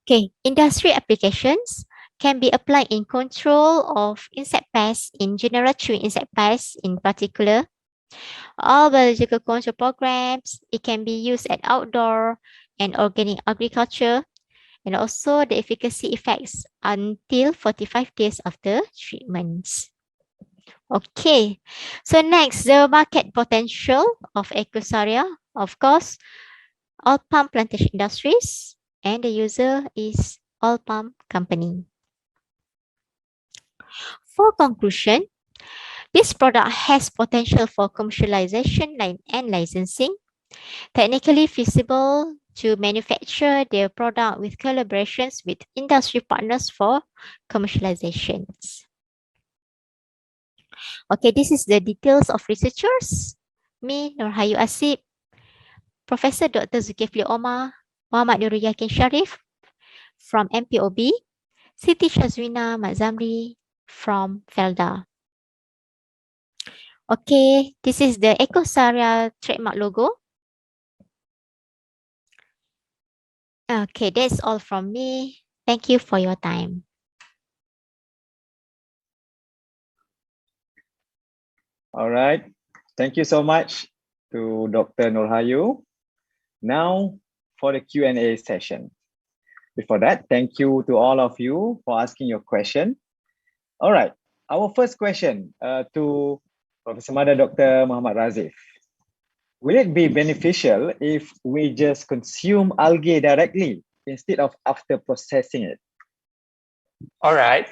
Okay, industry applications can be applied in control of insect pests, in general chewing insect pests in particular. All biological control programs, it can be used at outdoor and organic agriculture, and also the efficacy effects until 45 days after treatments. Okay, so next, the market potential of Ecosaria, of course, oil palm plantation industries, and the user is oil palm company. For conclusion, this product has potential for commercialization and licensing, technically feasible to manufacture their product with collaborations with industry partners for commercializations. Okay, this is the details of researchers. Me, Nurhayu Asib, Professor Dr. Zulkifli Omar, Muhammad Nurul Yakin Sharif from MPOB, Siti Shazwina Mazamri from Felda. Okay, this is the Ecosaria trademark logo. Okay, that's all from me. Thank you for your time. All right. Thank you so much to Dr. Nurhayu. Now for the Q&A session. Before that, thank you to all of you for asking your question. All right. Our first question to Professor Mada Dr. Muhammad Razif. Will it be beneficial if we just consume algae directly instead of after processing it? All right.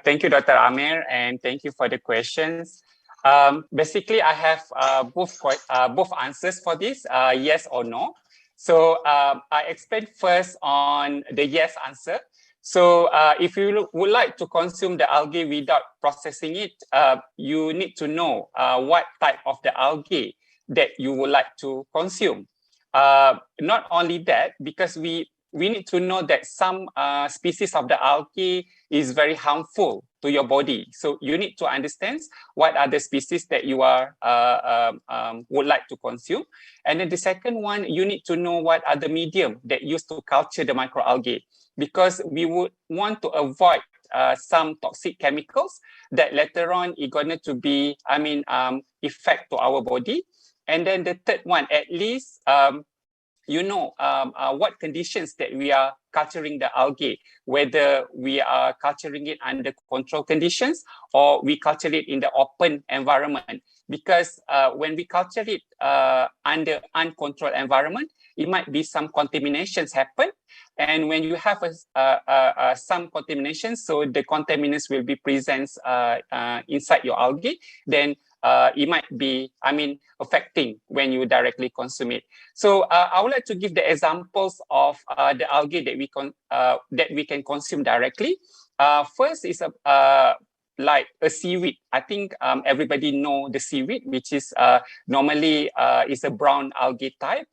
Thank you, Dr. Amir, and thank you for the questions. Basically, I have both answers for this, yes or no. So I explain first on the yes answer. So if you would like to consume the algae without processing it, you need to know what type of the algae that you would like to consume. Not only that, because we need to know that some species of the algae is very harmful to your body. So you need to understand what are the species that you are would like to consume. And then the second one, you need to know what are the medium that used to culture the microalgae, because we would want to avoid some toxic chemicals that later on is going to be, effect to our body. And then the third one, at least you know what conditions that we are culturing the algae, whether we are culturing it under controlled conditions or we culture it in the open environment. Because when we culture it under uncontrolled environment, it might be some contaminations happen. And when you have some contaminations, so the contaminants will be present inside your algae, then it might be, affecting when you directly consume it. So I would like to give the examples of the algae that we can consume directly. First is like a seaweed. I think everybody know the seaweed, which is normally is a brown algae type.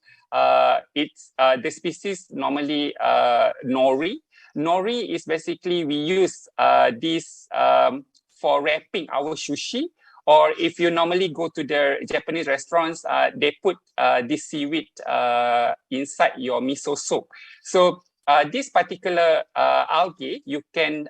It's the species normally nori. Nori is basically we use this for wrapping our sushi. Or if you normally go to the Japanese restaurants, they put this seaweed inside your miso soup. So this particular algae, you can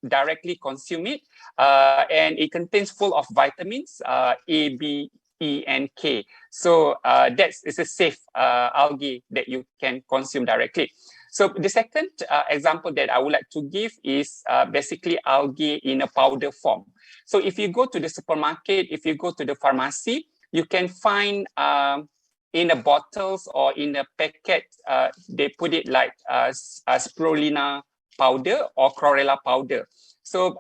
directly consume it, and it contains full of vitamins A, B, E, and K. So it's a safe algae that you can consume directly. So the second example that I would like to give is basically algae in a powder form. So if you go to the supermarket, if you go to the pharmacy, you can find in the bottles or in the packet, they put it like spirulina powder or chlorella powder. So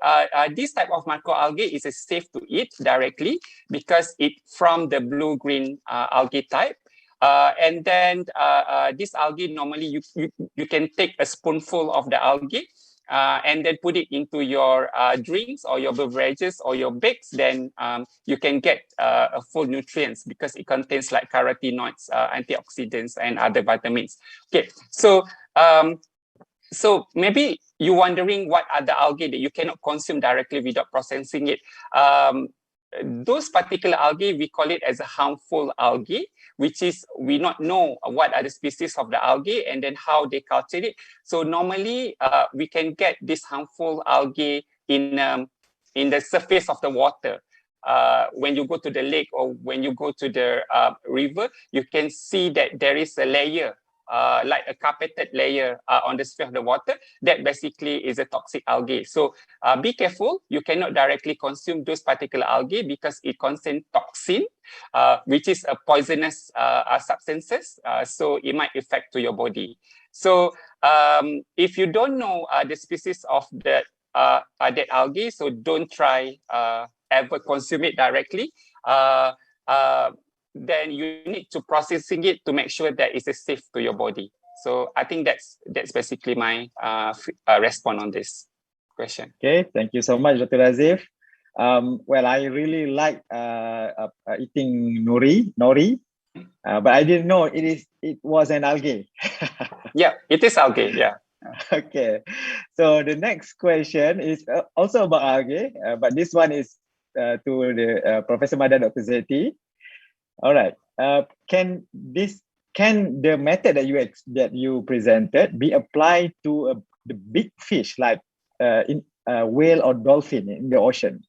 this type of microalgae is safe to eat directly because it's from the blue-green algae type. And then this algae, normally you can take a spoonful of the algae and then put it into your drinks or your beverages or your bakes, then you can get a full nutrients because it contains like carotenoids, antioxidants, and other vitamins. Okay, so so maybe you're wondering what are the algae that you cannot consume directly without processing it. Those particular algae, we call it as a harmful algae, which is we not know what are the species of the algae and then how they cultivate it. So normally we can get this harmful algae in the surface of the water. When you go to the lake or when you go to the river, you can see that there is a layer, like a carpeted layer on the surface of the water. That basically is a toxic algae. So be careful. You cannot directly consume those particular algae because it contains toxin, which is a poisonous substances. So it might affect to your body. So if you don't know the species of that algae, so don't try ever consume it directly. Then you need to processing it to make sure that it's safe to your body. So I think that's basically my response on this question. Okay, thank you so much, Dr. Razif. Well, I really like eating nori, but I didn't know it was an algae. Yeah, it is algae. Yeah. Okay, so the next question is also about algae, but this one is to the Professor Mada, Dr. Zeti. All right. Can the method that you presented be applied to the big fish like in whale or dolphin in the ocean?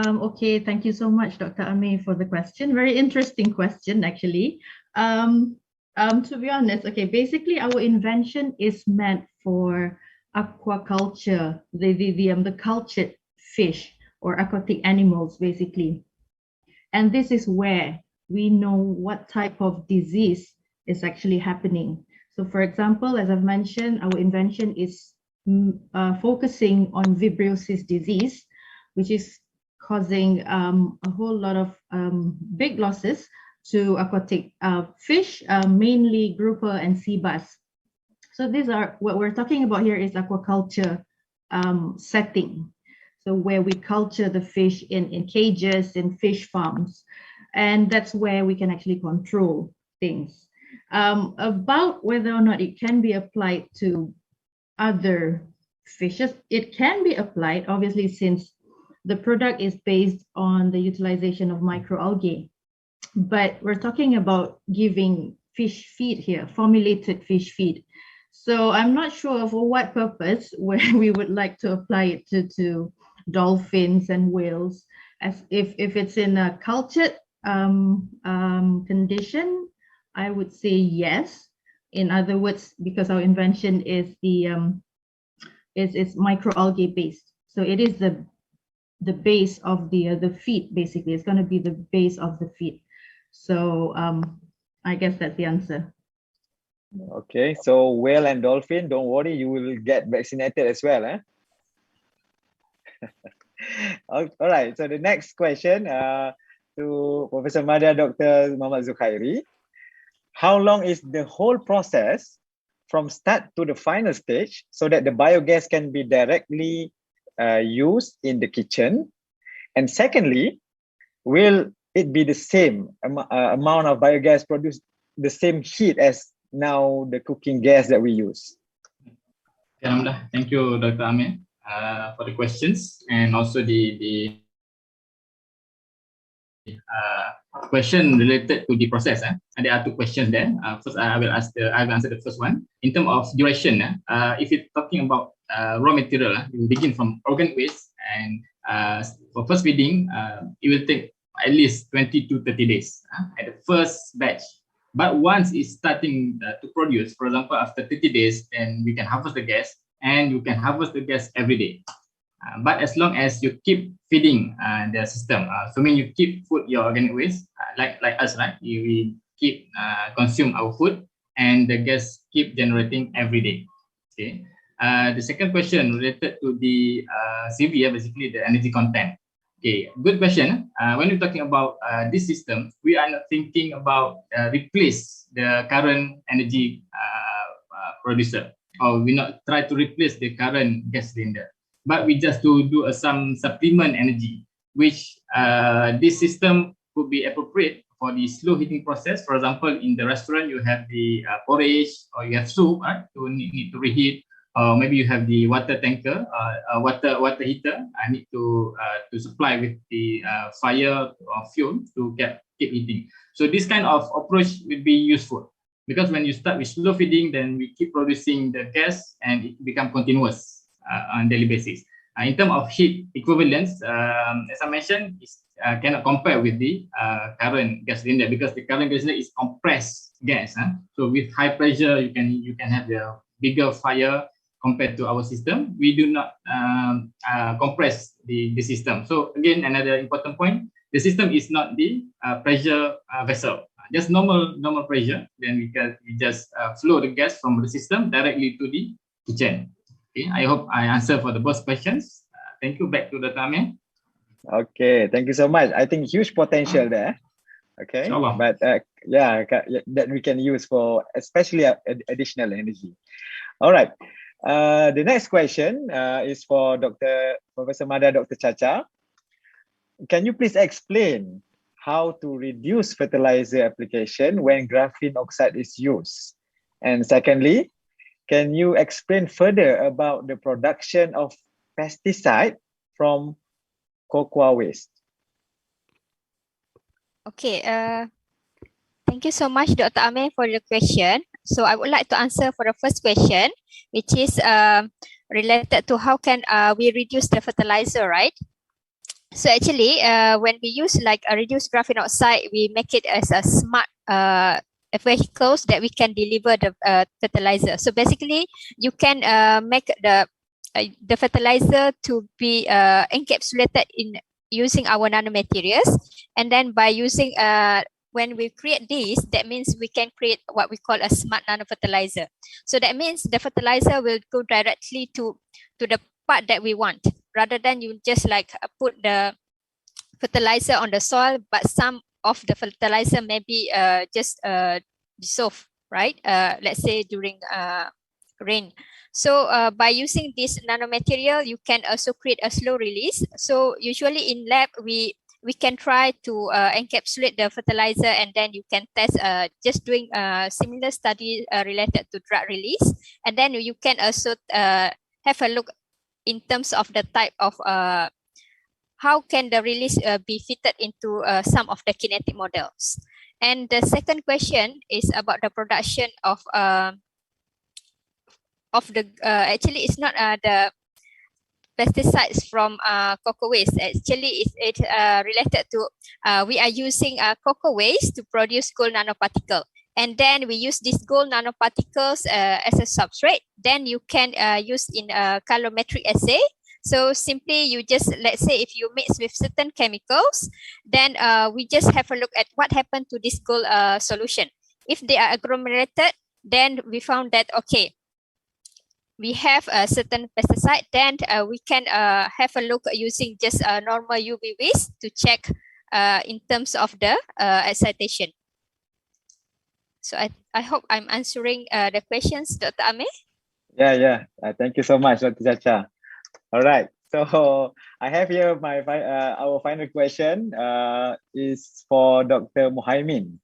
Okay, thank you so much, Dr. Amir, for the question. Very interesting question, actually. To be honest, okay, basically our invention is meant for aquaculture, the cultured fish or aquatic animals, basically. And this is where we know what type of disease is actually happening. So for example, as I've mentioned, our invention is focusing on Vibriosis disease, which is causing a whole lot of big losses to aquatic fish, mainly grouper and sea bass. So these are, what we're talking about here is aquaculture setting. So where we culture the fish in cages, in fish farms, and that's where we can actually control things. About whether or not it can be applied to other fishes, it can be applied, obviously, since the product is based on the utilization of microalgae. But we're talking about giving fish feed here, formulated fish feed. So I'm not sure for what purpose where we would like to apply it to dolphins and whales, as if it's in a cultured condition, I would say yes. In other words, because our invention is it's microalgae based, so it is the base of the feed. Basically, it's going to be the base of the feed. So I guess that's the answer. Okay, so whale and dolphin, don't worry, you will get vaccinated as well, eh? All right. So the next question to Professor Mada, Dr. Muhammad Zulkhairi. How long is the whole process from start to the final stage so that the biogas can be directly used in the kitchen? And secondly, will it be the same amount of biogas produced, the same heat as now the cooking gas that we use? Okay, Alhamdulillah. Thank you, Dr. Amir, for the questions and also the question related to the process. And there are two questions there. First, I will answer the first one. In terms of duration, if you're talking about raw material, you begin from organic waste, and for first feeding, it will take at least 20 to 30 days at the first batch. But once it's starting to produce, for example, after 30 days, then we can harvest the gas, and you can harvest the gas every day. But as long as you keep feeding the system, so mean you keep food your organic waste, like us, right? We keep consume our food, and the gas keep generating every day. Okay. The second question related to the CV, basically the energy content. Okay, good question. When we're talking about this system, we are not thinking about replace the current energy producer, or we not try to replace the current gas cylinder, but we just to do some supplement energy, which this system could be appropriate for the slow heating process. For example, in the restaurant, you have the porridge, or you have soup, right? You need to reheat. Maybe you have the water tanker, water heater. I need to supply with the fire or fuel to keep heating. So this kind of approach will be useful, because when you start with slow feeding, then we keep producing the gas and it become continuous on daily basis. In terms of heat equivalence, as I mentioned, it cannot compare with the current gas cylinder, because the current gas cylinder is compressed gas. So with high pressure, you can have the bigger fire. Compared to our system, we do not compress the system. So again, another important point, the system is not the pressure vessel, just normal pressure. Then we just flow the gas from the system directly to the kitchen. Okay, I hope I answer for the both questions. Thank you. Back to the Amir. Okay, thank you so much. I think huge potential there. Okay, but yeah, that we can use for especially additional energy. All right. The next question is for Professor Mada, Dr. Chacha. Can you please explain how to reduce fertilizer application when graphene oxide is used? And secondly, can you explain further about the production of pesticide from cocoa waste? Okay, thank you so much, Dr. Amir, for the question. So I would like to answer for the first question, which is related to how can we reduce the fertilizer, right? So actually, when we use like a reduced graphene oxide, we make it as a smart vehicles that we can deliver the fertilizer. So basically, you can make the fertilizer to be encapsulated in using our nanomaterials, and then by using when we create this, that means we can create what we call a smart nanofertilizer. So that means the fertilizer will go directly to the part that we want, rather than you just like put the fertilizer on the soil, but some of the fertilizer may be just dissolved, right? Let's say during rain. So by using this nanomaterial, you can also create a slow release. So usually in lab, we can try to encapsulate the fertilizer, and then you can test just doing a similar study related to drug release. And then you can also have a look in terms of the type of how can the release be fitted into some of the kinetic models. And the second question is about the production of the actually it's not the pesticides from cocoa waste. Actually, it's related to we are using cocoa waste to produce gold nanoparticle, and then we use these gold nanoparticles as a substrate. Then you can use in a colorimetric assay. So simply you just, let's say if you mix with certain chemicals, then we just have a look at what happened to this gold solution. If they are agglomerated, then we found that okay, we have a certain pesticide, then we can have a look using just a normal UV-Vis to check in terms of the excitation. So I hope I'm answering the questions, Dr. Amir. Yeah. Thank you so much, Dr. Chacha. All right. So I have here our final question is for Dr. Muhaimin.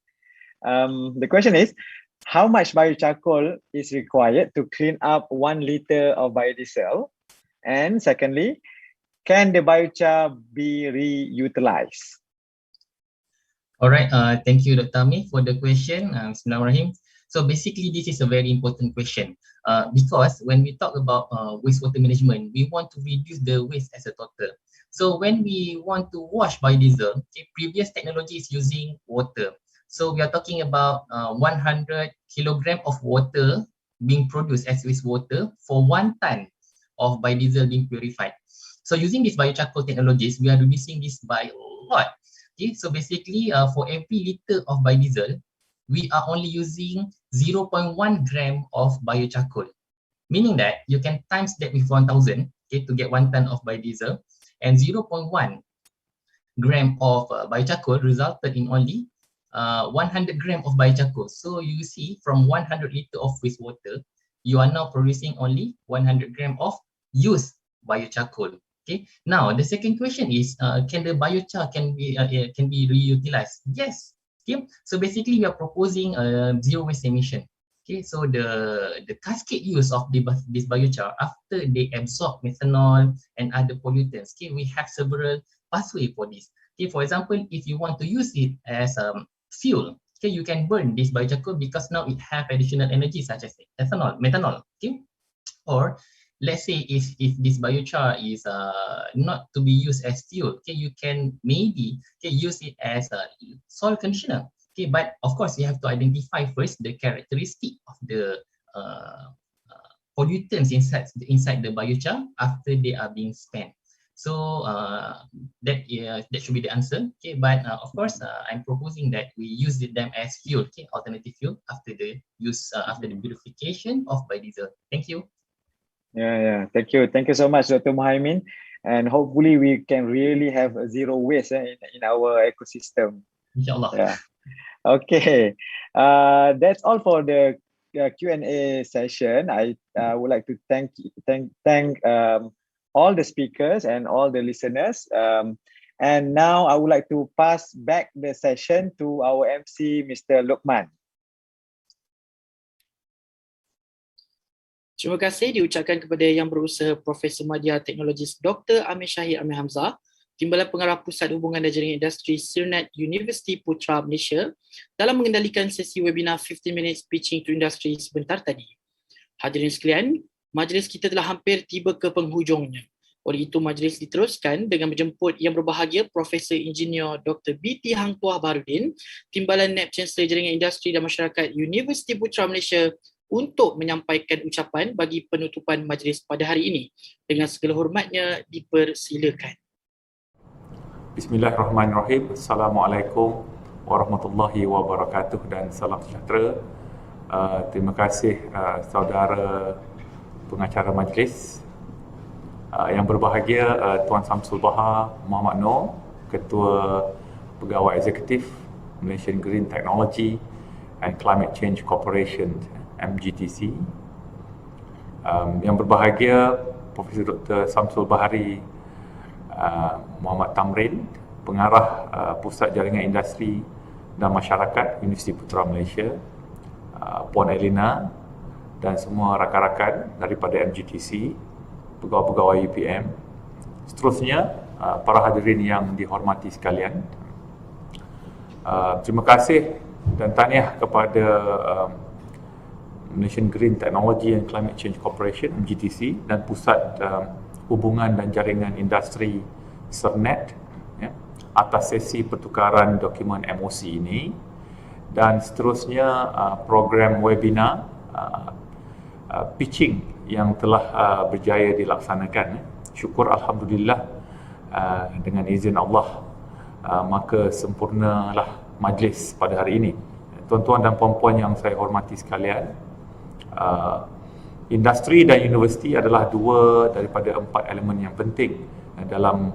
The question is, how much biocharcoal is required to clean up 1 liter of biodiesel? And secondly, can the biochar be reutilized? All right, thank you, Dr. Amir, for the question. Bismillahirrahmanirrahim. So basically, this is a very important question because when we talk about wastewater management, we want to reduce the waste as a total. So when we want to wash biodiesel, previous technology is using water. So we are talking about 100 kilogram of water being produced as wastewater for 1 ton of biodiesel being purified. So using this biocharcoal technologies, we are reducing this by a lot. Okay, so basically for every liter of biodiesel, we are only using 0.1 gram of biocharcoal, meaning that you can times that with 1,000, okay, to get 1 ton of biodiesel, and 0.1 gram of biocharcoal resulted in only 100 gram of biocharcoal. So you see, from 100 liter of wastewater, you are now producing only 100 gram of used biocharcoal. Okay. Now the second question is, can the biochar can be reutilized? Yes. Okay. So basically, we are proposing zero waste emission. Okay. So the cascade use of this biochar after they absorb methanol and other pollutants. Okay, we have several pathways for this. Okay. For example, if you want to use it as fuel, okay, you can burn this biochar because now it have additional energy such as methanol. Okay. Or let's say if this biochar is not to be used as fuel, okay, you can maybe use it as a soil conditioner. Okay, but of course you have to identify first the characteristic of the pollutants inside the biochar after they are being spent. So that should be the answer. Okay, but of course I'm proposing that we use them as fuel, okay, alternative fuel after the use after the purification of biodiesel. Thank you. Yeah. Thank you so much, Dr. Muhaimin. And hopefully we can really have a zero waste in our ecosystem. Inshallah. Yeah. Okay. That's all for the Q&A session. I would like to thank all the speakers and all the listeners. And now I would like to pass back the session to our MC, Mr. Luqman. Terima kasih diucapkan kepada Yang Berusaha Profesor Madya Teknologis Dr. Amir Syahid Amir Hamzah, Timbalan Pengarah Pusat Hubungan dan Jaringan Industri Sirnet Universiti Putra Malaysia dalam mengendalikan sesi webinar 15 Minutes Pitching to Industry sebentar tadi. Hadirin sekalian, majlis kita telah hampir tiba ke penghujungnya. Oleh itu, majlis diteruskan dengan menjemput Yang Berbahagia Profesor Ingeniur Dr. B.T. Hang Tuah Baharudin, Timbalan NAB Chancellor Jaringan Industri dan Masyarakat Universiti Putra Malaysia untuk menyampaikan ucapan bagi penutupan majlis pada hari ini. Dengan segala hormatnya, dipersilakan. Bismillahirrahmanirrahim. Assalamualaikum warahmatullahi wabarakatuh dan salam sejahtera. Terima kasih saudara pengacara majlis. Yang berbahagia Tuan Samsul Bahar Muhammad Noor, Ketua Pegawai Eksekutif Malaysian Green Technology and Climate Change Corporation MGTC. Yang berbahagia Profesor Dr. Samsul Bahari Muhammad Tamrin, Pengarah Pusat Jaringan Industri dan Masyarakat Universiti Putra Malaysia, Puan Elina dan semua rakan-rakan daripada MGTC, pegawai-pegawai UPM. Seterusnya, para hadirin yang dihormati sekalian, terima kasih dan tahniah kepada Malaysian Green Technology and Climate Change Corporation MGTC dan Pusat Hubungan dan Jaringan Industri Sirnet atas sesi pertukaran dokumen MOC ini, dan seterusnya program webinar pitching yang telah berjaya dilaksanakan. Syukur Alhamdulillah, dengan izin Allah maka sempurnalah majlis pada hari ini. Tuan-tuan dan puan-puan yang saya hormati sekalian, Industri dan universiti adalah dua daripada 4 elemen yang penting dalam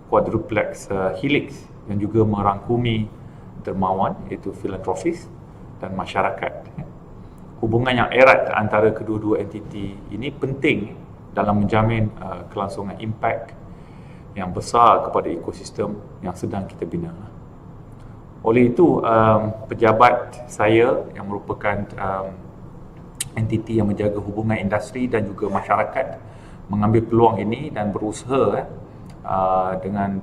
quadruplex helix yang juga merangkumi dermawan iaitu filantropis dan masyarakat. Hubungan yang erat antara kedua-dua entiti ini penting dalam menjamin kelangsungan impak yang besar kepada ekosistem yang sedang kita bina. Oleh itu, pejabat saya yang merupakan entiti yang menjaga hubungan industri dan juga masyarakat mengambil peluang ini dan berusaha dengan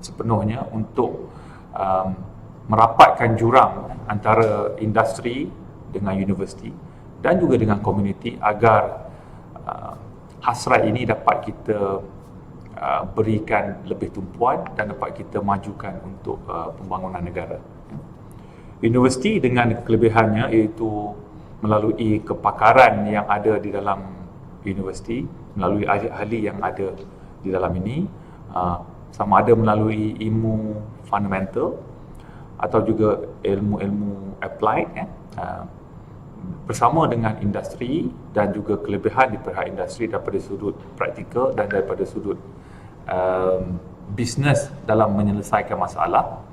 sepenuhnya untuk merapatkan jurang antara industri dengan universiti dan juga dengan komuniti agar hasrat ini dapat kita berikan lebih tumpuan dan dapat kita majukan untuk pembangunan negara. Universiti dengan kelebihannya iaitu melalui kepakaran yang ada di dalam universiti, melalui ahli-ahli yang ada di dalam ini, sama ada melalui ilmu fundamental atau juga ilmu-ilmu applied, bersama dengan industri dan juga kelebihan di pihak industri daripada sudut praktikal dan daripada sudut bisnes dalam menyelesaikan masalah.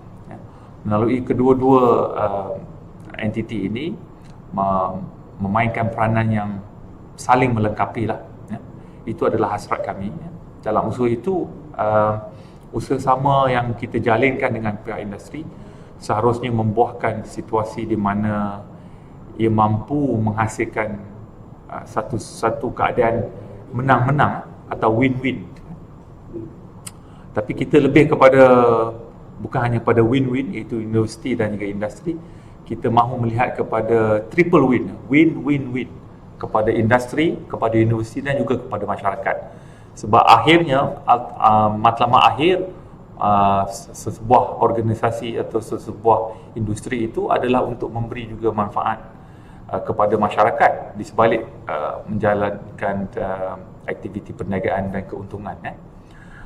Melalui kedua-dua entiti ini memainkan peranan yang saling melengkapi lah. Itu adalah hasrat kami. Dalam usaha itu, usaha sama yang kita jalinkan dengan pihak industri seharusnya membuahkan situasi di mana ia mampu menghasilkan satu keadaan menang-menang atau win-win. Tapi kita lebih kepada bukan hanya pada win-win iaitu universiti dan juga industri, kita mahu melihat kepada triple win, win-win-win kepada industri, kepada universiti dan juga kepada masyarakat. Sebab akhirnya matlamat akhir sebuah organisasi atau sebuah industri itu adalah untuk memberi juga manfaat kepada masyarakat di sebalik menjalankan aktiviti perniagaan dan keuntungan.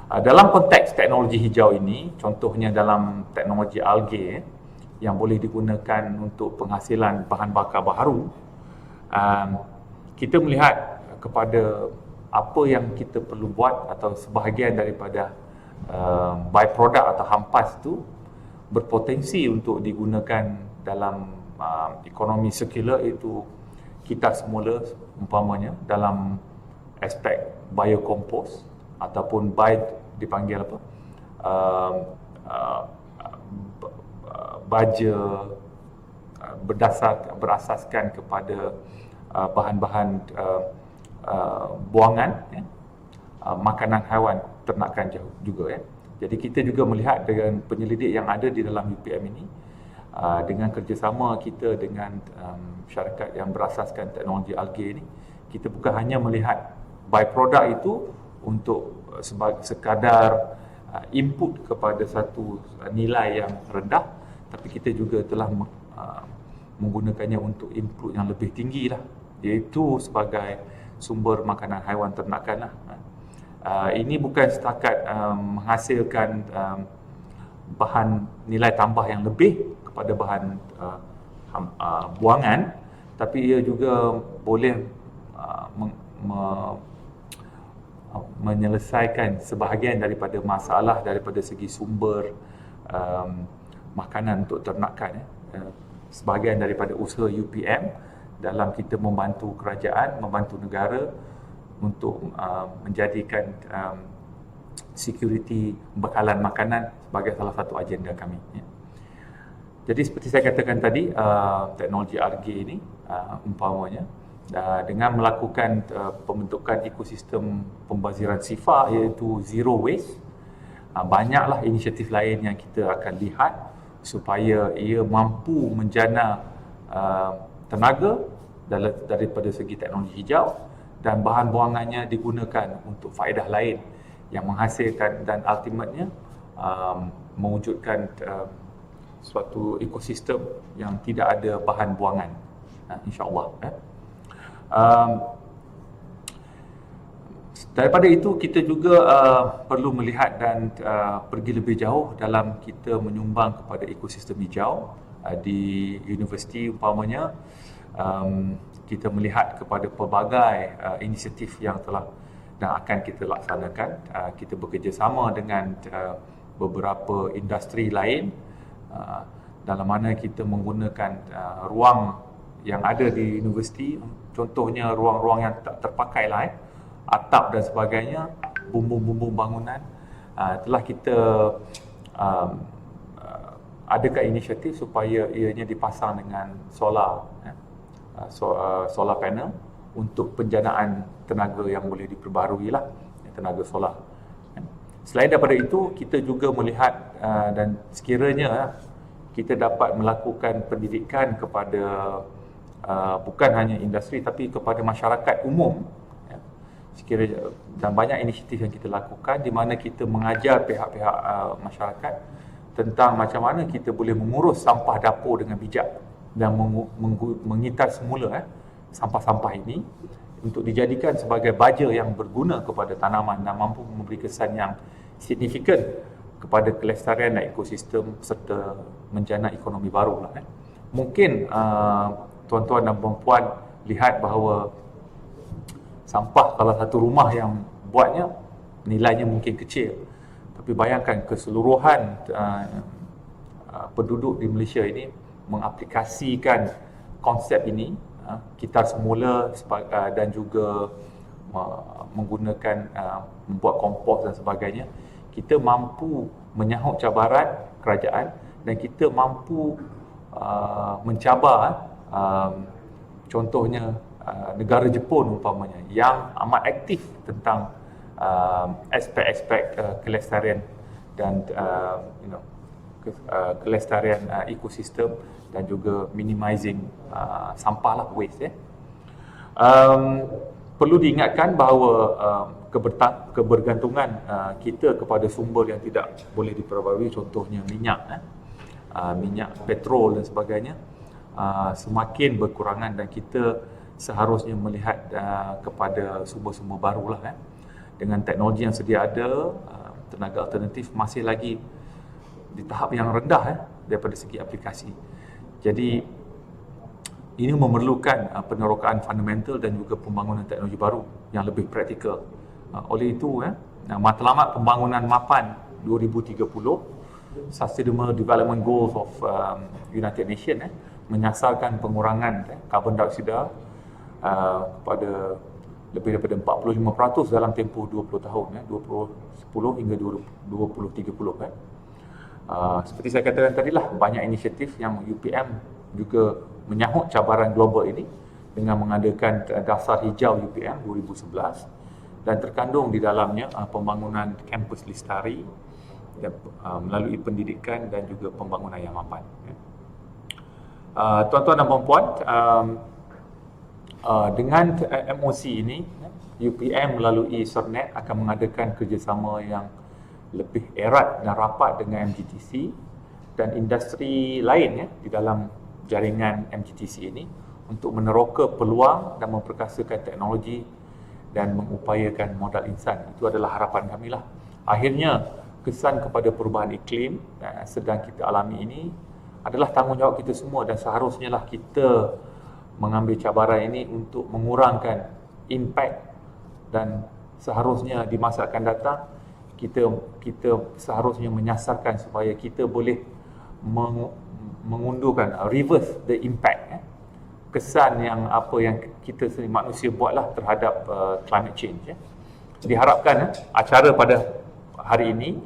Dalam konteks teknologi hijau ini, contohnya dalam teknologi algae yang boleh digunakan untuk penghasilan bahan bakar baharu, kita melihat kepada apa yang kita perlu buat atau sebahagian daripada byproduct atau hampas itu berpotensi untuk digunakan dalam ekonomi sirkular, iaitu kita semula umpamanya dalam aspek biokompos ataupun dipanggil apa baja berasaskan kepada bahan-bahan buangan makanan haiwan ternakan juga. Jadi kita juga melihat dengan penyelidik yang ada di dalam UPM ini, dengan kerjasama kita dengan syarikat yang berasaskan teknologi algae ini, kita bukan hanya melihat byproduct itu untuk sekadar input kepada satu nilai yang rendah, tapi kita juga telah menggunakannya untuk input yang lebih tinggi lah, iaitu sebagai sumber makanan haiwan ternakan lah. Ini bukan setakat menghasilkan bahan nilai tambah yang lebih kepada bahan buangan, tapi ia juga boleh menyelesaikan sebahagian daripada masalah daripada segi sumber makanan untuk ternakan. Sebahagian daripada usaha UPM dalam kita membantu kerajaan, membantu negara untuk menjadikan security bekalan makanan sebagai salah satu agenda kami. Jadi seperti saya katakan tadi, teknologi algae ini umpamanya dengan melakukan pembentukan ekosistem pembaziran sifar iaitu zero waste, banyaklah inisiatif lain yang kita akan lihat supaya ia mampu menjana tenaga daripada segi teknologi hijau dan bahan buangannya digunakan untuk faedah lain yang menghasilkan dan ultimately mewujudkan suatu ekosistem yang tidak ada bahan buangan, insya-Allah. Daripada itu kita juga perlu melihat dan pergi lebih jauh dalam kita menyumbang kepada ekosistem hijau di universiti umpamanya. kita melihat kepada pelbagai inisiatif yang telah dan akan kita laksanakan. Kita bekerjasama dengan beberapa industri lain dalam mana kita menggunakan ruang yang ada di universiti, contohnya ruang-ruang yang tak terpakai lah, atap dan sebagainya, bumbung-bumbung bangunan, telah kita adakan inisiatif supaya ianya dipasang dengan solar, solar panel untuk penjanaan tenaga yang boleh diperbarui lah, tenaga solar. Selain daripada itu, kita juga melihat dan sekiranya kita dapat melakukan pendidikan kepada bukan hanya industri tapi kepada masyarakat umum, sekiranya, dan banyak inisiatif yang kita lakukan di mana kita mengajar pihak-pihak masyarakat tentang macam mana kita boleh mengurus sampah dapur dengan bijak dan mengitar semula sampah-sampah ini untuk dijadikan sebagai baja yang berguna kepada tanaman dan mampu memberi kesan yang signifikan kepada kelestarian dan ekosistem serta menjana ekonomi baru lah. Mungkin tuan-tuan dan puan-puan lihat bahawa sampah kalau satu rumah yang buatnya nilainya mungkin kecil, tapi bayangkan keseluruhan penduduk di Malaysia ini mengaplikasikan konsep ini, kitar semula dan juga menggunakan membuat kompos dan sebagainya. Kita mampu menyahut cabaran kerajaan dan kita mampu mencabar contohnya negara Jepun umpamanya yang amat aktif tentang aspek-aspek kelestarian dan kelestarian ekosistem dan juga minimizing sampah lah, waste. Perlu diingatkan bahawa kebergantungan kita kepada sumber yang tidak boleh diperbarui, contohnya minyak, minyak petrol dan sebagainya, semakin berkurangan dan kita seharusnya melihat kepada sumber-sumber barulah. Dengan teknologi yang sedia ada, tenaga alternatif masih lagi di tahap yang rendah daripada segi aplikasi. Jadi ini memerlukan penerokaan fundamental dan juga pembangunan teknologi baru yang lebih praktikal. Oleh itu, matlamat pembangunan mapan 2030, Sustainable Development Goals of United Nations, menyasarkan pengurangan karbon dioksida kepada lebih daripada 45% dalam tempoh 20 tahun, 2010 hingga 2030. Seperti saya katakan tadilah, banyak inisiatif yang UPM juga menyahut cabaran global ini dengan mengadakan dasar hijau UPM 2011 dan terkandung di dalamnya pembangunan kampus lestari dan, melalui pendidikan dan juga pembangunan yang mapan. Tuan-tuan dan puan-puan, dengan MOC ini, UPM melalui Sernet akan mengadakan kerjasama yang lebih erat dan rapat dengan MGTC dan industri lain di dalam jaringan MGTC ini untuk meneroka peluang dan memperkasakan teknologi dan mengupayakan modal insan. Itu adalah harapan kami lah. Akhirnya, kesan kepada perubahan iklim sedang kita alami ini adalah tanggungjawab kita semua dan seharusnya lah kita mengambil cabaran ini untuk mengurangkan impak dan seharusnya di masa akan datang kita seharusnya menyasarkan supaya kita boleh mengundurkan, reverse the impact, kesan yang apa yang kita sendiri manusia buatlah terhadap climate change. Diharapkan acara pada hari ini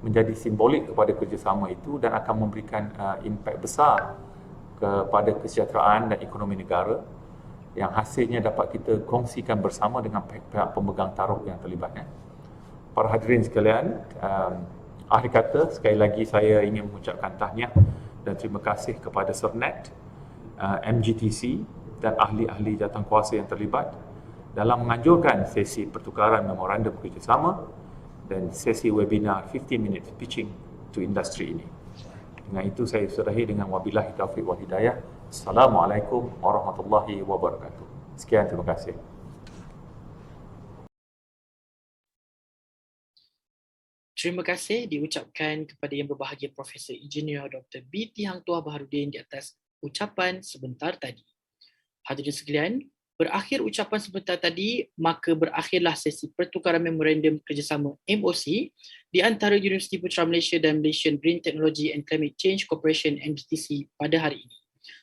menjadi simbolik kepada kerjasama itu dan akan memberikan impak besar kepada kesejahteraan dan ekonomi negara yang hasilnya dapat kita kongsikan bersama dengan pihak pemegang taruh yang terlibat. Para hadirin sekalian, akhir kata sekali lagi saya ingin mengucapkan tahniah dan terima kasih kepada Sernet, MGTC dan ahli-ahli jawatankuasa yang terlibat dalam menganjurkan sesi pertukaran memorandum kerjasama dan sesi webinar 15 minutes pitching to industry ini. Dengan itu saya sudahi dengan wabillahi taufiq wal hidayah. Assalamualaikum warahmatullahi wabarakatuh. Sekian, terima kasih. Terima kasih diucapkan kepada yang berbahagia Profesor Engineer Dr. B.T. Hang Tuah Baharudin di atas ucapan sebentar tadi. Hadirin sekalian, berakhir ucapan sebentar tadi, maka berakhirlah sesi pertukaran memorandum kerjasama MOC di antara Universiti Putra Malaysia dan Malaysian Green Technology and Climate Change Corporation MGTC pada hari ini.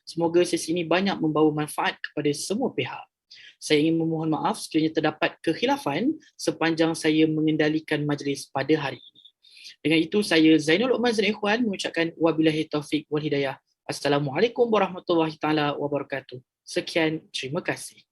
Semoga sesi ini banyak membawa manfaat kepada semua pihak. Saya ingin memohon maaf sekiranya terdapat kekhilafan sepanjang saya mengendalikan majlis pada hari ini. Dengan itu, saya Zainul Luqman dan Ikhwan mengucapkan wabillahi taufik wal hidayah. Assalamualaikum warahmatullahi taala wabarakatuh. Sekian, terima kasih.